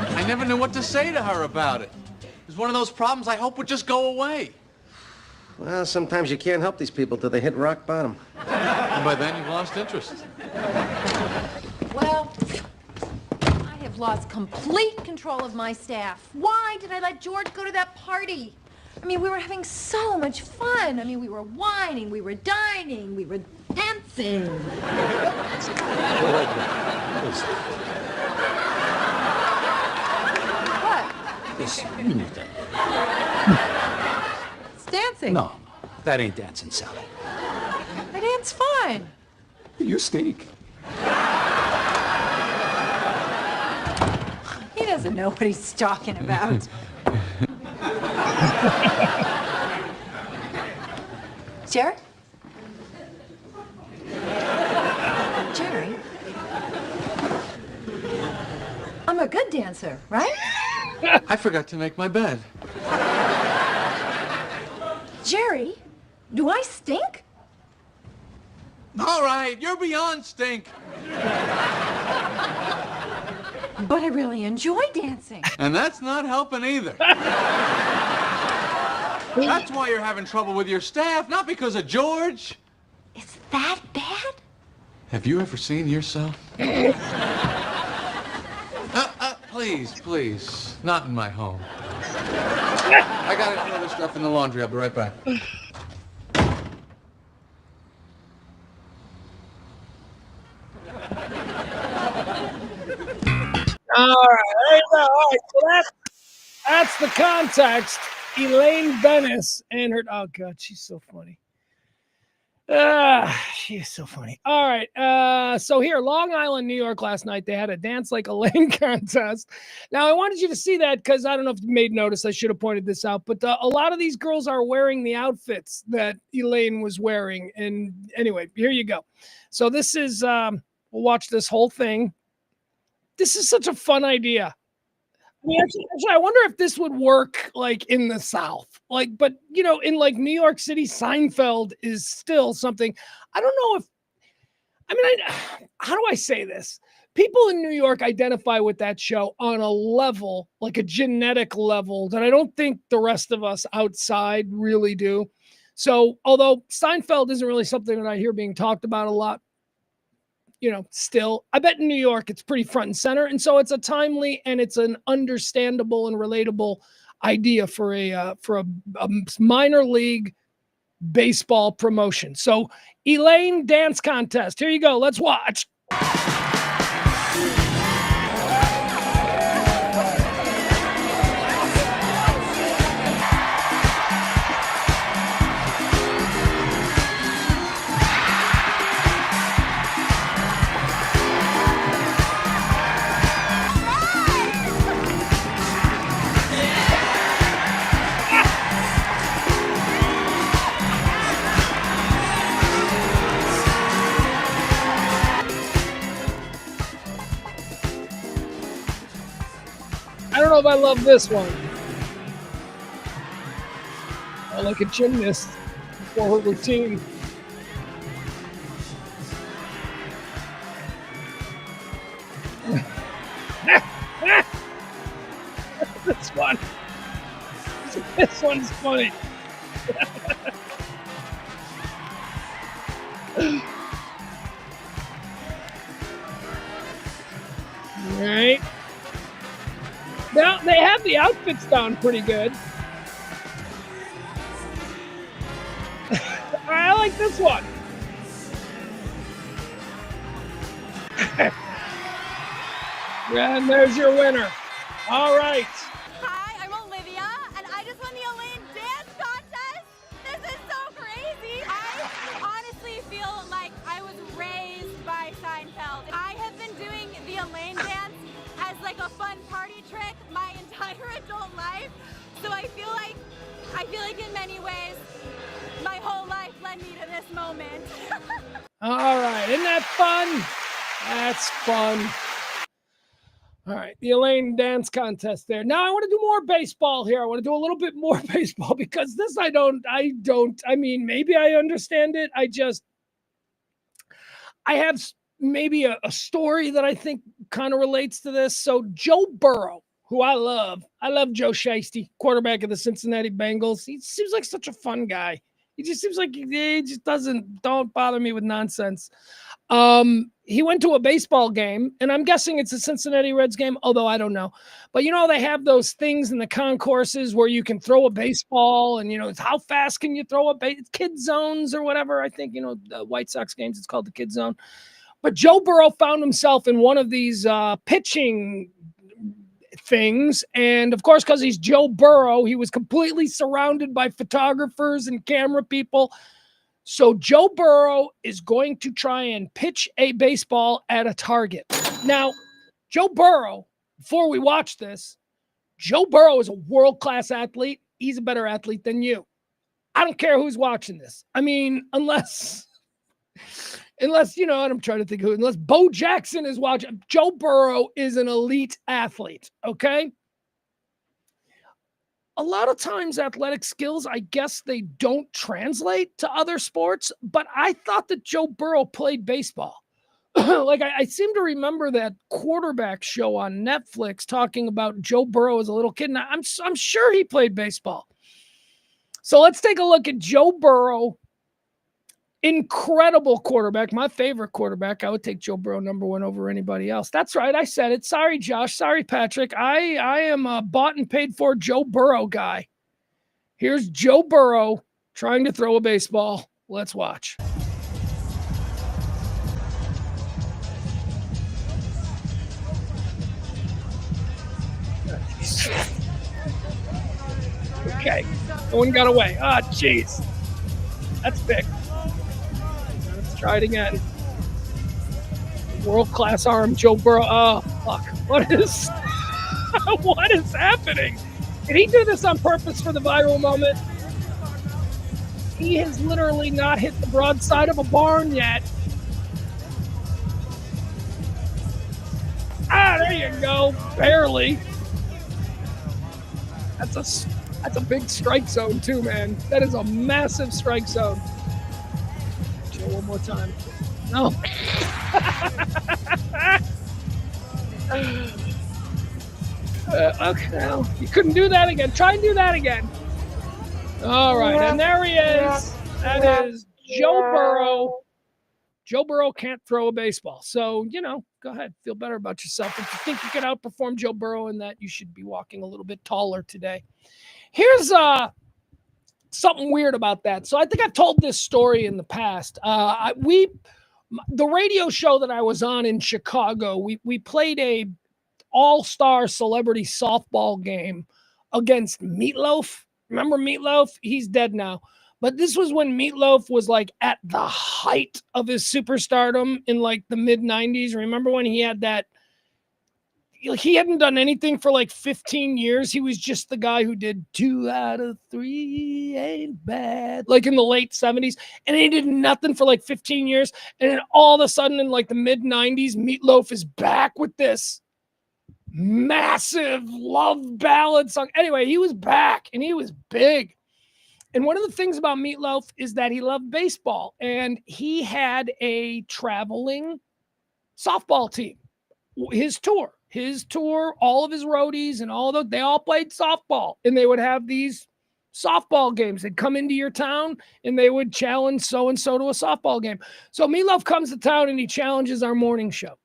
I never knew what to say to her about it. It was one of those problems I hope would just go away. Well, sometimes you can't help these people till they hit rock bottom. And by then you've lost interest. Well, I have lost complete control of my staff. Why did I let George go to that party? I mean, we were having so much fun. I mean, we were whining, we were dining, we were dancing. What? This mini thing. It's dancing. No, that ain't dancing, Sally. I dance fine. You stink. He doesn't know what he's talking about. Jerry? Jerry? I'm a good dancer, right? I forgot to make my bed. Jerry, do I stink? All right, you're beyond stink. But I really enjoy dancing. And that's not helping either. That's why you're having trouble with your staff, not because of George. It's that bad? Have you ever seen yourself? Please, not in my home. I got other stuff in the laundry. I'll be right back. All right, there you go. All right, so that's the context. Elaine Bennis and her. Oh God, she's so funny. She is so funny. All right. So here, Long Island, New York, last night, they had a Dance Like Elaine contest. Now, I wanted you to see that because I don't know if you made notice. I should have pointed this out. But a lot of these girls are wearing the outfits that Elaine was wearing. And anyway, here you go. So this is, we'll watch this whole thing. This is such a fun idea. I mean, actually, I wonder if this would work like in the South, like, but you know, in like New York City, Seinfeld is still something. I don't know if, I mean, how do I say this? People in New York identify with that show on a level, like a genetic level, that I don't think the rest of us outside really do. So, although Seinfeld isn't really something that I hear being talked about a lot, you know, still, I bet in New York it's pretty front and center. And so it's a timely and it's an understandable and relatable idea for a minor league baseball promotion. So Elaine dance contest. Here you go. Let's watch. know if I love this one. I like a gymnast for her routine. This one. This one's funny. All right. Now they have the outfits down pretty good. I like this one. And there's your winner. All right. Hi, I'm Olivia, and I just won the Elaine Dance Contest. This is so crazy. I honestly feel like I was raised by Seinfeld. I have been doing the Elaine Dance as like a fun party trick my entire adult life. So I feel like in many ways, my whole life led me to this moment. All right. Isn't that fun? That's fun. All right, the Elaine Dance Contest there. Now I want to do more baseball here. I want to do a little bit more baseball because this I mean, maybe I understand it. I have maybe a story that I think kind of relates to this. So Joe Burrow, who I love Joe Shiesty, quarterback of the Cincinnati Bengals. He seems like such a fun guy. He just seems like he just don't bother me with nonsense. He went to a baseball game, and I'm guessing it's a Cincinnati Reds game, although I don't know. But, they have those things in the concourses where you can throw a baseball, and, it's how fast can you throw kid zones or whatever. I think, the White Sox games, it's called the kid zone. But Joe Burrow found himself in one of these pitching things. And, of course, because he's Joe Burrow, he was completely surrounded by photographers and camera people. So Joe Burrow is going to try and pitch a baseball at a target. Now, Joe Burrow, before we watch this, Joe Burrow is a world-class athlete. He's a better athlete than you. I don't care who's watching this. I mean, unless and I'm trying to think unless Bo Jackson is watching. Joe Burrow is an elite athlete, okay? A lot of times athletic skills, I guess they don't translate to other sports, but I thought that Joe Burrow played baseball. Like I seem to remember that quarterback show on Netflix talking about Joe Burrow as a little kid. And I'm sure he played baseball. So let's take a look at Joe Burrow. Incredible quarterback. My favorite quarterback. I would take Joe Burrow number one over anybody else. That's right. I said it. Sorry, Josh. Sorry, Patrick. I am a bought and paid for Joe Burrow guy. Here's Joe Burrow trying to throw a baseball. Let's watch. Okay. No one got away. Ah, jeez. That's big. Try it again. World-class arm, Joe Burrow. Oh, fuck. What is happening? Did he do this on purpose for the viral moment? He has literally not hit the broadside of a barn yet. Ah, there you go. Barely. That's a big strike zone too, man. That is a massive strike zone. One more time. No. Okay, no, you couldn't do that again. Try and do that again. All right, and there he is. That is Joe Burrow. Joe Burrow can't throw a baseball. So, go ahead. Feel better about yourself. If you think you can outperform Joe Burrow in that, you should be walking a little bit taller today. Here's something weird about that. So I think I've told this story in the past. The radio show that I was on in Chicago, we played a all-star celebrity softball game against Meatloaf. Remember Meatloaf? He's dead now. But this was when Meatloaf was like at the height of his superstardom in like the mid-90s. Remember when he had that? He hadn't done anything for like 15 years. He was just the guy who did 2 out of 3 ain't bad, like in the late 70s. And he did nothing for like 15 years. And then all of a sudden in like the mid 90s, Meatloaf is back with this massive love ballad song. Anyway, he was back and he was big. And one of the things about Meatloaf is that he loved baseball, and he had a traveling softball team. His tour, all of his roadies and all of those, they all played softball, and they would have these softball games. They'd come into your town and they would challenge so-and-so to a softball game. So Meatloaf comes to town and he challenges our morning show.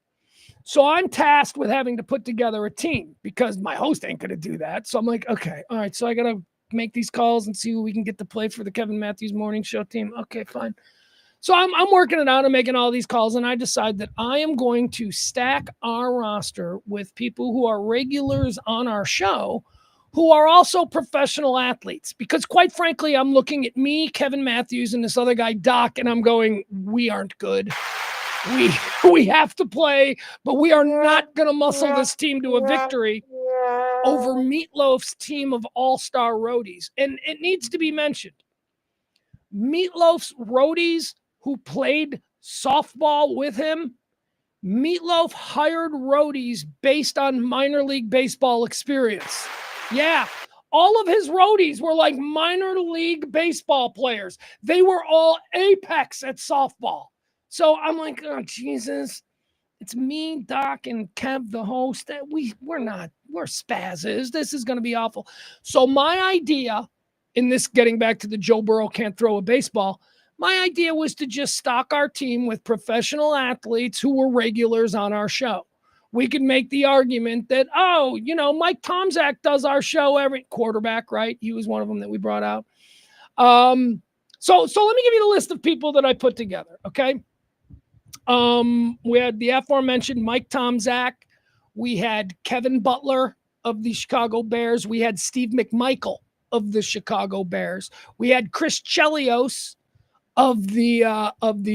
So I'm tasked with having to put together a team because my host ain't going to do that. So I'm like, okay, all right. So I got to make these calls and see who we can get to play for the Kevin Matthews morning show team. Okay, fine. So I'm working it out and making all these calls, and I decide that I am going to stack our roster with people who are regulars on our show who are also professional athletes. Because quite frankly, I'm looking at me, Kevin Matthews, and this other guy, Doc, and I'm going, we aren't good. We have to play, but we are not going to muscle this team to a victory over Meatloaf's team of all-star roadies. And it needs to be mentioned, Meatloaf's roadies who played softball with him, Meatloaf hired roadies based on minor league baseball experience. Yeah, all of his roadies were like minor league baseball players. They were all apex at softball. So I'm like, oh, Jesus. It's me, Doc, and Kev, the host. We're spazzes. This is going to be awful. So my idea, in this getting back to the Joe Burrow can't throw a baseball, my idea was to just stock our team with professional athletes who were regulars on our show. We could make the argument that, Mike Tomczak does our show every quarterback, right? He was one of them that we brought out. So let me give you the list of people that I put together, okay? We had the aforementioned Mike Tomczak. We had Kevin Butler of the Chicago Bears. We had Steve McMichael of the Chicago Bears. We had Chris Chelios of the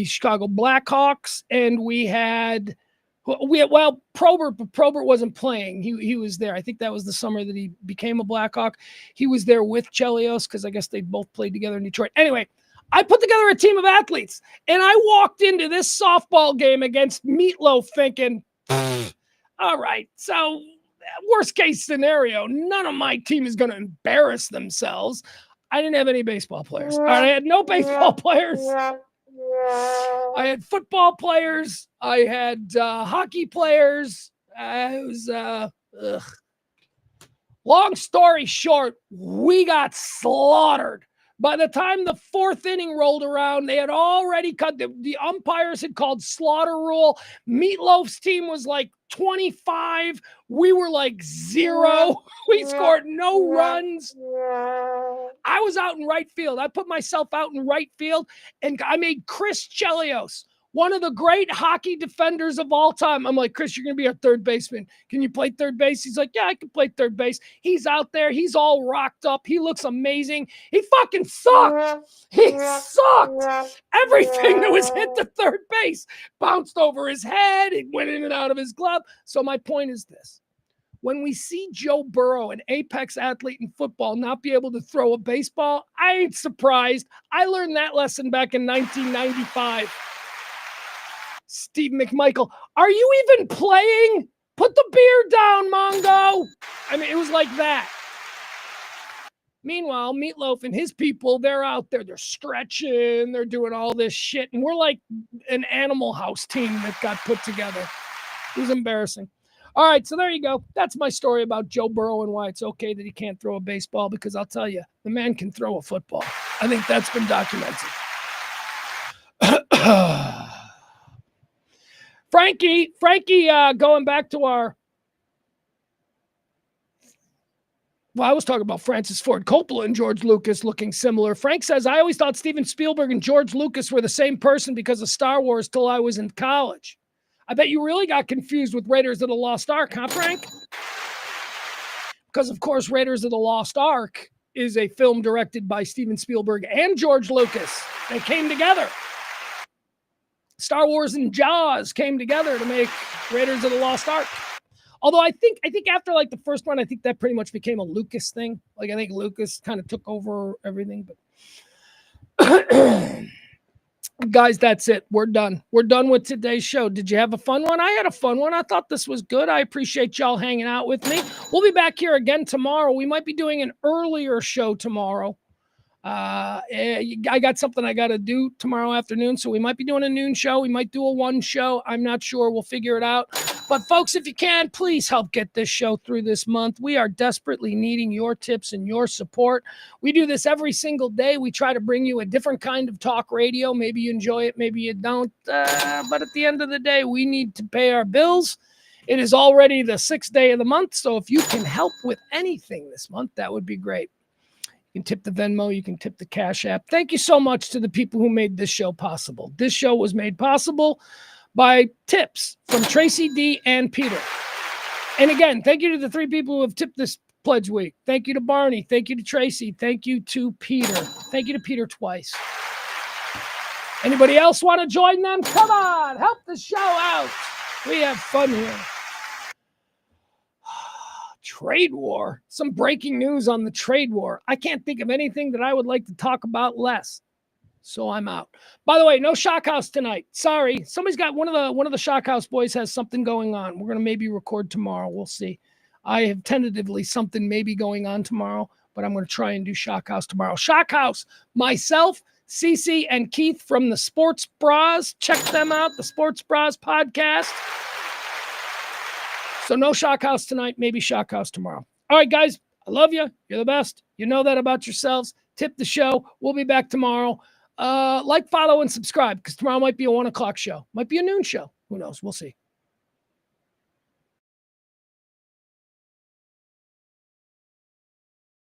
Chicago Blackhawks, and we had Probert, but Probert wasn't playing. He was there. I think that was the summer that he became a Blackhawk. He was there with Chelios because I guess they both played together in Detroit. Anyway, I put together a team of athletes, and I walked into this softball game against Meatloaf thinking, all right, so worst case scenario, none of my team is going to embarrass themselves. I didn't have any baseball players. All right, I had no baseball players. I had football players. I had hockey players. Long story short, we got slaughtered. By the time the fourth inning rolled around, they had already cut. The umpires had called slaughter rule. Meatloaf's team was like 25. We were like 0. We scored no runs. I was out in right field. I put myself out in right field, and I made Chris Chelios, one of the great hockey defenders of all time. I'm like, Chris, you're going to be our third baseman. Can you play third base? He's like, yeah, I can play third base. He's out there. He's all rocked up. He looks amazing. He fucking sucked. He sucked. Everything that was hit to third base bounced over his head. It went in and out of his glove. So my point is this. When we see Joe Burrow, an apex athlete in football, not be able to throw a baseball, I ain't surprised. I learned that lesson back in 1995. Steve McMichael, are you even playing? Put the beer down, Mongo. I mean, it was like that. Meanwhile, Meatloaf and his people, they're out there. They're stretching. They're doing all this shit. And we're like an Animal House team that got put together. It was embarrassing. All right, so there you go. That's my story about Joe Burrow and why it's okay that he can't throw a baseball, because I'll tell you, the man can throw a football. I think that's been documented. Frankie, going back to our... Well, I was talking about Francis Ford Coppola and George Lucas looking similar. Frank says, I always thought Steven Spielberg and George Lucas were the same person because of Star Wars till I was in college. I bet you really got confused with Raiders of the Lost Ark, huh, Frank? Because, of course, Raiders of the Lost Ark is a film directed by Steven Spielberg and George Lucas. They came together. Star Wars and Jaws came together to make Raiders of the Lost Ark. Although I think after like the first one, I think that pretty much became a Lucas thing. Like I think Lucas kind of took over everything. But Guys, that's it. We're done. We're done with today's show. Did you have a fun one? I had a fun one. I thought this was good. I appreciate y'all hanging out with me. We'll be back here again tomorrow. We might be doing an earlier show tomorrow. I got something I got to do tomorrow afternoon, so we might be doing a noon show. We might do a 1 show. I'm not sure. We'll figure it out. But folks, if you can, please help get this show through this month. We are desperately needing your tips and your support. We do this every single day. We try to bring you a different kind of talk radio. Maybe you enjoy it, maybe you don't. But at the end of the day, we need to pay our bills. It is already the 6th day of the month, so if you can help with anything this month, that would be great. You can tip the Venmo. You can tip the Cash App. Thank you so much to the people who made this show possible. This show was made possible by tips from Tracy D and Peter. And again, thank you to the 3 people who have tipped this pledge week. Thank you to Barney. Thank you to Tracy. Thank you to Peter. Thank you to Peter twice. Anybody else want to join them? Come on, help the show out. We have fun here. Trade war. Some breaking news on the trade war. I can't think of anything that I would like to talk about less. So I'm out. By the way, no Shock House tonight. Sorry. Somebody's got one of the Shock House boys has something going on. We're going to maybe record tomorrow. We'll see. I have tentatively something maybe going on tomorrow, but I'm going to try and do Shock House tomorrow. Shock House, myself, Cece, and Keith from the Sports Bras. Check them out, the Sports Bras podcast. So no Shock House tonight, maybe Shock House tomorrow. All right, guys, I love you. You're the best. You know that about yourselves. Tip the show. We'll be back tomorrow. Like, follow, and subscribe because tomorrow might be a 1 o'clock show. Might be a noon show. Who knows? We'll see.